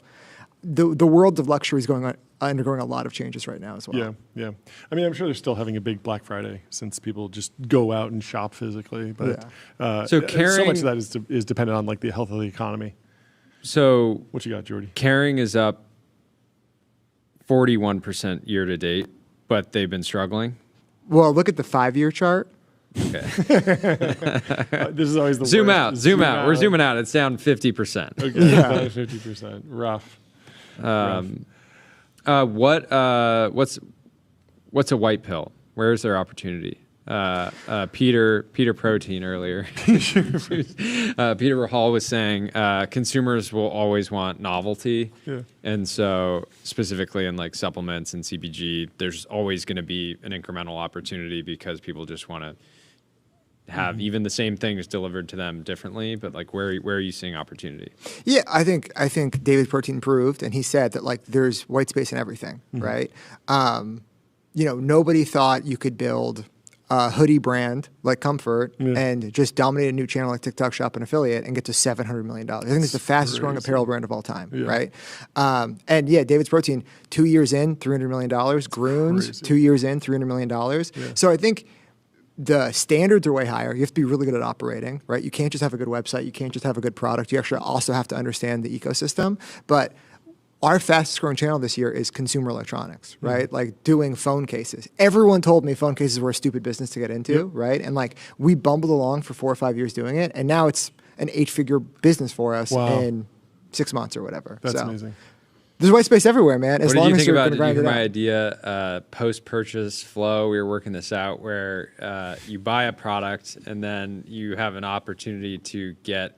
the world of luxury is undergoing a lot of changes right now as well. Yeah. I mean, I'm sure they're still having a big Black Friday since people just go out and shop physically. But so much of that is dependent on like the health of the economy. So what you got, Jordy? Kering is up 41% year to date, but they've been struggling. Well, look at the 5-year chart. Okay. This is always the zoom worst. Zoom out. We're zooming out. It's down 50%. Okay, down 50%. Rough. What's a white pill? Where is their opportunity? Peter Protein earlier. Peter Hall was saying consumers will always want novelty, and so specifically in like supplements and CPG, there's always going to be an incremental opportunity because people just want to have even the same things delivered to them differently, but like where are you seeing opportunity? Yeah, I think David Protein proved, and he said that like there's white space in everything, right? Nobody thought you could build a hoodie brand like Comfort and just dominate a new channel like TikTok Shop and affiliate and get to $700 million. I think it's the fastest growing apparel brand of all time, right? And yeah, David's Protein, 2 years in, $300 million. Groons, 2 years in, $300 million. So I think the standards are way higher. You have to be really good at operating, right? You can't just have a good website. You can't just have a good product. You actually also have to understand the ecosystem. But our fastest growing channel this year is consumer electronics, right? Like doing phone cases. Everyone told me phone cases were a stupid business to get into, right? And like we bumbled along for 4 or 5 years doing it, and now it's an 8-figure business for us in 6 months or whatever. That's amazing. There's white space everywhere, man. As long as you're going to grind it out. Did you hear my idea, post-purchase flow? We were working this out where you buy a product and then you have an opportunity to get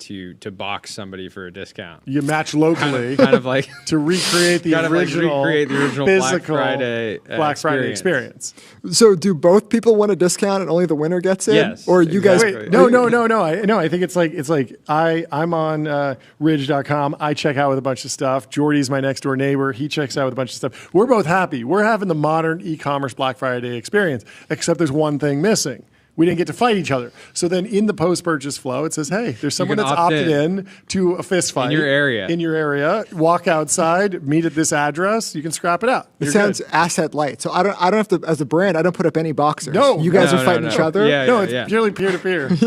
to box somebody for a discount. You match locally, kind of like to recreate the original physical Black Friday experience. So, do both people want a discount and only the winner gets it? Yes. Or you guys? Wait, no. I think it's like I'm on Ridge.com. I check out with a bunch of stuff. Jordy's my next door neighbor. He checks out with a bunch of stuff. We're both happy. We're having the modern e-commerce Black Friday experience, except there's one thing missing. We didn't get to fight each other. So then in the post-purchase flow, it says, hey, there's someone that's opted in to a fist fight. In your area. Walk outside, meet at this address. You can scrap it out. It sounds asset light. So I don't have to, as a brand, I don't put up any boxers. No. You guys are fighting each other? It's purely peer-to-peer.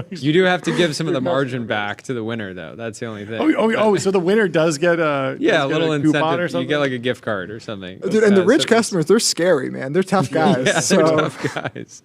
You do have to give some of the margin back to the winner, though. That's the only thing. So the winner does get a little incentive. Or something? You get like a gift card or something. Dude, and the rich customers, they're scary, man. They're tough guys. They're tough guys.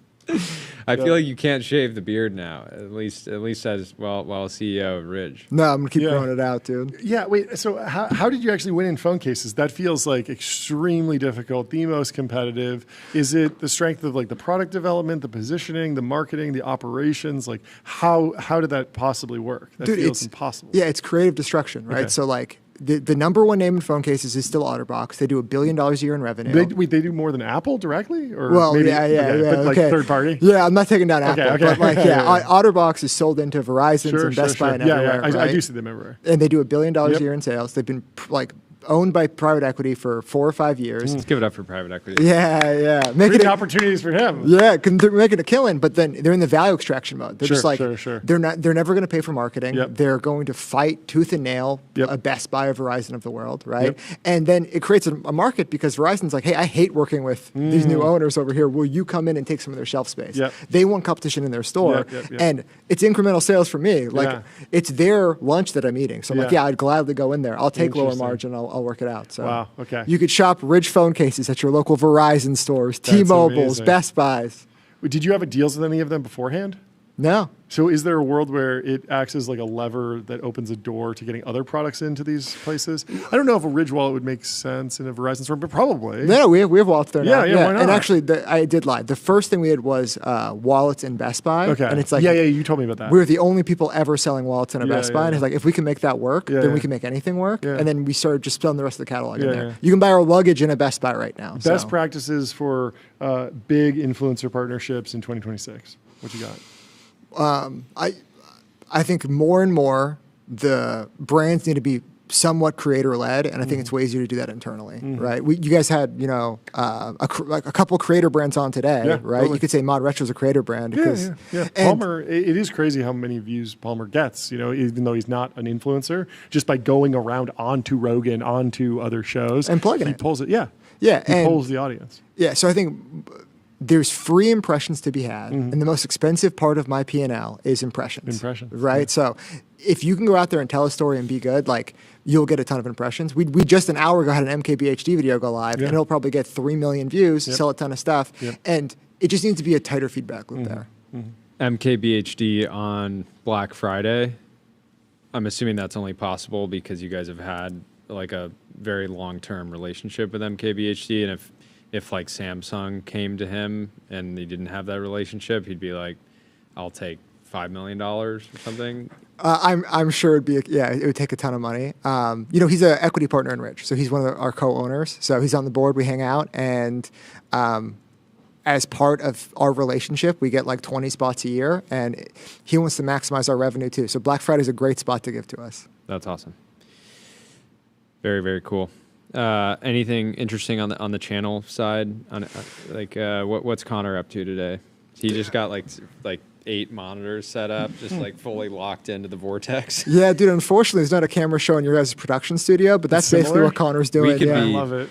I feel like you can't shave the beard now, at least as while CEO of Ridge. No, I'm gonna keep growing it out, dude. Yeah, wait. So how did you actually win in phone cases? That feels like extremely difficult, the most competitive. Is it the strength of like the product development, the positioning, the marketing, the operations? Like how did that possibly work? That feels impossible. Yeah, it's creative destruction, right? Okay. So like the number one name in phone cases is still OtterBox. They do $1 billion a year in revenue. They do more than Apple directly, or well, maybe, but like third party. Yeah, I'm not taking down Apple, but like OtterBox is sold into Verizon and Best Buy and everywhere. I do see them everywhere. And they do $1 billion a year in sales. They've been like owned by private equity for 4 or 5 years. Let's give it up for private equity. Yeah. Making opportunities for him. Yeah, they're making a killing, but then they're in the value extraction mode. They're just like, sure. They're never going to pay for marketing. Yep. They're going to fight tooth and nail a Best Buy or Verizon of the world, right? Yep. And then it creates a market because Verizon's like, hey, I hate working with these new owners over here. Will you come in and take some of their shelf space? Yep. They want competition in their store. Yep. And it's incremental sales for me. Like it's their lunch that I'm eating. So I'm like, I'd gladly go in there. I'll take lower margin. I'll work it out. So. Wow. Okay. You could shop Ridge phone cases at your local Verizon stores, T-Mobiles, Best Buys. Did you have deals with any of them beforehand? No. So is there a world where it acts as like a lever that opens a door to getting other products into these places? I don't know if a Ridge wallet would make sense in a Verizon store, but probably. No, we have wallets there now. Yeah, why not? And actually, I did lie. The first thing we had was wallets in Best Buy. Okay. And it's like, you told me about that. We were the only people ever selling wallets in a Best Buy. And it's like, if we can make that work, then we can make anything work. And then we started just selling the rest of the catalog in there. You can buy our luggage in a Best Buy right now. Best practices for big influencer partnerships in 2026. What you got? I think more and more the brands need to be somewhat creator led, and I think it's way easier to do that internally, right? You guys had a couple creator brands on today, right? Totally. You could say Mod Retro is a creator brand because Palmer. It is crazy how many views Palmer gets. Even though he's not an influencer, just by going around onto Rogan, onto other shows, and plugging he pulls it. Yeah, he pulls the audience. Yeah, so I think there's free impressions to be had, and the most expensive part of my P&L is impressions. Right? So if you can go out there and tell a story and be good, like you'll get a ton of impressions. We just an hour ago had an MKBHD video go live, and it'll probably get 3 million views, sell a ton of stuff, and it just needs to be a tighter feedback loop there. MKBHD on Black Friday, I'm assuming that's only possible because you guys have had like a very long-term relationship with MKBHD, and if like Samsung came to him and he didn't have that relationship, he'd be like, I'll take $5 million or something. I'm sure it would take a ton of money. He's an equity partner in Ridge, so he's one of our co-owners. So he's on the board. We hang out, and as part of our relationship, we get like 20 spots a year, and he wants to maximize our revenue too. So Black Friday is a great spot to give to us. That's awesome. Very, very cool. Anything interesting on the channel side? What's Connor up to today? He just got like 8 monitors set up, just like fully locked into the vortex. Yeah, dude. Unfortunately, there's not a camera showing your guys' production studio, but that's basically what Connor's doing. I love it.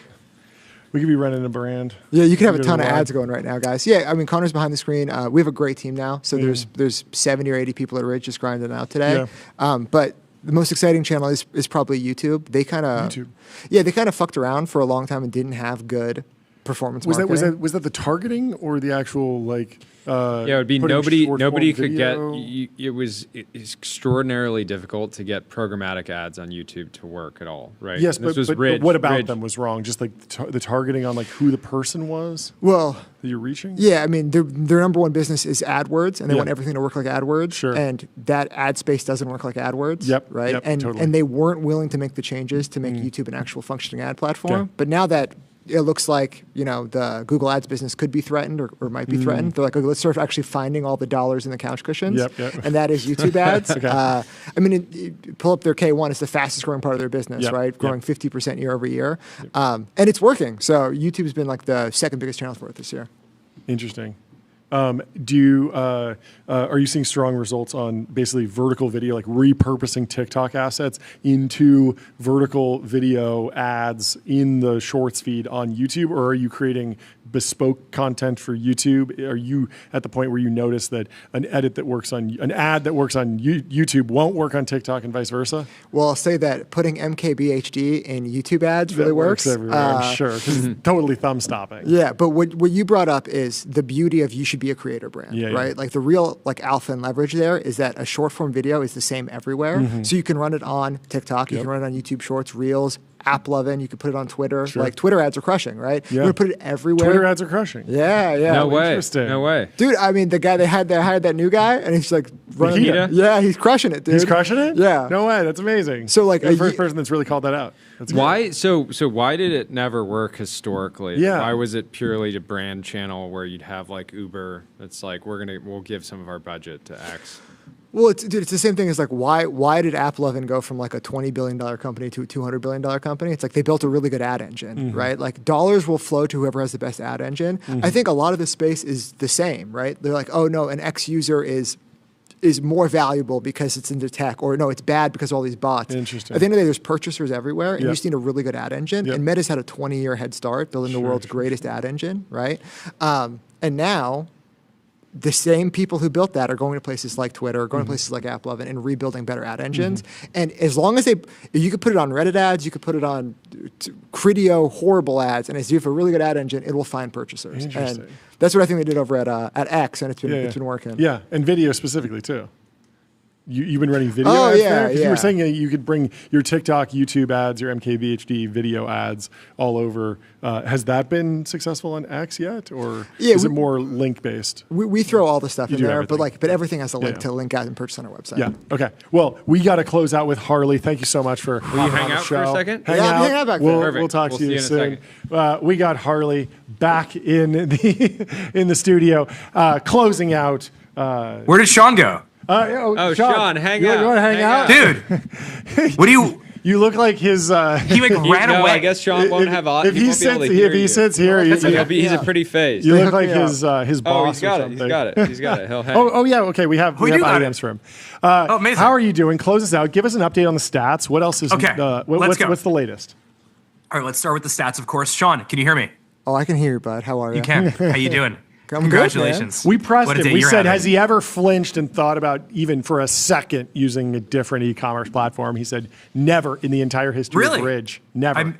We could be running a brand. Yeah, you could have a ton of ads going right now, guys. Yeah, I mean, Connor's behind the screen. We have a great team now. So there's 70 or 80 people at Ridge just grinding out today. Yeah. But the most exciting channel is probably YouTube. They kind of fucked around for a long time and didn't have good performance marketing. Was that the targeting or the actual like? It would be nobody could get. It was extraordinarily difficult to get programmatic ads on YouTube to work at all, right? Yes, but what about them was wrong? Just like the targeting on like who the person was. Well, that you're reaching. Yeah, I mean their number one business is AdWords, and they want everything to work like AdWords. Sure. And that ad space doesn't work like AdWords. Yep. Right. Yep, and totally. and they weren't willing to make the changes to make YouTube an actual functioning ad platform. But now that it looks like, the Google Ads business could be threatened or might be threatened. They're like, okay, let's start actually finding all the dollars in the couch cushions. Yep. And that is YouTube ads. Okay. I mean, pull up their K1. It's the fastest growing part of their business, right? Growing 50% year over year. And it's working. So YouTube's been like the second biggest channel for it this year. Interesting. Are you seeing strong results on basically vertical video, like repurposing TikTok assets into vertical video ads in the Shorts feed on YouTube, or are you creating bespoke content for YouTube? Are you at the point where you notice that an ad that works on YouTube won't work on TikTok and vice versa? Well, I'll say that putting MKBHD in YouTube ads really works. Everywhere, I'm sure, because it's totally thumb stopping. Yeah, but what you brought up is the beauty of you should be a creator brand, right? Yeah. Like the real alpha and leverage there is that a short form video is the same everywhere. So you can run it on TikTok, you can run it on YouTube Shorts, Reels, AppLovin, you could put it on Twitter. Sure. Like Twitter ads are crushing, right? Yeah. You're gonna put it everywhere. Twitter ads are crushing. Yeah. No way. Interesting. No way. Dude, I mean, the guy they hired that new guy, and he's like running. Yeah, he's crushing it, dude. He's crushing it? Yeah. No way. That's amazing. So like the first person that's really called that out. That's why? Great. So why did it never work historically? Yeah. Why was it purely a brand channel where you'd have like Uber? That's like we'll give some of our budget to X. Well, it's the same thing as like why did AppLovin go from like a $20 billion company to a $200 billion company? It's like they built a really good ad engine, right? Like dollars will flow to whoever has the best ad engine. I think a lot of the space is the same, right? They're like, oh no, an X user is more valuable because it's into tech, or no, it's bad because of all these bots. Interesting. At the end of the day, there's purchasers everywhere, and you just need a really good ad engine. And Meta's had a 20-year head start building the world's greatest ad engine, right? And now the same people who built that are going to places like Twitter, going to places like AppLovin, and rebuilding better ad engines. And as long as you could put it on Reddit ads, you could put it on Criteo horrible ads, and as you have a really good ad engine, it will find purchasers. Interesting. And that's what I think they did over at X, and it's been working. Yeah, and video specifically too. You've been running video ads there? Because you were saying you could bring your TikTok, YouTube ads, your MKBHD video ads all over. Has that been successful on X yet? Or is it more link-based? We throw all the stuff in there, everything. but everything has a link to link out and purchase on our website. Yeah, okay. Well, we got to close out with Harley. Thank you so much for Will you hang out for a second? Hang out back there. We'll talk to you soon. We got Harley back in the studio, closing out. Where did Sean go? Sean, hang out. You want to hang out? Dude, what do you... You look like his... he ran away. I guess Sean won't have... If he sits here... he's a pretty face. You look like his boss he's got it. He's got it. He'll hang. Oh, yeah. Okay, we have items for him. Amazing. How are you doing? Close us out. Give us an update on the stats. What else is... Okay, let's go. What's the latest? All right, let's start with the stats, of course. Sean, can you hear me? Oh, I can hear you, bud. How are you? You can. How you doing? Congratulations. We pressed him. We said, has he ever flinched and thought about even for a second using a different e-commerce platform? He said, never in the entire history of Ridge. Never.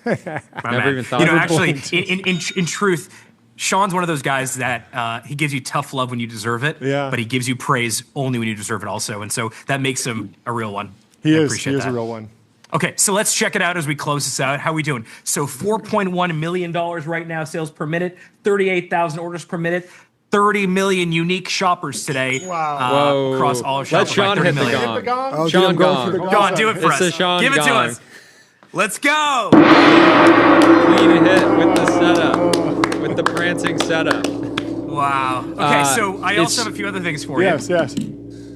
Never even thought. Actually, in truth, Sean's one of those guys that he gives you tough love when you deserve it, but he gives you praise only when you deserve it also. And so that makes him a real one. He is a real one. Okay, so let's check it out as we close this out. How are we doing? So $4.1 million right now, sales per minute, 38,000 orders per minute, 30 million unique shoppers today. Wow. Across all of Shopify. Let Sean hit the gong. Oh, Sean gong. Go on, do it for us. It's a Sean Give it to gong. us. Let's go. Clean hit with the setup. With the prancing setup. Wow. Okay, so I also have a few other things for you. Yes.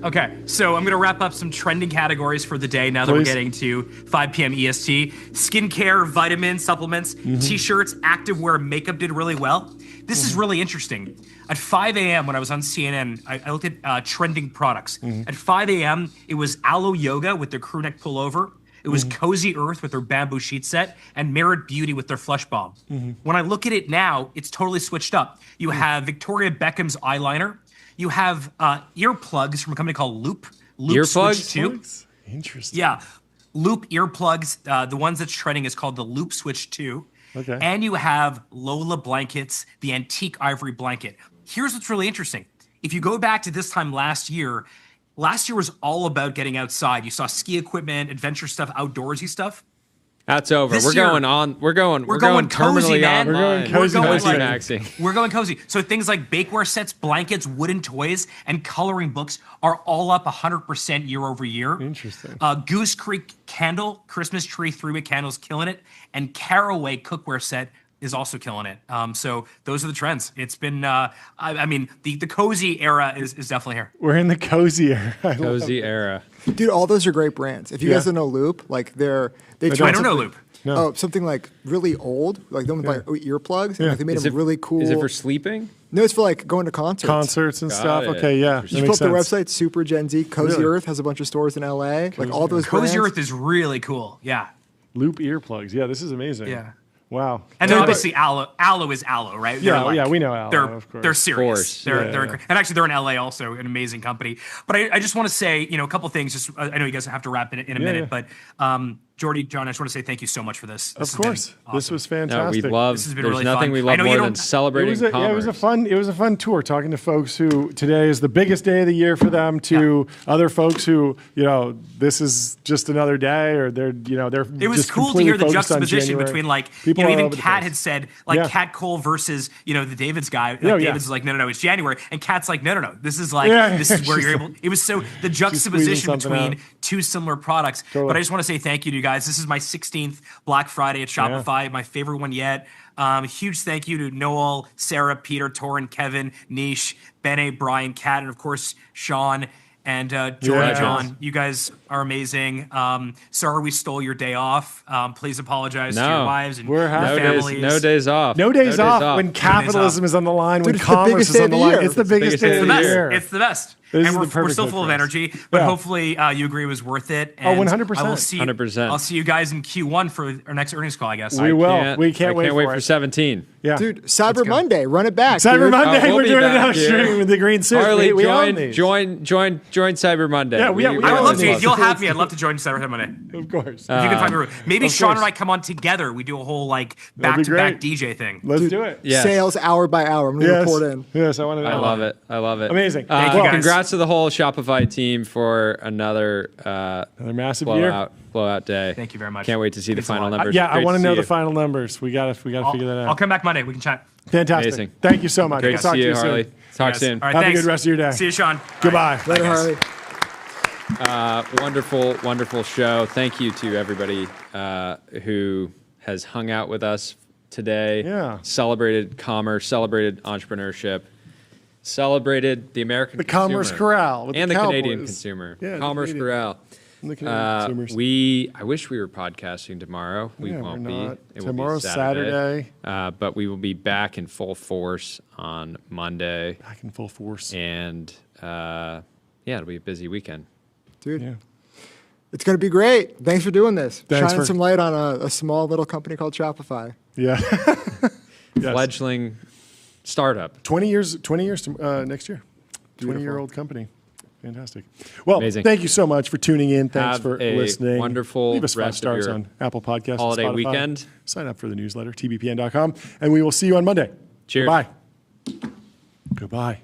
Okay, so I'm going to wrap up some trending categories for the day now that we're getting to 5 p.m. EST. Skincare, vitamins, supplements, t-shirts, activewear, makeup did really well. This is really interesting. At 5 a.m. when I was on CNN, I looked at trending products. At 5 a.m., it was Aloe Yoga with their crew neck pullover. It was Cozy Earth with their bamboo sheet set, and Merit Beauty with their Flush Bomb. When I look at it now, it's totally switched up. You have Victoria Beckham's eyeliner. You have earplugs from a company called Loop. Earplugs? Switch 2. Interesting. Yeah. Loop earplugs. The ones that's trending is called the Loop Switch 2. Okay. And you have Lola blankets, the antique ivory blanket. Here's what's really interesting. If you go back to this time last year was all about getting outside. You saw ski equipment, adventure stuff, outdoorsy stuff. That's over. We're going cozy, terminally man. online. We're going cozy maxing. We're going cozy. So things like bakeware sets, blankets, wooden toys, and coloring books are all up 100% year over year. Interesting. Goose Creek candle, Christmas tree 3-wick candles, killing it, and Caraway cookware set is also killing it. So those are the trends. It's been, I mean, the cozy era is definitely here. We're in the cozy era. Cozy era. Dude, all those are great brands. If you guys don't know Loop, like I don't know Loop. No. Oh, something like really old, like the one with like earplugs. And, like, they made them really cool. Is it for sleeping? No, it's for like going to concerts. Concerts and stuff. Okay, yeah. You pull up their website, Super Gen Z. Cozy Earth has a bunch of stores in LA. Like all those Cozy brands. Earth is really cool. Yeah. Loop earplugs. Yeah, this is amazing. Yeah. Wow. And then obviously Aloe is Aloe, right? Yeah, we know Aloe, of course. They're serious. They're yeah. and actually they're in LA also, an amazing company. But I just want to say, a couple things. Just I know you guys have to wrap in a minute, but Jordy, John, I just want to say thank you so much for this. Of course. Awesome. This was fantastic. No, we love. This has been there's really nothing fun. we love more than celebrating commerce. It was a fun tour talking to folks who today is the biggest day of the year for them, to other folks who, this is just another day, or they're It was cool to hear the juxtaposition between even Kat had said Kat Cole versus the David's guy. David's like no, it's January, and Kat's like no, this is this is where you're able. It was so the juxtaposition between two similar products. Totally. But I just want to say thank you to you guys. This is my 16th Black Friday at Shopify, my favorite one yet. Huge thank you to Noel, Sarah, Peter, Torin, Kevin, Nish, Bene, Brian, Kat, and of course Sean and Jordan, John. You guys are amazing. Sorry we stole your day off. Please apologize to your wives and your families. No days off. No days off when capitalism is on the line, when commerce is on the line. It's the biggest day of the year. It's the best. And we're still full of energy, but hopefully you agree it was worth it. And 100%. I will see 100%. I'll see you guys in Q1 for our next earnings call, I guess. We will. We can't wait for 17. Yeah. Dude, Cyber Monday, run it back. Cyber Monday, we'll we're doing another stream with the green suit. Harley, join Cyber Monday. Yeah, I would love to. If you'll have me, I'd love to join Cyber Monday. Of course. If you can find me. Maybe Sean and I come on together. We do a whole back-to-back DJ thing. Let's do it. Yes. Sales hour by hour. I'm going to report in. Yes, I want to know. I love it. Amazing. Thank you guys. Congrats to the whole Shopify team for another massive blowout day. Thank you very much. Can't wait to see the final numbers. I want to know the final numbers. We got to figure that out. I'll come back Monday. We can chat. Fantastic. Amazing. Thank you so much. Great We'll talk to you Harley. soon. Talk soon. All right, Have thanks. a good rest of your day. See you, Sean. Goodbye. Later, Harley. Wonderful show. Thank you to everybody who has hung out with us today. Yeah. Celebrated commerce, celebrated entrepreneurship, celebrated the American consumer. Commerce Corral with and the the Cowboys. Canadian consumer. Yeah, Commerce Corral. The Canadian consumers. I wish we were podcasting tomorrow. We won't be. It Tomorrow's will be Saturday. Saturday. But we will be back in full force on Monday. Back in full force. And it'll be a busy weekend. Dude, it's going to be great. Thanks for doing this. Thanks Shining some light on a small little company called Shopify. Yeah. Fledgling startup. 20 years next year. 20-year-old company. Fantastic. Well, Amazing. Thank you so much for tuning in. Thanks Have for a listening. wonderful Leave us 5 rest of stars your on Apple Podcasts. holiday and Spotify. weekend. Sign up for the newsletter, tbpn.com. And we will see you on Monday. Cheers. Goodbye. Goodbye.